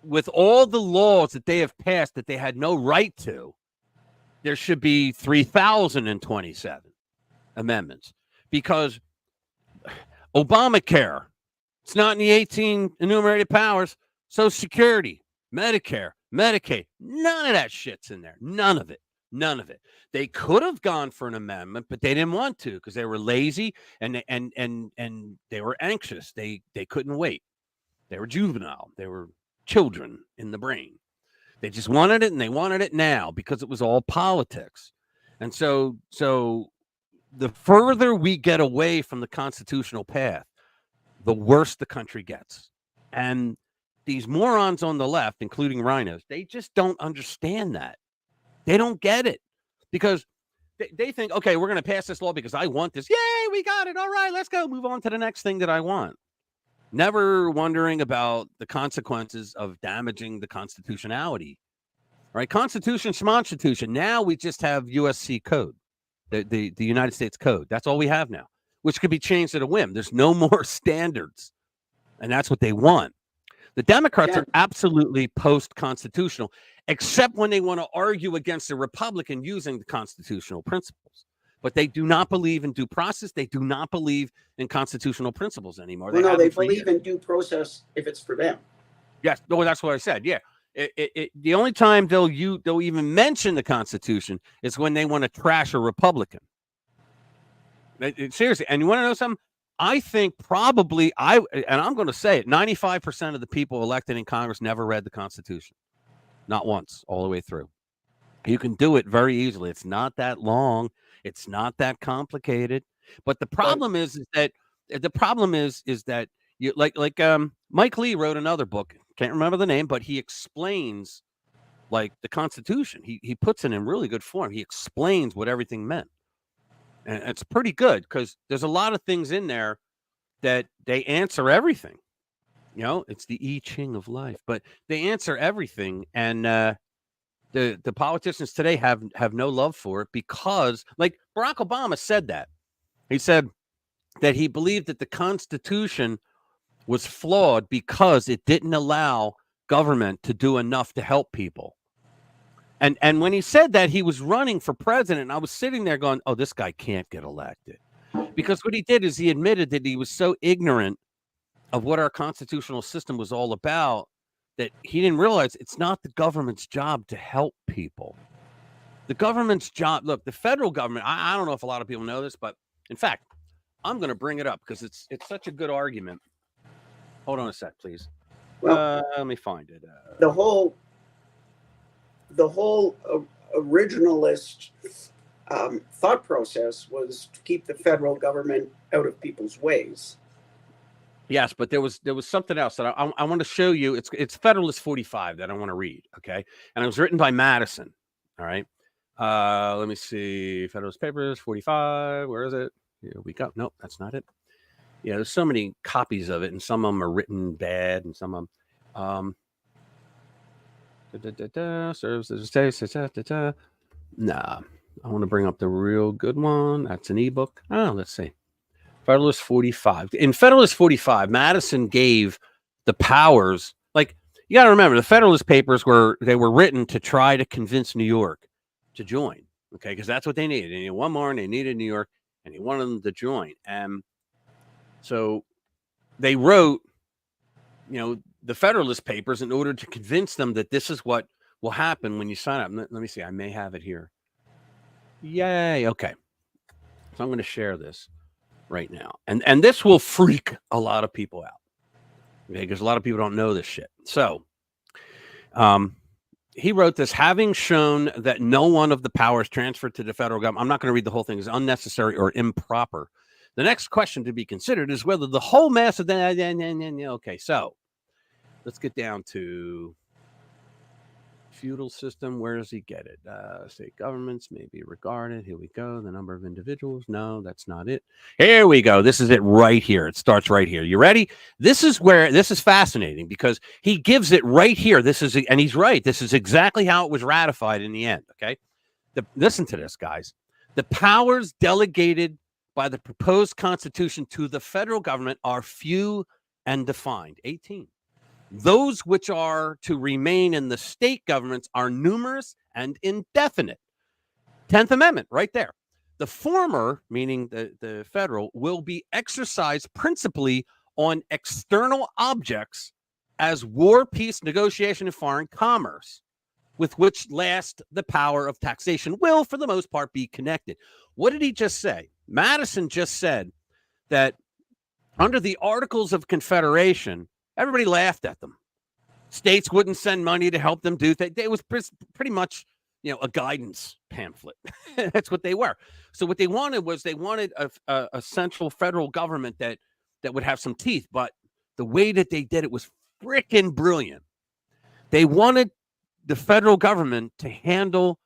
with all the laws that they have passed that they had no right to, there should be 3,027 amendments, because Obamacare, it's not in the 18 enumerated powers. Social Security, Medicare, Medicaid, none of that shit's in there. None of it. They could have gone for an amendment, but they didn't want to because they were lazy and they were anxious. They couldn't wait. They were juvenile. They were children in the brain. They just wanted it, and they wanted it now because it was all politics. And so the further we get away from the constitutional path, the worse the country gets. And these morons on the left, including rhinos, they just don't understand that. They don't get it because they think, okay, we're going to pass this law because I want this. Yay, we got it. All right, let's go. Move on to the next thing that I want. Never wondering about the consequences of damaging the constitutionality. Right? Constitution, schmonstitution. Now we just have USC code, the United States code. That's all we have now, which could be changed at a whim. There's no more standards. And that's what they want. The Democrats are absolutely post-constitutional, except when they want to argue against a Republican using the constitutional principles. But they do not believe in due process. They do not believe in constitutional principles anymore. Well, no, they believe in due process if it's for them. Yes, no, that's what I said. Yeah. The only time they'll even mention the Constitution is when they want to trash a Republican. Seriously, and you want to know something? I think probably I'm going to say it, 95% of the people elected in Congress never read the Constitution. Not once, all the way through. You can do it very easily. It's not that long. It's not that complicated. But the problem is that you like Mike Lee wrote another book. Can't remember the name, but he explains like the Constitution. He puts it in really good form. He explains what everything meant. And it's pretty good because there's a lot of things in there that they answer everything. You know, it's the I Ching of life, but they answer everything. And the politicians today have no love for it because, like Barack Obama said that. He said that he believed that the Constitution was flawed because it didn't allow government to do enough to help people. And when he said that, he was running for president. And I was sitting there going, oh, this guy can't get elected. Because what he did is he admitted that he was so ignorant of what our constitutional system was all about that he didn't realize it's not the government's job to help people. The government's job, look, the federal government, I don't know if a lot of people know this, but in fact, I'm going to bring it up because it's such a good argument. Hold on a sec, please. Well, let me find it. The whole originalist thought process was to keep the federal government out of people's ways. Yes, but there was something else that I want to show you. It's Federalist 45 that I want to read. Okay, and it was written by Madison. All right. Let me see. Federalist Papers 45. Where is it? Here we go. Nope, that's not it. Yeah, there's so many copies of it, and some of them are written bad, and some of them. Serves as a Nah, I want to bring up the real good one. That's an ebook. Oh, let's see. Federalist 45. In Federalist 45, Madison gave the powers. Like, you got to remember, the Federalist Papers were written to try to convince New York to join. Okay, because that's what they needed. They needed one more, and they needed New York, and he wanted them to join. And so they wrote, the Federalist Papers in order to convince them that this is what will happen when you sign up. Let me see. I may have it here. Yay. Okay. So I'm going to share this right now. And this will freak a lot of people out. Okay, because a lot of people don't know this shit. So he wrote this, having shown that no one of the powers transferred to the federal government, I'm not going to read the whole thing, is unnecessary or improper. The next question to be considered is whether the whole mass of okay, so let's get down to feudal system. Where does he get it? State governments may be regarded. Here we go. The number of individuals. No, that's not it. Here we go. This is it right here. It starts right here. You ready? This is fascinating because he gives it right here. And he's right. This is exactly how it was ratified in the end. Okay. Listen to this, guys. The powers delegated by the proposed constitution to the federal government are few and defined. 18. Those which are to remain in the state governments are numerous and indefinite. 10th Amendment, right there. The former, meaning the federal, will be exercised principally on external objects as war, peace, negotiation, and foreign commerce, with which last the power of taxation will, for the most part, be connected. What did he just say? Madison just said that under the Articles of Confederation, everybody laughed at them. States wouldn't send money to help them do things. It was pretty much, a guidance pamphlet. That's what they were. So what they wanted was a central federal government that would have some teeth. But the way that they did it was freaking brilliant. They wanted the federal government to handle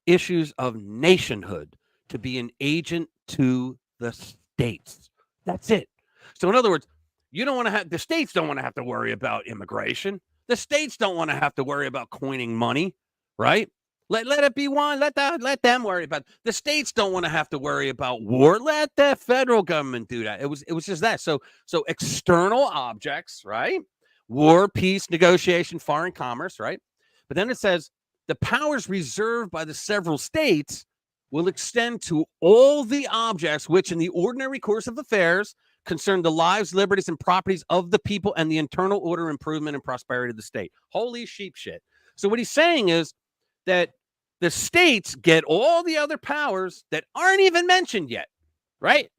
issues of nationhood to be an agent to the states. That's it. So in other words, you don't want to have, the states don't want to have to worry about immigration. The states don't want to have to worry about coining money, right? Let it be one. Let them worry about it. The states don't want to have to worry about war. Let the federal government do that. It was just that. So external objects, right? War, peace, negotiation, foreign commerce, right? But then it says the powers reserved by the several states will extend to all the objects which in the ordinary course of affairs concern the lives, liberties, and properties of the people and the internal order, improvement, and prosperity of the state. Holy sheep shit. So what he's saying is that the states get all the other powers that aren't even mentioned yet, right?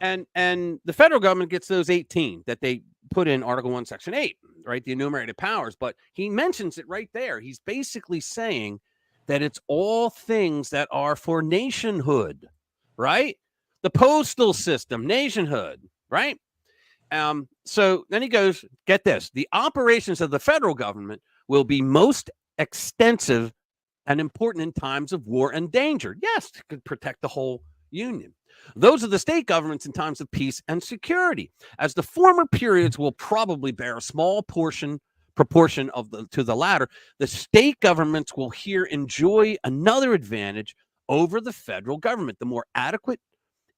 And the federal government gets those 18 that they put in Article 1, Section 8, right? The enumerated powers. But he mentions it right there. He's basically saying that it's all things that are for nationhood, right? The postal system, nationhood, right? So then he goes, get this, the operations of the federal government will be most extensive and important in times of war and danger. Yes, it could protect the whole union. Those are the state governments in times of peace and security, as the former periods will probably bear a small proportion to the latter. The state governments will here enjoy another advantage over the federal government. The more adequate,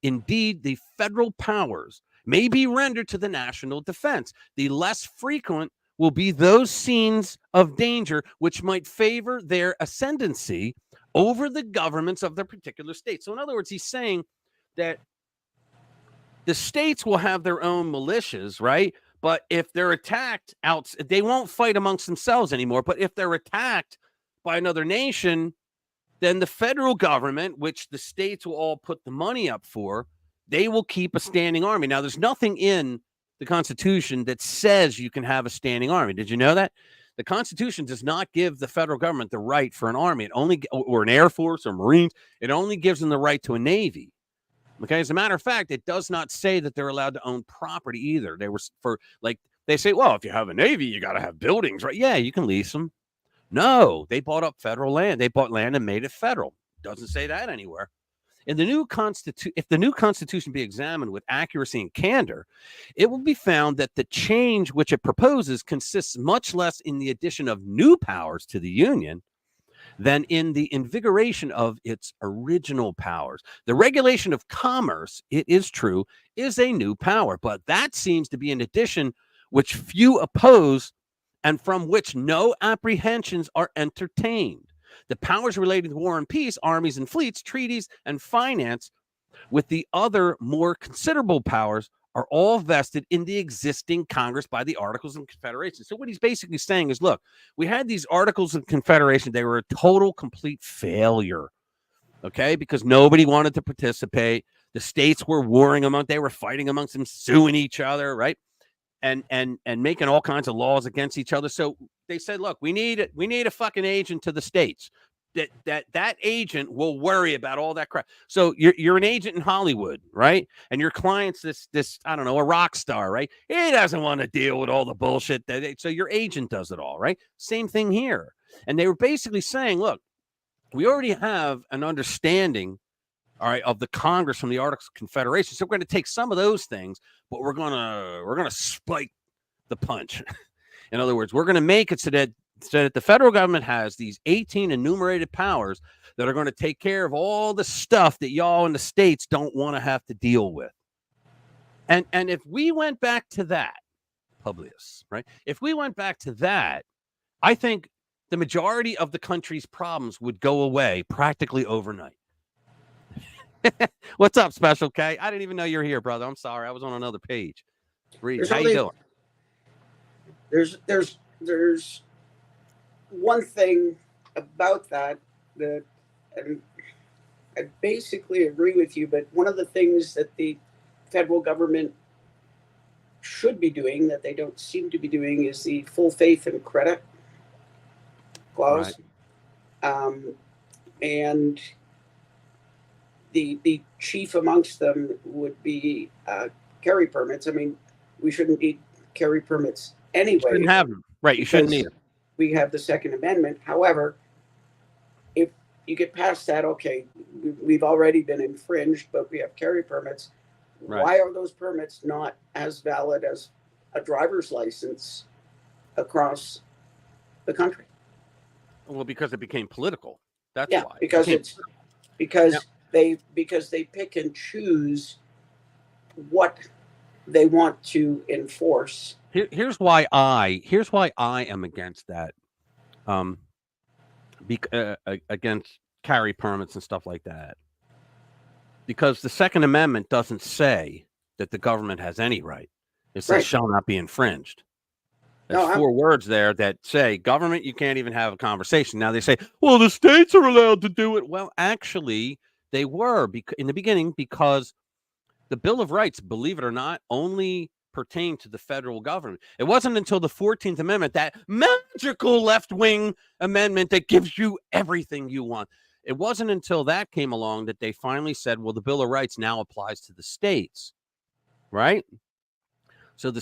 indeed, the federal powers may be rendered to the national defense, the less frequent will be those scenes of danger which might favor their ascendancy over the governments of their particular state. So in other words, he's saying that the states will have their own militias, right? But if they're attacked out, they won't fight amongst themselves anymore. But if they're attacked by another nation, then the federal government, which the states will all put the money up for, they will keep a standing army. Now, there's nothing in the Constitution that says you can have a standing army. Did you know that? The Constitution does not give the federal government the right for an army. It only, or an Air Force or Marines. It only gives them the right to a Navy. Okay. As a matter of fact, it does not say that they're allowed to own property either. They were for like, they say, well, if you have a Navy, you got to have buildings, right? Yeah, you can lease them. No, they bought up federal land. They bought land and made it federal. Doesn't say that anywhere. In the new if the new Constitution be examined with accuracy and candor, it will be found that the change which it proposes consists much less in the addition of new powers to the Union than in the invigoration of its original powers. The regulation of commerce, it is true, is a new power, but that seems to be an addition which few oppose and from which no apprehensions are entertained. The powers relating to war and peace, armies and fleets, treaties and finance, with the other more considerable powers, are all vested in the existing Congress by the Articles of Confederation. So what he's basically saying is, look, we had these Articles of Confederation. They were a total, complete failure, okay, because nobody wanted to participate. The states were warring among, they were fighting amongst them, suing each other, right? And making all kinds of laws against each other. So they said, look, we need a fucking agent to the states. That agent will worry about all that crap. So you're an agent in Hollywood, right? And your client's this I don't know, a rock star, right? He doesn't want to deal with all the bullshit so your agent does it all, right? Same thing here. And they were basically saying, look, we already have an understanding, all right, of the Congress from the Articles of Confederation. So we're going to take some of those things, but we're gonna spike the punch. In other words, we're going to make it so that the federal government has these 18 enumerated powers that are going to take care of all the stuff that y'all in the states don't want to have to deal with. And if we went back to that, Publius, right? If we went back to that, I think the majority of the country's problems would go away practically overnight. What's up, Special K? I didn't even know you're here, brother. I'm sorry. I was on another page. Reed, how you doing? There's one thing about that and I basically agree with you, but one of the things that the federal government should be doing that they don't seem to be doing is the full faith and credit clause. Right. And the chief amongst them would be carry permits. I mean, we shouldn't need carry permits anyway. You shouldn't have them. Right, you shouldn't need them. We have the Second Amendment. However, if you get past that, okay, we've already been infringed, but we have carry permits. Right. Why are those permits not as valid as a driver's license across the country? Well, because it became political. That's Yeah, why. because It became- because they pick and choose what they want to enforce. Here's why I am against that. Against carry permits and stuff like that. Because the Second Amendment doesn't say that the government has any right. It says Right. shall not be infringed. There's No, 4 words there that say government, you can't even have a conversation. Now they say, well, the states are allowed to do it. Well, actually, they were in the beginning because the Bill of Rights, believe it or not, only pertained to the federal government. It wasn't until the 14th Amendment, that magical left-wing amendment that gives you everything you want. It wasn't until that came along that they finally said, well, the Bill of Rights now applies to the states, right? So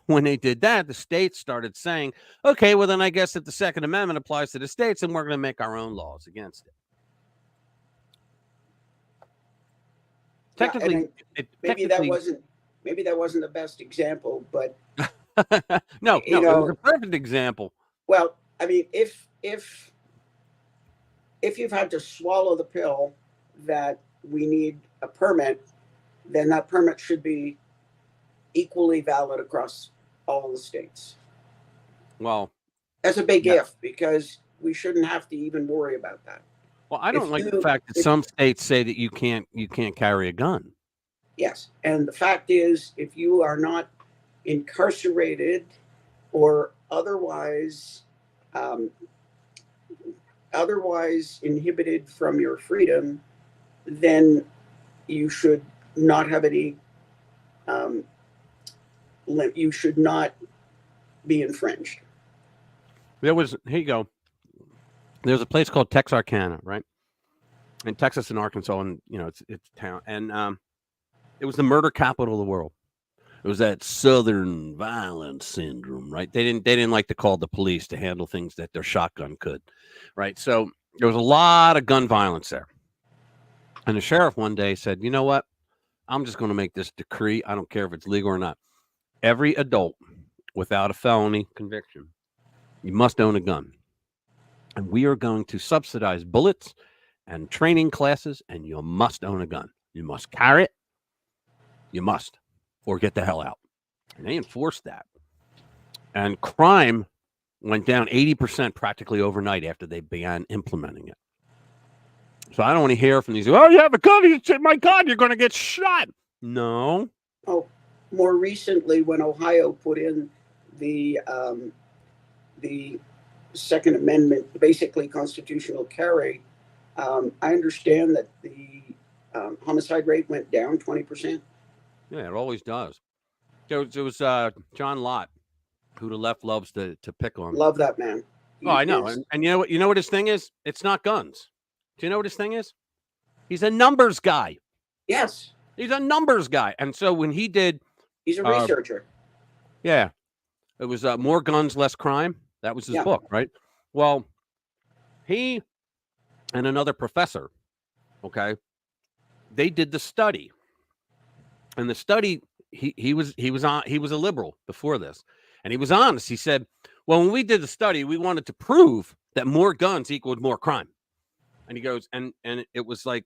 when they did that, the states started saying, okay, well, then I guess if the Second Amendment applies to the states, then we're going to make our own laws against it. Technically, maybe that wasn't the best example, but no, you it know, was a perfect example. well, I mean, if you've had to swallow the pill that we need a permit, then that permit should be equally valid across all the states. Well, that's a big if, because we shouldn't have to even worry about that. Well, I don't like the fact that some states say that you can't carry a gun. Yes, and the fact is, if you are not incarcerated or otherwise inhibited from your freedom, then you should not have any. You should not be infringed. Here you go. There's a place called Texarkana, right? In Texas and Arkansas, and it's a town, and it was the murder capital of the world. It was that Southern violence syndrome, right? They didn't like to call the police to handle things that their shotgun could, right? So there was a lot of gun violence there. And the sheriff one day said, you know what? I'm just going to make this decree. I don't care if it's legal or not. Every adult without a felony conviction, you must own a gun. And we are going to subsidize bullets and training classes, and you must own a gun. You must carry it. You must, or get the hell out. And they enforced that. And crime went down 80% practically overnight after they began implementing it. So I don't want to hear from these, oh, you have a gun. My God, you're going to get shot. No. Oh, more recently, when Ohio put in the Second Amendment, basically constitutional carry, I understand that the homicide rate went down 20%. Yeah, it always does. It was John Lott, who the left loves to pick on. Love that man. Oh, I know. And you know what his thing is? It's not guns. Do you know what his thing is? He's a numbers guy. Yes. He's a numbers guy. And so when he did... He's a researcher. Yeah. It was More Guns, Less Crime. That was his book, right? Well, he and another professor, okay, they did the study. And the study, he was a liberal before this. And he was honest. He said, well, when we did the study, we wanted to prove that more guns equaled more crime. And he goes, and it was like,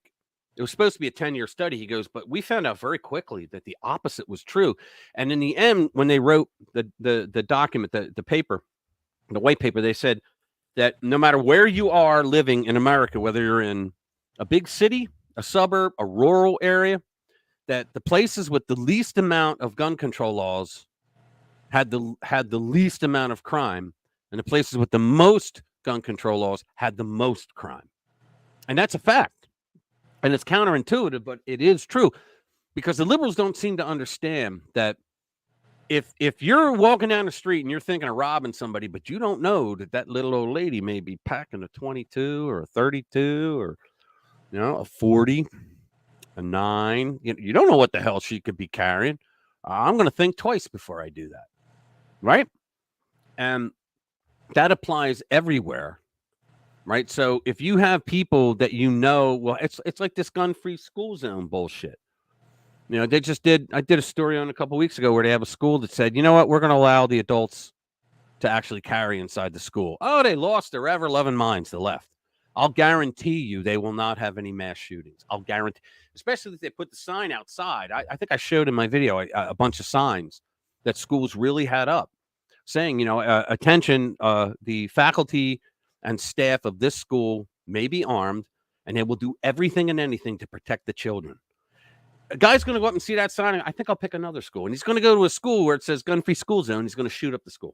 it was supposed to be a 10-year study. He goes, but we found out very quickly that the opposite was true. And in the end, when they wrote the document, the paper, the white paper, they said that no matter where you are living in America, whether you're in a big city, a suburb, a rural area, that the places with the least amount of gun control laws had the least amount of crime, and the places with the most gun control laws had the most crime. And that's a fact. And it's counterintuitive, but it is true, because the liberals don't seem to understand that if you're walking down the street and you're thinking of robbing somebody, but you don't know that little old lady may be packing a 22 or a 32 or a 40, a 9, you don't know what the hell she could be carrying. I'm going to think twice before I do that, right? And that applies everywhere right? So if you have people that well, it's like this gun-free school zone bullshit. You know, I did a story on a couple weeks ago where they have a school that said, you know what, we're going to allow the adults to actually carry inside the school. Oh, they lost their ever-loving minds, the left. I'll guarantee you they will not have any mass shootings. I'll guarantee, especially if they put the sign outside. I think I showed in my video a bunch of signs that schools really had up saying, you know, attention, the faculty and staff of this school may be armed and they will do everything and anything to protect the children. A guy's going to go up and see that sign. I think I'll pick another school. And he's going to go to a school where it says gun-free school zone. He's going to shoot up the school.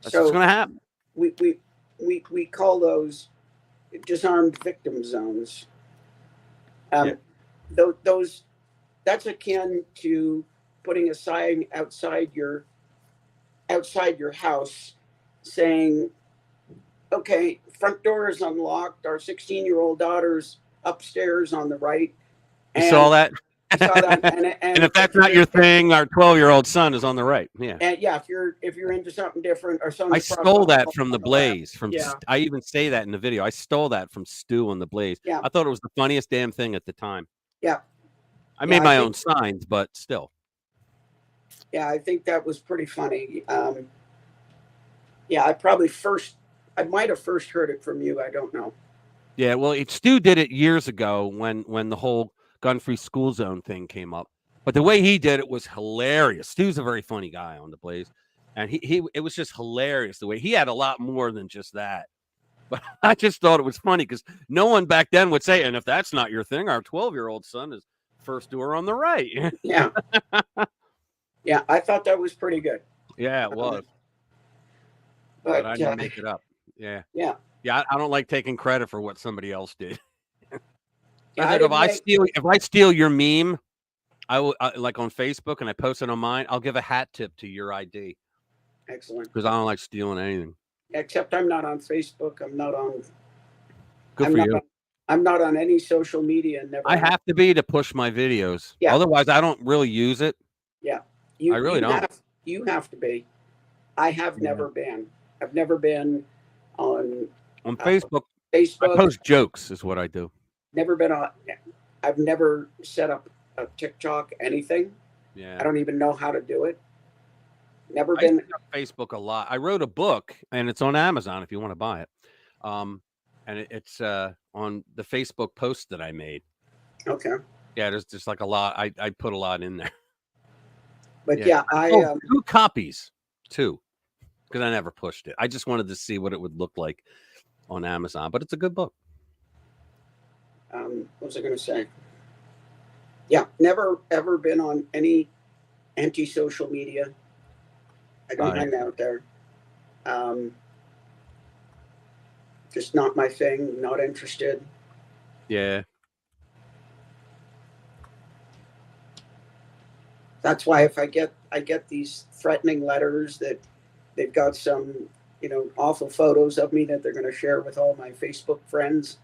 That's what's going to happen. We call those disarmed victim zones. Those that's akin to putting a sign outside your house saying, okay, front door is unlocked. Our 16-year-old daughter's upstairs on the right. You saw that? And if that's not your thing, our 12-year-old son is on the right. Yeah. And yeah, if you're into something different or something. I stole that from The Blaze. Yeah. I even say that in the video. I stole that from Stu on The Blaze. Yeah. I thought it was the funniest damn thing at the time. Yeah. I made my own signs, but still. Yeah, I think that was pretty funny. Yeah, I might have first heard it from you. I don't know. Yeah, well, Stu did it years ago when the whole gun-free school zone thing came up. But the way he did it was hilarious. Stu's a very funny guy on The Blaze. And it was just hilarious the way he had a lot more than just that. But I just thought it was funny because no one back then would say, and if that's not your thing, our 12-year-old son is first door on the right. Yeah. Yeah, I thought that was pretty good. Yeah, it was. But I didn't make it up. Yeah. Yeah. Yeah, I don't like taking credit for what somebody else did. Yeah, if I steal your meme, I will like on Facebook and I post it on mine, I'll give a hat tip to your ID. Excellent. Because I don't like stealing anything. Except I'm not on Facebook. I'm not on. Good for you. I'm not on any social media. Never. I have to be to push my videos. Yeah. Otherwise, I don't really use it. Yeah. I really don't. You have to be. I have never been. I've never been on Facebook. Facebook. I post jokes is what I do. Never been on. I've never set up a TikTok, anything. Yeah. I don't even know how to do it. Never I been use Facebook a lot. I wrote a book and it's on Amazon if you want to buy it. And it's on the Facebook post that I made. Okay. Yeah, there's just like a lot. I put a lot in there. But I 2 copies, 2, because I never pushed it. I just wanted to see what it would look like on Amazon, but it's a good book. What was I going to say? Yeah, never ever been on any anti-social media. I don't hang out there. Just not my thing. Not interested. Yeah. That's why if I get these threatening letters that they've got some, awful photos of me that they're going to share with all my Facebook friends.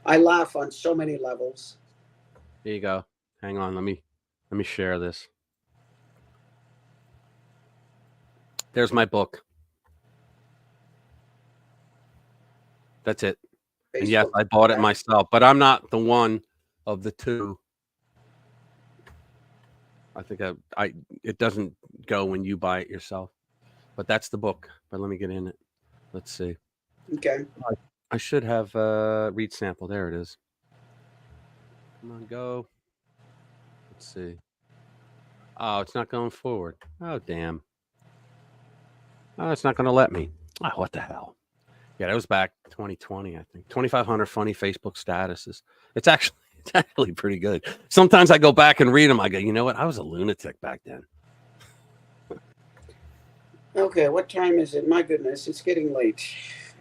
I laugh on so many levels. There you go. Hang on, let me share this. There's my book. That's it. Facebook. And yes, I bought it myself, but I'm not the one of the 2. I think it doesn't go when you buy it yourself, but that's the book. But let me get in it. Let's see. Okay. I should have read sample. There it is. Come on, go. Let's see. Oh, it's not going forward. Oh, damn. Oh, it's not going to let me. Oh, what the hell? Yeah, that was back 2020, I think. 2,500 funny Facebook statuses. It's actually pretty good. Sometimes I go back and read them. I go, you know what? I was a lunatic back then. Okay, what time is it? My goodness, it's getting late.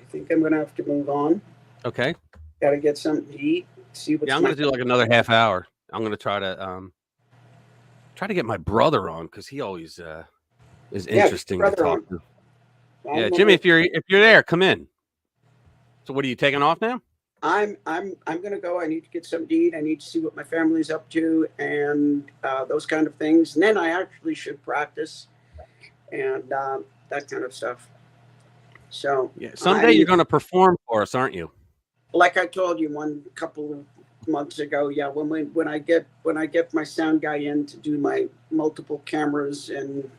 I think I'm going to have to move on. Okay. Got to get something to eat. See what's I'm going to do like another half hour. I'm going to try to get my brother on because he always is interesting to talk to. Yeah, Jimmy, if you're there, come in. So what are you taking off now? I'm gonna go. I need to get something to eat. I need to see what my family's up to and those kind of things. And then I actually should practice and that kind of stuff. So Yeah, someday you're going to perform for us, aren't you? like I told you one couple of months ago, yeah, when I get my sound guy in to do my multiple cameras and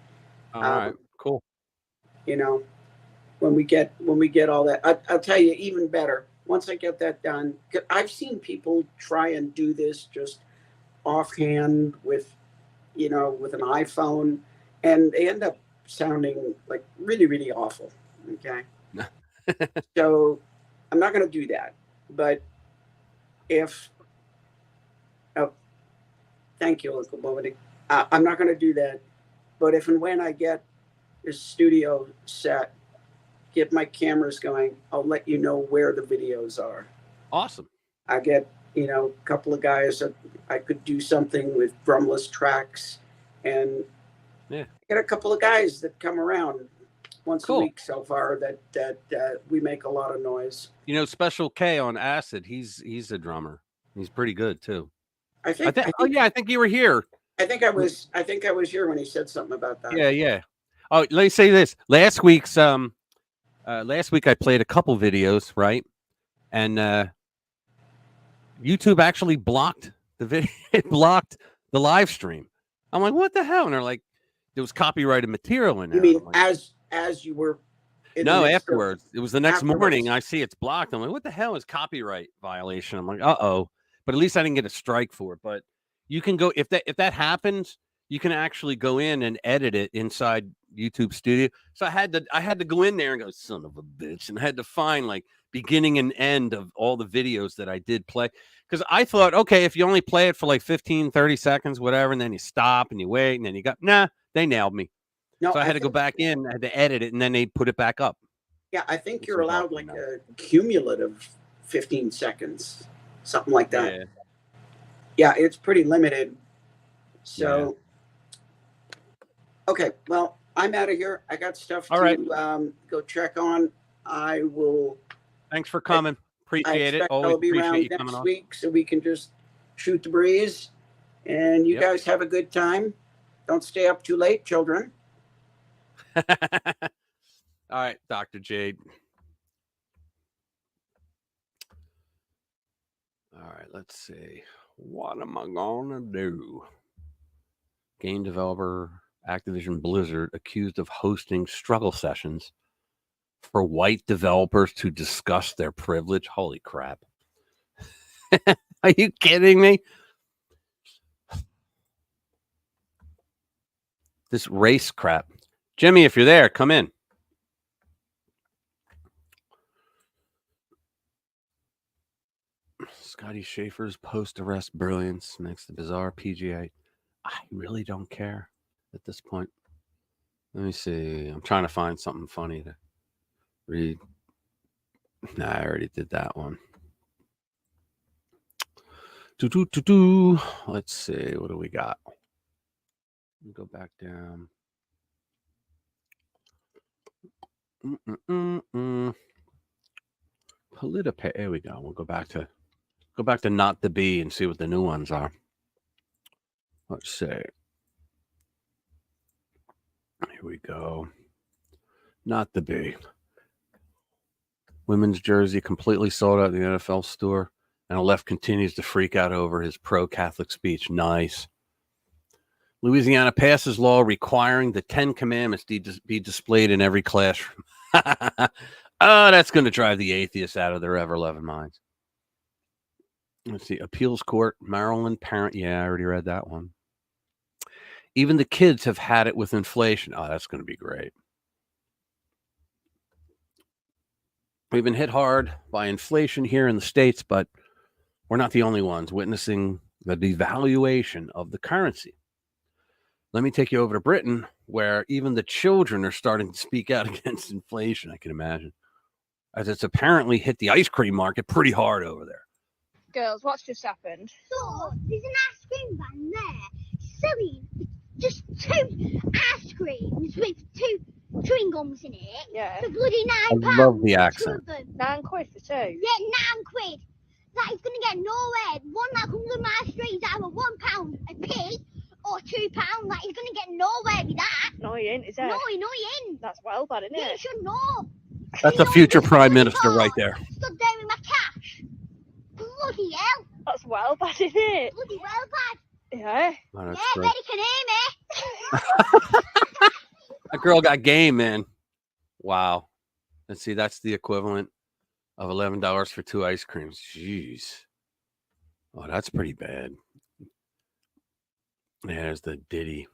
All right, cool. you know, when we get all that, I'll tell you even better. Once I get that done, 'cause I've seen people try and do this just offhand with an iPhone, and they end up sounding like really, really awful. Okay. So I'm not going to do that. But thank you, Uncle Bobby. I'm not going to do that. But if and when I get this studio set, get my cameras going, I'll let you know where the videos are. Awesome. I get, a couple of guys that I could do something with drumless tracks, and get a couple of guys that come around once a week so far that we make a lot of noise. Special K on Acid, he's a drummer. He's pretty good too. I think you were here. I think I was here when he said something about that. Yeah. Oh, let me say this. Last week I played a couple videos, right? And YouTube actually blocked the video. It blocked the live stream. I'm like, what the hell? And they're like, there was copyrighted material in there. You mean as you were? No, afterwards. It was the next morning. I see it's blocked. I'm like, what the hell is copyright violation? I'm like, uh-oh. But at least I didn't get a strike for it. But you can go if that happens, you can actually go in and edit it inside YouTube Studio. So I had to go in there and go, son of a bitch, and I had to find like beginning and end of all the videos that I did play. Because I thought, okay, if you only play it for like 15, 30 seconds, whatever, and then you stop and you wait, and then they nailed me. No, so I had to go back in, I had to edit it, and then they put it back up. Yeah, I think you're allowed like a cumulative 15 seconds, something like that. Yeah, it's pretty limited. So, okay, well, I'm out of here. I got stuff to go check on. I will. Thanks for coming. Appreciate it. I'll be around next week so we can just shoot the breeze. And you guys have a good time. Don't stay up too late, children. All right, Dr. Jade. All right, let's see. What am I gonna do? Game developer Activision Blizzard accused of hosting struggle sessions for white developers to discuss their privilege. Holy crap. Are you kidding me? This race crap. Jimmy, if you're there, come in. Scotty Schaefer's post-arrest brilliance makes the bizarre PGA. I really don't care at this point. Let me see. I'm trying to find something funny to read. Nah, I already did that one. Let's see. What do we got? Let me go back down. PolitiPay. There we go. We'll go back to Not the Bee and see what the new ones are. Let's see. Here we go. Not the Bee. Women's jersey completely sold out at the NFL store, and the left continues to freak out over his pro-Catholic speech. Nice. Louisiana passes law requiring the 10 Commandments be displayed in every classroom. Oh, that's going to drive the atheists out of their ever-loving minds. Let's see. Appeals court, Maryland parent. Yeah, I already read that one. Even the kids have had it with inflation. Oh, that's going to be great. We've been hit hard by inflation here in the States, but we're not the only ones witnessing the devaluation of the currency. Let me take you over to Britain, where even the children are starting to speak out against inflation, I can imagine, as it's apparently hit the ice cream market pretty hard over there. Girls, what's just happened? So, there's an ice cream van there selling just 2 ice creams with 2 chewing gums in it. Yeah. For bloody £9. I love the accent. £9 for 2. Yeah, £9. That is going to get nowhere. One that comes on my street is either £1 a piece or £2. That is going to get nowhere with that. No, he ain't, is it? No, he ain't. That's well bad, isn't it? You should know. That's a future prime minister right there. Stood there with my cash. Bloody hell. That's well bad, isn't it? Bloody well bad. Yeah. Oh, that's Yeah, great. Betty can hear me. That girl got game, man. Wow. And see, that's the equivalent of $11 for 2 ice creams. Jeez. Oh, that's pretty bad. There's the ditty.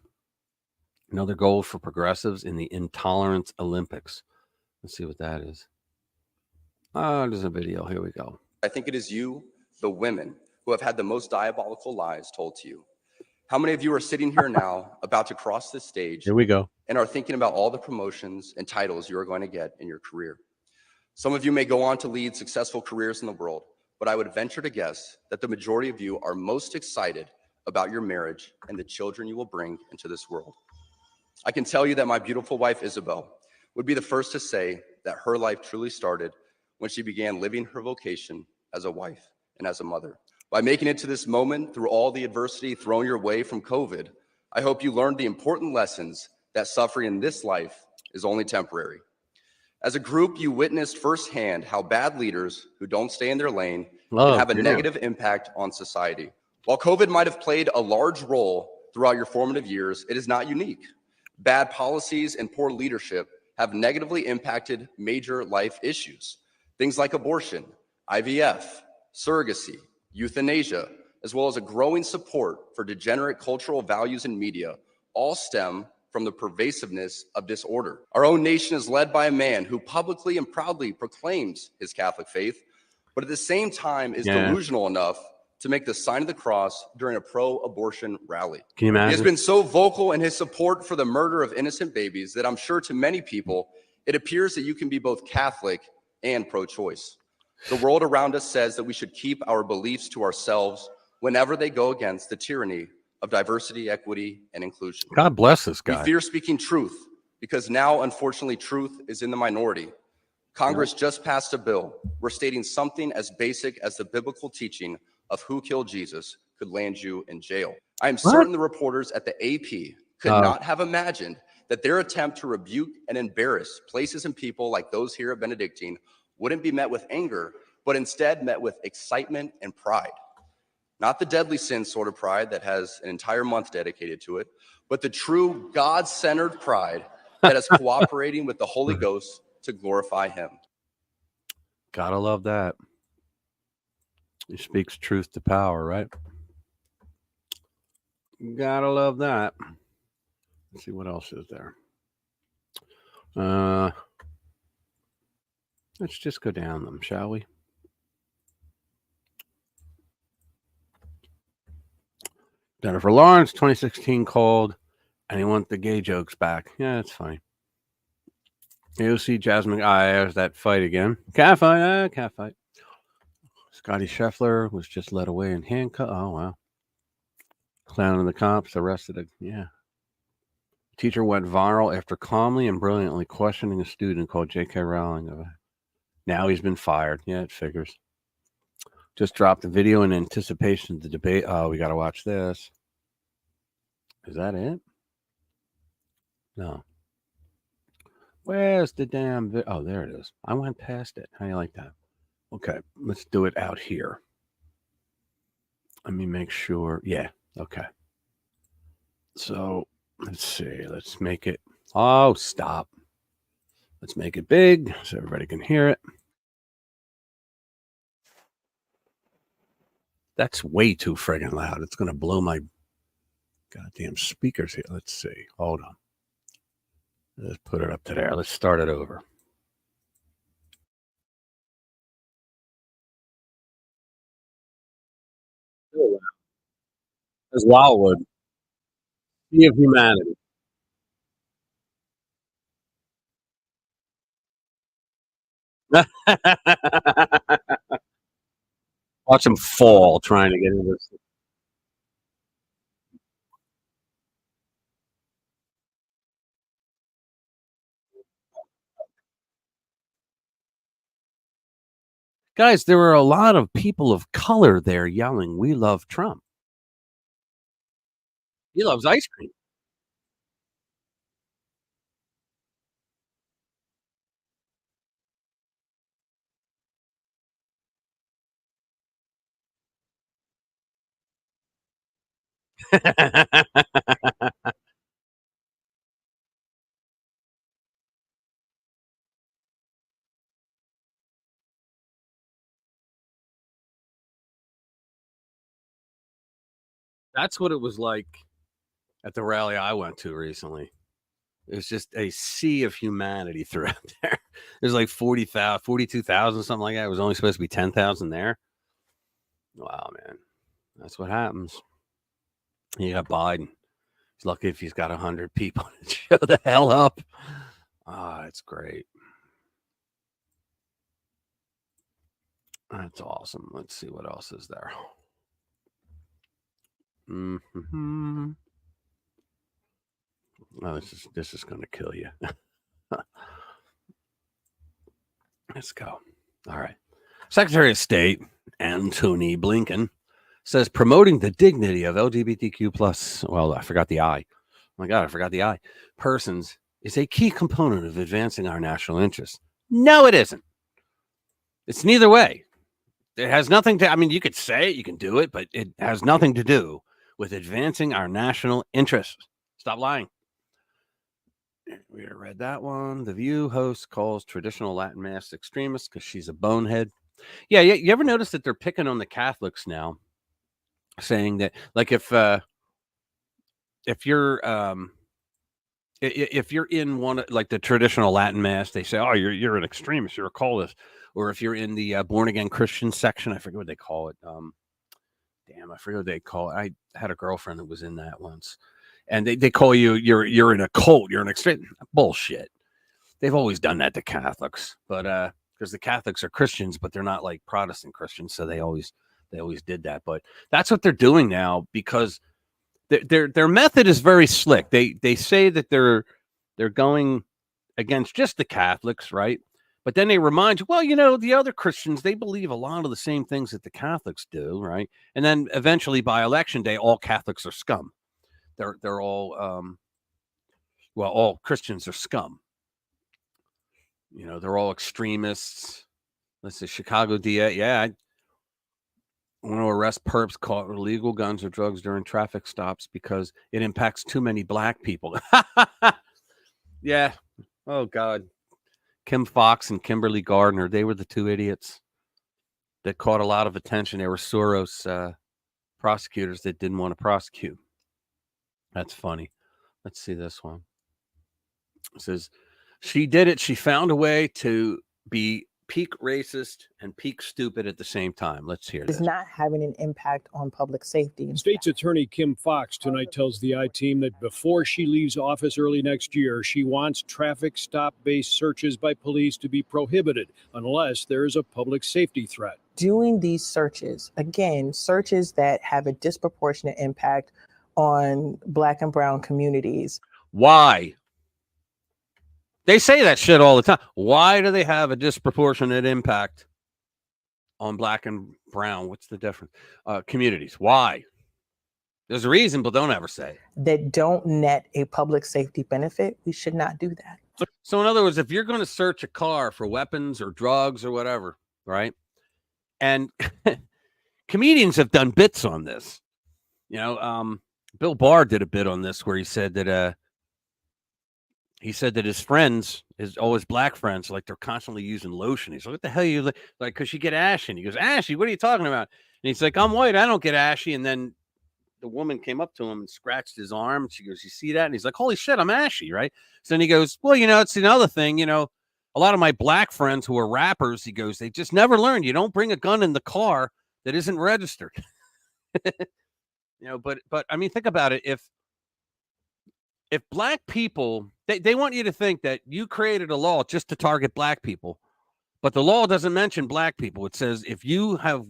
Another goal for progressives in the Intolerance Olympics. Let's see what that is. Oh, there's a video. Here we go. I think it is you, the women, who have had the most diabolical lies told to you. How many of you are sitting here now, about to cross this stage, Here we go. and are thinking about all the promotions and titles you are going to get in your career? Some of you may go on to lead successful careers in the world, but I would venture to guess that the majority of you are most excited about your marriage and the children you will bring into this world. I can tell you that my beautiful wife, Isabel, would be the first to say that her life truly started when she began living her vocation as a wife and as a mother. By making it to this moment through all the adversity thrown your way from COVID, I hope you learned the important lessons that suffering in this life is only temporary. As a group, you witnessed firsthand how bad leaders who don't stay in their lane can have a negative impact on society. While COVID might have played a large role throughout your formative years, it is not unique. Bad policies and poor leadership have negatively impacted major life issues. Things like abortion, IVF, surrogacy, euthanasia, as well as a growing support for degenerate cultural values in media, all stem from the pervasiveness of disorder. Our own nation is led by a man who publicly and proudly proclaims his Catholic faith, but at the same time is delusional enough to make the sign of the cross during a pro-abortion rally. Can you imagine? He has been so vocal in his support for the murder of innocent babies that I'm sure to many people, it appears that you can be both Catholic and pro-choice. The world around us says that we should keep our beliefs to ourselves whenever they go against the tyranny of diversity, equity, and inclusion. God bless this guy. We fear speaking truth because now, unfortunately, truth is in the minority. Congress just passed a bill where stating something as basic as the biblical teaching of who killed Jesus could land you in jail. I am certain the reporters at the AP could not have imagined that their attempt to rebuke and embarrass places and people like those here at Benedictine wouldn't be met with anger, but instead met with excitement and pride. Not the deadly sin sort of pride that has an entire month dedicated to it, but the true God-centered pride that is cooperating with the Holy Ghost to glorify him. Gotta love that. He speaks truth to power, right? Gotta love that. Let's see what else is there. Let's just go down them, shall we? Jennifer Lawrence, 2016, called, and he wants the gay jokes back. Yeah, that's funny. AOC Jasmine, there's that fight again. Cat fight, cat fight. Scotty Scheffler was just led away in handcuffs. Oh, wow. Clowning the cops, arrested. Teacher went viral after calmly and brilliantly questioning a student called J.K. Rowling. Now he's been fired. Yeah, it figures. Just dropped the video in anticipation of the debate. Oh, we got to watch this. Is that it? No. Where's the damn oh, there it is. I went past it. How do you like that? Okay, let's do it out here. Let me make sure. Yeah, okay. So, let's see. Let's make it. Oh, stop. Let's make it big so everybody can hear it. That's way too friggin' loud. It's going to blow my goddamn speakers here. Let's see. Hold on. Let's put it up to there. Let's start it over. As Wildwood. Sea of Humanity. Watch him fall trying to get into this. Guys, there were a lot of people of color there yelling, "We love Trump." He loves ice cream. That's what it was like at the rally I went to recently. It was just a sea of humanity throughout there. There's like 40,000, 42,000, something like that. It was only supposed to be 10,000 there. Wow, man. That's what happens. You got Biden. He's lucky if he's got 100 people to show the hell up. Ah, it's great. That's awesome. Let's see what else is there. Mm-hmm. Oh, this is going to kill you. Let's go. All right. Secretary of State Antony Blinken says promoting the dignity of LGBTQ plus. Well, I forgot the I. Oh my God, I forgot the I. Persons is a key component of advancing our national interests. No, it isn't. It's neither way. It has nothing to. I mean, you could say it, you can do it, but it has nothing to do with advancing our national interests. Stop lying. We already read that one. The View host calls traditional Latin Mass extremist because she's a bonehead. Yeah, you ever notice that they're picking on the Catholics now, saying that, like, if you're in one like the traditional Latin Mass, they say, "Oh, you're an extremist, you're a cultist," or if you're in the born again Christian section, I forget what they call it. I forget what they call it. I had a girlfriend that was in that once. And they call you, you're in a cult, you're an extreme. Bullshit. They've always done that to Catholics, but because the Catholics are Christians, but they're not like Protestant Christians, so they always did that. But that's what they're doing now because their method is very slick. They say that they're going against just the Catholics, right? But then they remind you, well, the other Christians, they believe a lot of the same things that the Catholics do, right? And then eventually by election day, all Catholics are scum. They're all all Christians are scum. They're all extremists. Let's say Chicago DA. Yeah, I want to arrest perps caught with illegal guns or drugs during traffic stops because it impacts too many black people. Yeah. Oh God. Kim Fox and Kimberly Gardner. They were the two idiots that caught a lot of attention. They were Soros prosecutors that didn't want to prosecute. That's funny. Let's see this one. It says, she did it. She found a way to be peak racist and peak stupid at the same time. Let's hear this. Is not having an impact on public safety. State's Attorney Kim Fox tonight tells the I-Team that before she leaves office early next year, she wants traffic stop-based searches by police to be prohibited unless there is a public safety threat. Doing these searches, again, searches that have a disproportionate impact on Black and brown communities. Why? They say that shit all the time. Why do they have a disproportionate impact on Black and brown? What's the difference? Communities. Why? There's a reason, but don't ever say. That don't net a public safety benefit. We should not do that. So in other words, if you're going to search a car for weapons or drugs or whatever, right? And comedians have done bits on this. Bill Barr did a bit on this where he said that his friends, all his black friends, like they're constantly using lotion. He's like, what the hell are you like? Because you get ashy. And he goes, ashy, what are you talking about? And he's like, I'm white, I don't get ashy. And then the woman came up to him and scratched his arm. She goes, you see that? And he's like, holy shit, I'm ashy, right? So then he goes, well, it's another thing, a lot of my black friends who are rappers, he goes, they just never learned. You don't bring a gun in the car that isn't registered. But I mean, think about it. If black people, they want you to think that you created a law just to target black people, but the law doesn't mention black people. It says if you have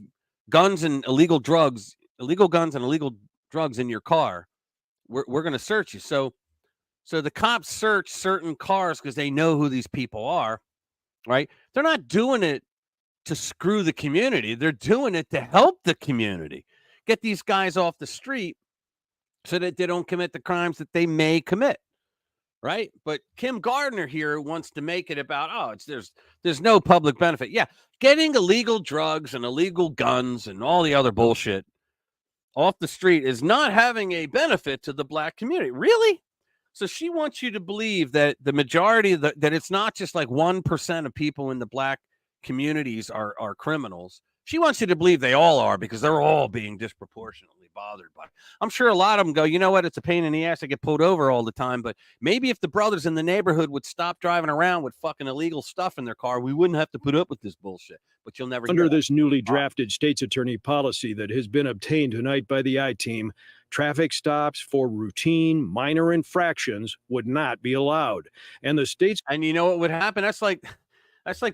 guns and illegal guns and illegal drugs in your car, we're going to search you. So the cops search certain cars because they know who these people are, right? They're not doing it to screw the community. They're doing it to help the community. Get these guys off the street so that they don't commit the crimes that they may commit, right? But Kim Gardner here wants to make it about, there's no public benefit. Yeah, getting illegal drugs and illegal guns and all the other bullshit off the street is not having a benefit to the black community. Really? So she wants you to believe that the majority of that it's not just like 1% of people in the black communities are criminals. She wants you to believe they all are because they're all being disproportionately bothered by it. I'm sure a lot of them go, you know what? It's a pain in the ass. I get pulled over all the time. But maybe if the brothers in the neighborhood would stop driving around with fucking illegal stuff in their car, we wouldn't have to put up with this bullshit. But you'll never Under hear this newly drafted state's attorney policy that has been obtained tonight by the I-Team, traffic stops for routine minor infractions would not be allowed. And the state's And you know what would happen? That's like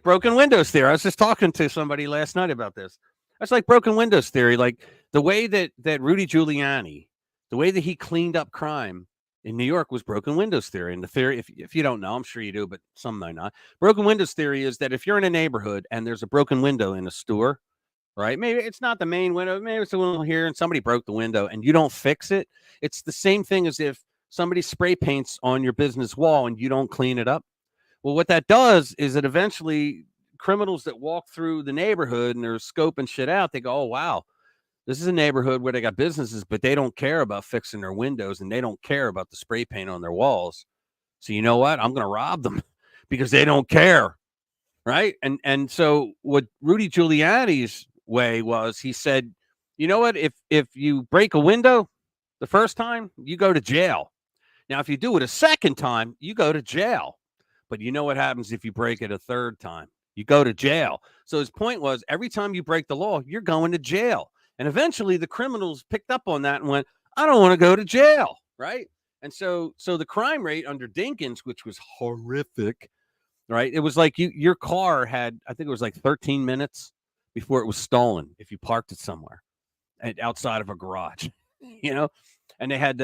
broken windows theory. I was just talking to somebody last night about this. That's like broken windows theory. Like the way that Rudy Giuliani, the way that he cleaned up crime in New York was broken windows theory. And the theory, if you don't know, I'm sure you do, but some might not. Broken windows theory is that if you're in a neighborhood and there's a broken window in a store, right? Maybe it's not the main window. Maybe it's a window here and somebody broke the window and you don't fix it. It's the same thing as if somebody spray paints on your business wall and you don't clean it up. Well, what that does is that eventually criminals that walk through the neighborhood and they're scoping shit out, they go, oh, wow, this is a neighborhood where they got businesses, but they don't care about fixing their windows and they don't care about the spray paint on their walls. So you know what? I'm going to rob them because they don't care. Right. And so what Rudy Giuliani's way was, he said, you know what? If you break a window the first time, you go to jail. Now, if you do it a second time, you go to jail. But you know what happens if you break it a third time? You go to jail. So his point was, every time you break the law, you're going to jail. And eventually the criminals picked up on that and went, I don't want to go to jail. Right. And so the crime rate under Dinkins, which was horrific, right? It was like your car had, I think it was like 13 minutes before it was stolen if you parked it somewhere outside of a garage, you know? And they had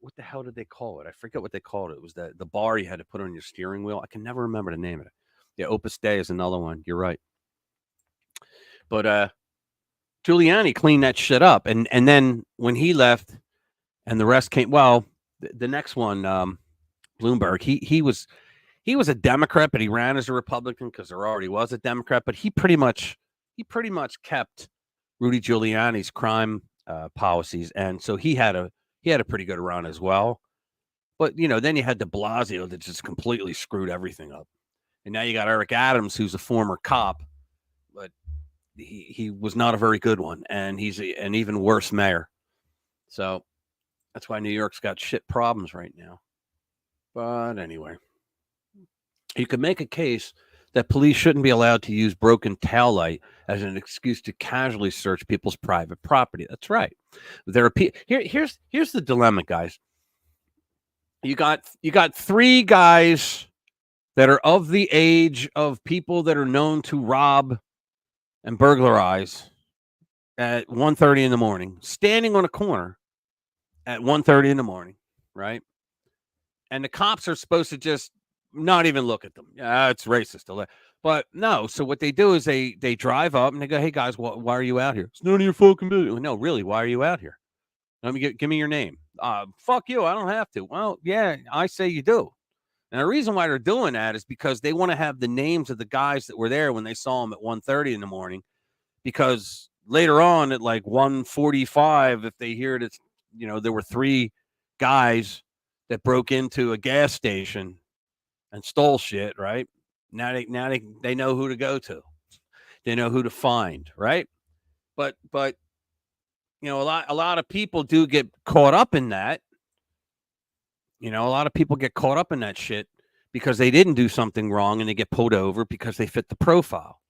what the hell did they call it? I forget what they called it. It was the bar you had to put on your steering wheel. I can never remember the name of it. Yeah, Opus Dei is another one. You're right. But Giuliani cleaned that shit up. And then when he left and the rest came, well, the next one, Bloomberg, he was a Democrat, but he ran as a Republican because there already was a Democrat. But he pretty much kept Rudy Giuliani's crime policies, and so he had a pretty good run as well. But then you had De Blasio that just completely screwed everything up, and now you got Eric Adams, who's a former cop, but he was not a very good one, and he's an even worse mayor. So that's why New York's got shit problems right now. But anyway, you could make a case that police shouldn't be allowed to use broken taillight as an excuse to casually search people's private property. That's right. There are here's the dilemma, guys. You got three guys that are of the age of people that are known to rob and burglarize at 1:30 in the morning, standing on a corner at 1:30 in the morning, right? And the cops are supposed to just not even look at them. Yeah, it's racist. But no. So what they do is they drive up and they go, hey, guys, why are you out here? It's none of your fucking business. No, really, why are you out here? Let me give me your name. Fuck you. I don't have to. Well, yeah, I say you do. And the reason why they're doing that is because they want to have the names of the guys that were there when they saw them at 1:30 in the morning. Because later on at like 1:45, if they hear that, there were three guys that broke into a gas station and stole shit, right? Now they know who to go to. They know who to find, right? But a lot of people do get caught up in that. A lot of people get caught up in that shit because they didn't do something wrong and they get pulled over because they fit the profile,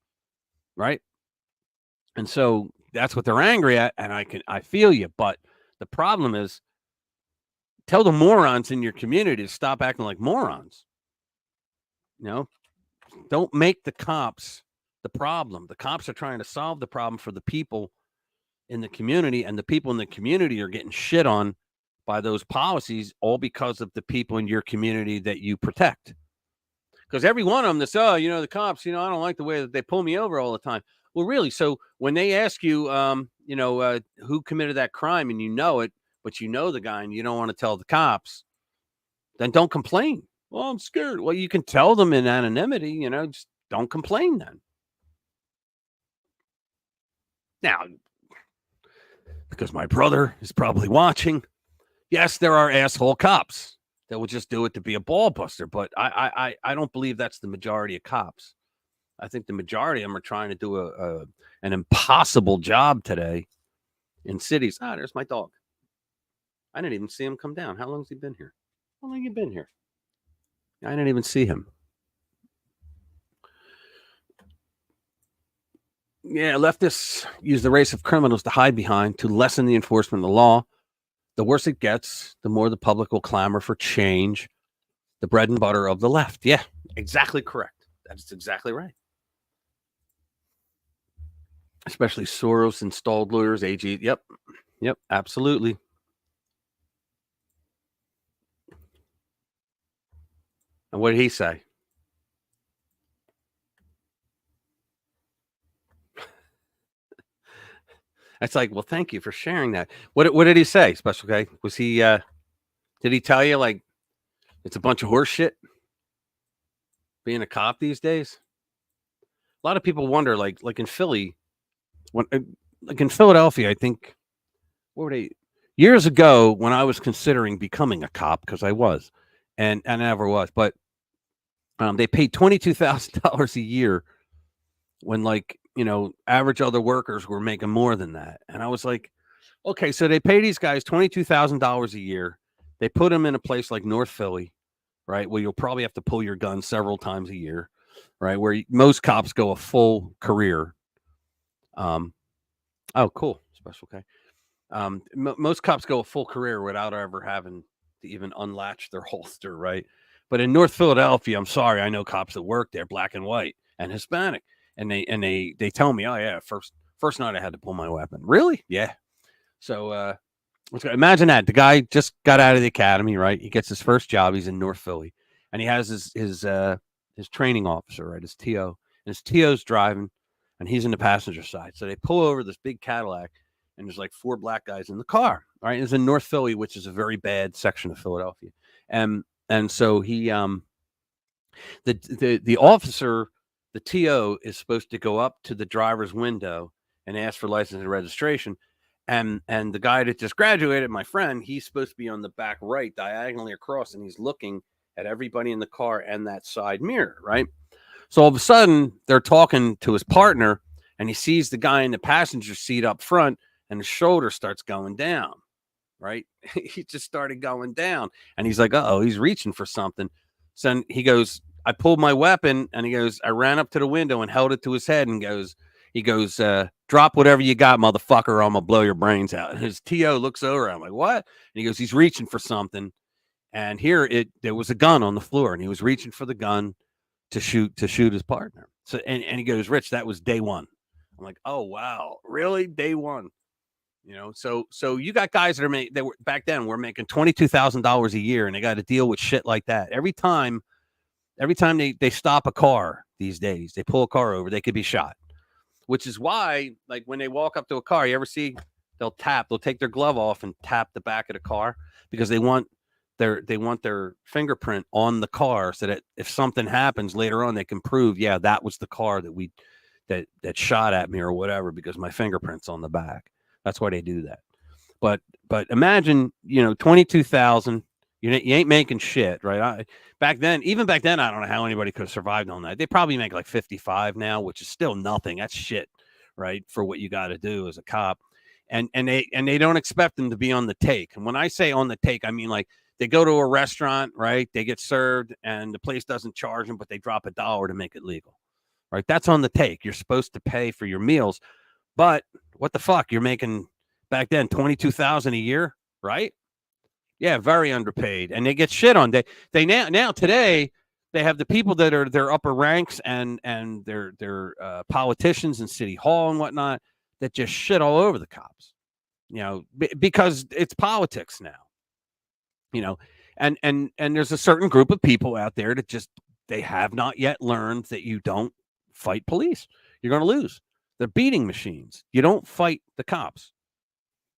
right? And so that's what they're angry at, and I feel you, but the problem is, tell the morons in your community to stop acting like morons. Don't make the cops the problem. The cops are trying to solve the problem for the people in the community, and the people in the community are getting shit on by those policies, all because of the people in your community that you protect. Because every one of them that's, the cops, I don't like the way that they pull me over all the time. Well, really? So when they ask you, who committed that crime and you know it, but you know the guy and you don't want to tell the cops, then don't complain. Well, I'm scared. Well, you can tell them in anonymity, just don't complain then. Now, because my brother is probably watching. Yes, there are asshole cops that will just do it to be a ball buster, but I don't believe that's the majority of cops. I think the majority of them are trying to do an impossible job today in cities. Ah, there's my dog. I didn't even see him come down. How long has he been here? How long have you been here? I didn't even see him. Yeah, leftists use the race of criminals to hide behind to lessen the enforcement of the law. The worse it gets, the more the public will clamor for change. The bread and butter of the left. Yeah, exactly correct. That's exactly right. Especially Soros-installed lawyers, AG. Yep, absolutely. And what did he say? It's like, well, thank you for sharing that. What did he say, Special K? Was he, did he tell you, like, it's a bunch of horse shit being a cop these days? A lot of people wonder, like in Philly, like in Philadelphia, I think, what were they? Years ago, when I was considering becoming a cop, because I was, and I never was, but they paid $22,000 a year when, like, you know, average other workers were making more than that. And I was like, okay, so they pay these guys $22,000 a year. They put them in a place like North Philly, right, where you'll probably have to pull your gun several times a year, right, where most cops go a full career. Oh, cool. Special K. Most cops go a full career without ever having to even unlatch their holster, right? But in North Philadelphia, I'm sorry, I know cops that work there, black and white and Hispanic. And they tell me, oh yeah, first night I had to pull my weapon. Really? Yeah. So imagine that. The guy just got out of the academy, right? He gets his first job. He's in North Philly, and he has his training officer, right? His TO, and his TO's driving, and he's in the passenger side. So they pull over this big Cadillac, and there's like 4 black guys in the car. Right? It's in North Philly, which is a very bad section of Philadelphia, and so he the officer. The TO is supposed to go up to the driver's window and ask for license and registration. And the guy that just graduated, my friend, he's supposed to be on the back right, diagonally across, and he's looking at everybody in the car and that side mirror, right? So all of a sudden, they're talking to his partner, and he sees the guy in the passenger seat up front, and his shoulder starts going down, right? He just started going down, and he's like, uh-oh, he's reaching for something. So he goes, I pulled my weapon, and he goes, I ran up to the window and held it to his head and he goes, drop whatever you got, motherfucker, or I'm going to blow your brains out. And his TO looks over. I'm like, what? And he goes, he's reaching for something. And there was a gun on the floor, and he was reaching for the gun to shoot his partner. So, and he goes, Rich, that was day one. I'm like, oh, wow. Really? Day one. You know, so you got guys that were back then were making $22,000 a year, and they got to deal with shit like that. Every time they stop a car these days, they pull a car over, they could be shot. Which is why, like, when they walk up to a car, you ever see they'll take their glove off and tap the back of the car because they want their fingerprint on the car so that if something happens later on, they can prove, yeah, that was the car that shot at me or whatever because my fingerprint's on the back. That's why they do that. But imagine, you know, 22,000. You ain't making shit, right? Back then, I don't know how anybody could have survived on that. They probably make like 55 now, which is still nothing. That's shit, right? For what you got to do as a cop, and they don't expect them to be on the take. And when I say on the take, I mean like they go to a restaurant, right? They get served, and the place doesn't charge them, but they drop $1 to make it legal, right? That's on the take. You're supposed to pay for your meals, but what the fuck? You're making back then 22,000 a year, right? Yeah, very underpaid, and they get shit on. They now today they have the people that are their upper ranks and their politicians in city hall and whatnot that just shit all over the cops, you know, because it's politics now, you know, and there's a certain group of people out there that just they have not yet learned that you don't fight police. You're going to lose. They're beating machines. You don't fight the cops.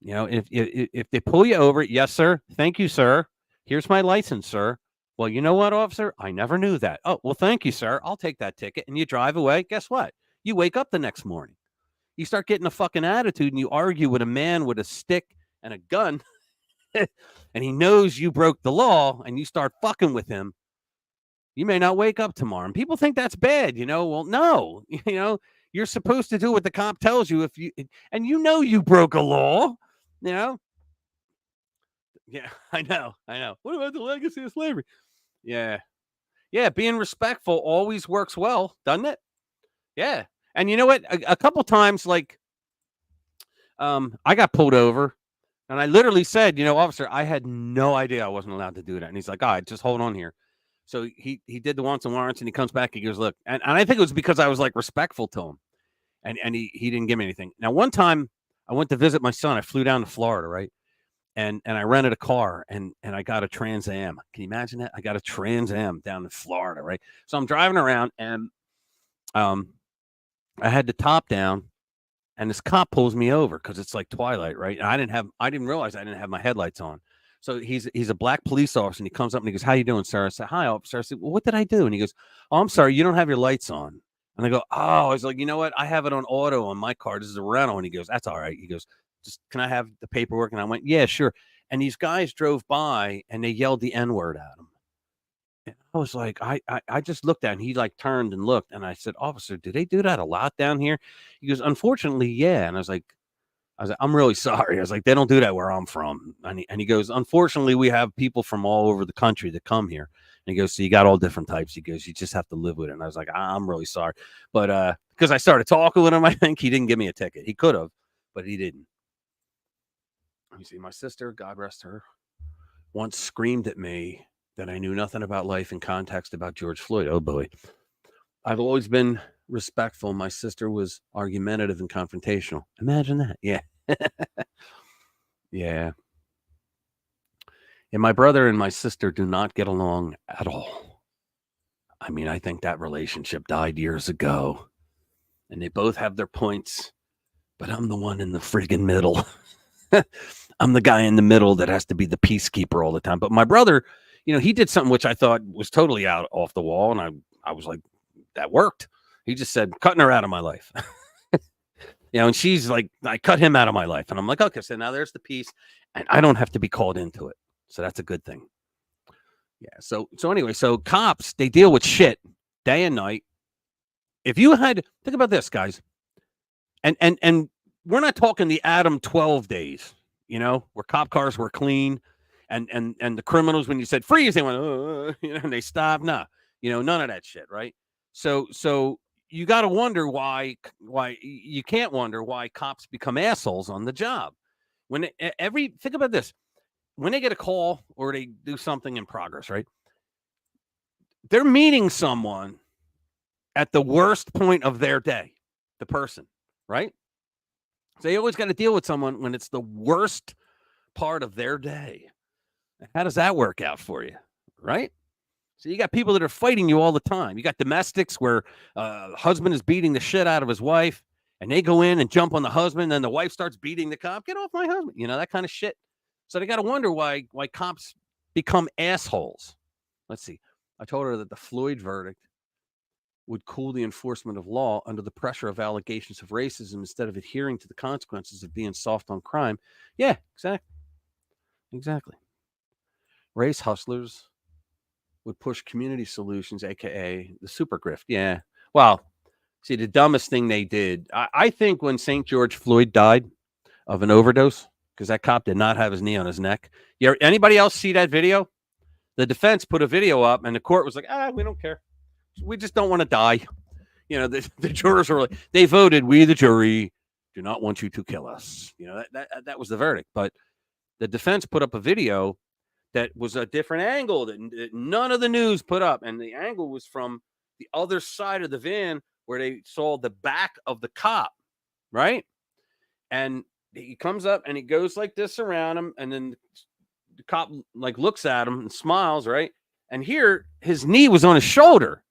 You know, if they pull you over, yes, sir. Thank you, sir. Here's my license, sir. Well, you know what, officer? I never knew that. Oh, well, thank you, sir. I'll take that ticket. And you drive away. Guess what? You wake up the next morning. You start getting a fucking attitude and you argue with a man with a stick and a gun and he knows you broke the law and you start fucking with him, you may not wake up tomorrow. And people think that's bad, Well, no, you're supposed to do what the cop tells you and you broke a law, Yeah, I know. What about the legacy of slavery? Yeah. Being respectful always works well, doesn't it? Yeah. And you know what? A couple times, like, I got pulled over and I literally said, officer, I had no idea I wasn't allowed to do that. And he's like, all right, just hold on here. So he did the wants and warrants and he comes back. He goes, look, and I think it was because I was like respectful to him and he didn't give me anything. Now, one time I went to visit my son. I flew down to Florida, right? And I rented a car and I got a Trans Am. Can you imagine that? I got a Trans Am down in Florida, right? So I'm driving around and I had the top down and this cop pulls me over because it's like twilight, right? And I didn't realize I didn't have my headlights on. So he's a black police officer and he comes up and he goes, how you doing, sir? I said, hi, officer. I said, well, what did I do? And he goes, oh, I'm sorry, you don't have your lights on. And I go, oh, I was like, you know what? I have it on auto on my car. This is a rental. And he goes, that's all right. He goes, just can I have the paperwork? And I went, yeah, sure. And these guys drove by and they yelled the N-word at him. And I was like, I just looked at him. He like turned and looked and I said, officer, do they do that a lot down here? He goes, unfortunately, yeah. And I was like, I'm really sorry. I was like, they don't do that where I'm from. And he goes, unfortunately, we have people from all over the country that come here. And he goes, so you got all different types. He goes, you just have to live with it. And I was like, I'm really sorry. But because I started talking with him, I think he didn't give me a ticket. He could have, but he didn't. You see, my sister, God rest her, once screamed at me that I knew nothing about life in context about George Floyd. Oh, boy. I've always been respectful. My sister was argumentative and confrontational. Imagine that. Yeah. Yeah. And my brother and my sister do not get along at all. I mean, I think that relationship died years ago. And they both have their points, but I'm the one in the friggin' middle. I'm the guy in the middle that has to be the peacekeeper all the time. But my brother, he did something which I thought was totally off the wall. And I was like, that worked. He just said, cutting her out of my life. And she's like, I cut him out of my life. And I'm like, okay, so now there's the peace. And I don't have to be called into it. So that's a good thing. Yeah. So anyway, so cops, they deal with shit day and night. If you had, think about this, guys. And we're not talking the Adam 12 days, where cop cars were clean and the criminals, when you said freeze, they went, and they stopped. Nah, none of that shit. Right. So you got to wonder why you can't wonder why cops become assholes on the job. Think about this. When they get a call or they do something in progress, right? They're meeting someone at the worst point of their day, the person, right? So you always got to deal with someone when it's the worst part of their day. How does that work out for you, right? So you got people that are fighting you all the time. You got domestics where husband is beating the shit out of his wife, and they go in and jump on the husband, and then the wife starts beating the cop. Get off my husband, that kind of shit. So they got to wonder why cops become assholes. Let's see. I told her that the Floyd verdict would cool the enforcement of law under the pressure of allegations of racism instead of adhering to the consequences of being soft on crime. Yeah, exactly. Race hustlers would push community solutions, a.k.a. the super grift. Yeah. Well, see, the dumbest thing they did, I think when St. George Floyd died of an overdose, because that cop did not have his knee on his neck. Anybody else see that video? The defense put a video up and the court was like, we don't care. We just don't want to die. The jurors were like, they voted, we, the jury, do not want you to kill us. That was the verdict. But the defense put up a video that was a different angle that none of the news put up. And the angle was from the other side of the van where they saw the back of the cop, right? And he comes up and he goes like this around him. And then the cop like looks at him and smiles, right? And here his knee was on his shoulder.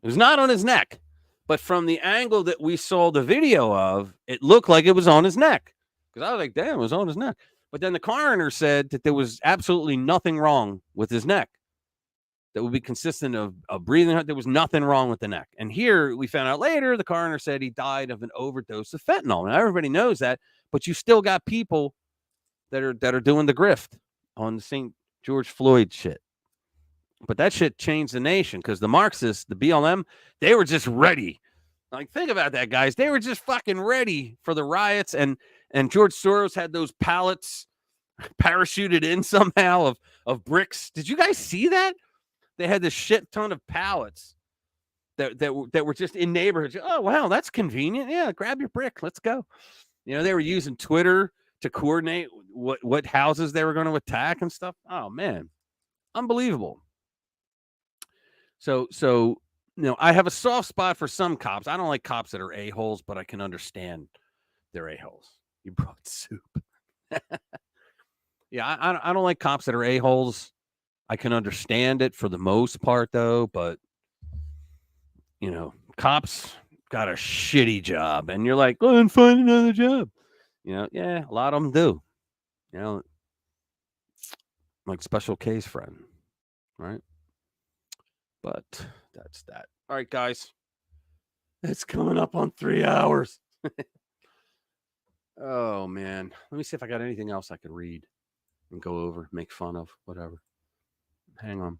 It was not on his neck. But from the angle that we saw the video of, it looked like it was on his neck. Because I was like, damn, it was on his neck. But then the coroner said that there was absolutely nothing wrong with his neck. that would be consistent of breathing. There was nothing wrong with the neck. And here we found out later, the coroner said he died of an overdose of fentanyl. Now everybody knows that, but you still got people that are doing the grift on the St. George Floyd shit. But that shit changed the nation because the Marxists, the BLM, they were just ready. Like, think about that, guys. They were just fucking ready for the riots. And George Soros had those pallets parachuted in somehow of bricks. Did you guys see that? They had this shit ton of pallets that were just in neighborhoods. Oh, wow, that's convenient. Yeah, grab your brick. Let's go. You know, they were using Twitter to coordinate what houses they were going to attack and stuff. Oh, man. Unbelievable. So you know, I have a soft spot for some cops. I don't like cops that are a-holes, but I can understand they're a-holes. You brought soup. Yeah, I don't like cops that are a-holes. I can understand it for the most part, though, but, you know, cops got a shitty job, and you're like, go and find another job. You know, yeah, a lot of them do. You know, like Special K's friend, right? But that's that. All right, guys. It's coming up on 3 hours. Oh, man. Let me see if I got anything else I could read and go over, make fun of, whatever. Hang on.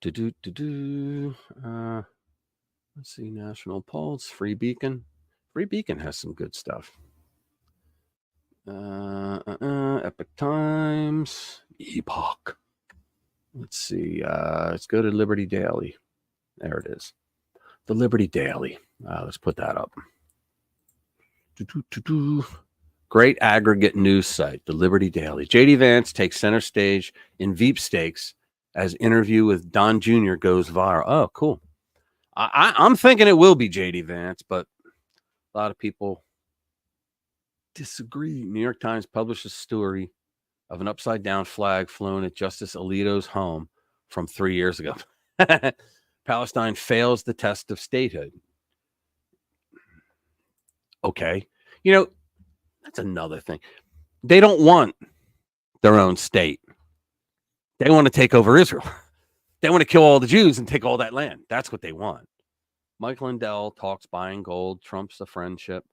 Let's see. National Pulse, Free Beacon. Free Beacon has some good stuff. Epic Times, Epoch. Let's see. Let's go to Liberty Daily. There it is. The Liberty Daily. Let's put that up. Great aggregate news site, the Liberty Daily. J.D. Vance takes center stage in Veep Stakes as interview with Don Jr. goes viral. Oh, cool. I'm thinking it will be J.D. Vance, but a lot of people disagree. New York Times published a story of an upside-down flag flown at Justice Alito's home from 3 years ago. Palestine fails the test of statehood. Okay. You know, that's another thing. They don't want their own state. They want to take over Israel. They want to kill all the Jews and take all that land. That's what they want. Mike Lindell talks buying gold, trumps a friendship,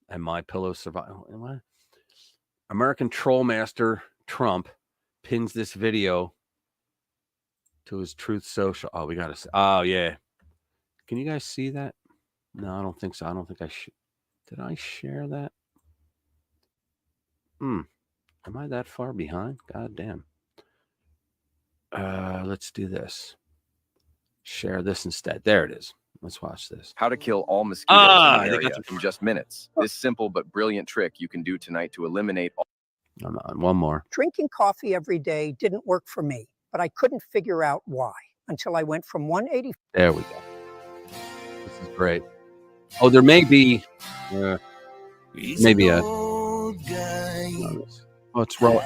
and My Pillow survival. American Trollmaster Trump pins this video to his Truth Social. Oh, we got to. Oh, yeah. Can you guys see that? No, I don't think so. I don't think I should. Did I share that? Am I that far behind? God damn. Let's do this. Share this instead. There it is. Let's watch this. How to kill all mosquitoes in the area in just minutes. This simple but brilliant trick you can do tonight to eliminate all. I'm on. One more. Drinking coffee every day didn't work for me, but I couldn't figure out why until I went from 180. There we go. This is great. Oh, there may be maybe a. Oh, it's wrong.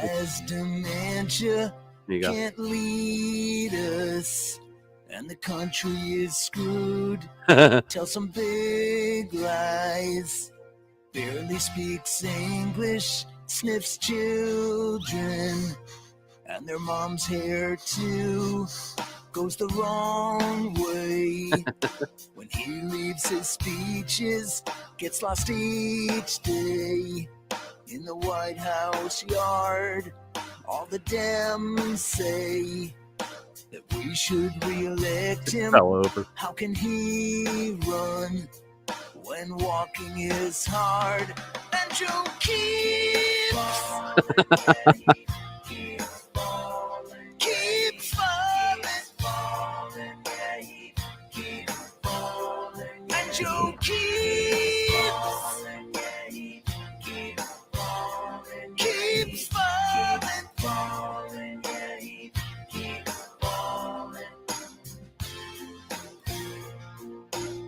There you go. Can't lead us, and the country is screwed. Tell some big lies. Barely speaks English, sniffs children, and their mom's hair too goes the wrong way. When he leaves his speeches, gets lost each day. In the White House yard, all the Dems say that we should re-elect him. Fell over. How can he run when walking is hard? And Joe keeps keep falling, keep falling, and Joe keeps falling, keep falling.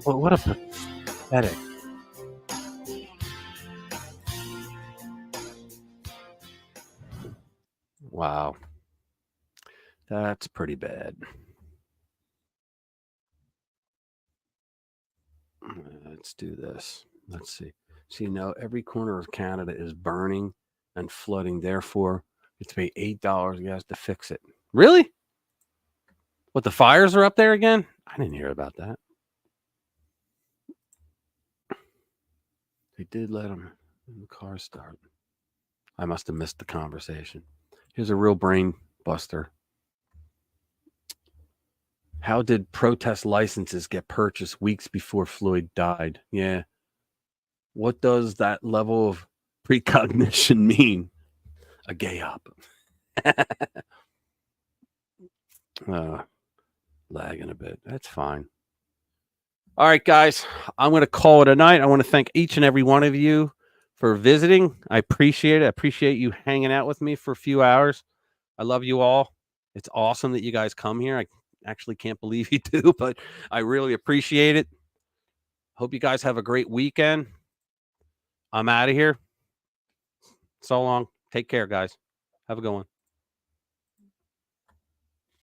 Well, what a pathetic. Wow. That's pretty bad. Let's do this. Let's see. See, now every corner of Canada is burning and flooding. Therefore, It's paid $8. You guys to fix it. Really? What, the fires are up there again? I didn't hear about that. They did let him in the car start. I must have missed the conversation. Here's a real brain buster. How did protest licenses get purchased weeks before Floyd died? Yeah. What does that level of precognition mean? A gay op. Lagging a bit. That's fine. All right, guys. I'm going to call it a night. I want to thank each and every one of you for visiting. I appreciate it. I appreciate you hanging out with me for a few hours. I love you all. It's awesome that you guys come here. I actually can't believe you do, but I really appreciate it. Hope you guys have a great weekend. I'm out of here. So long. Take care, guys. Have a good one.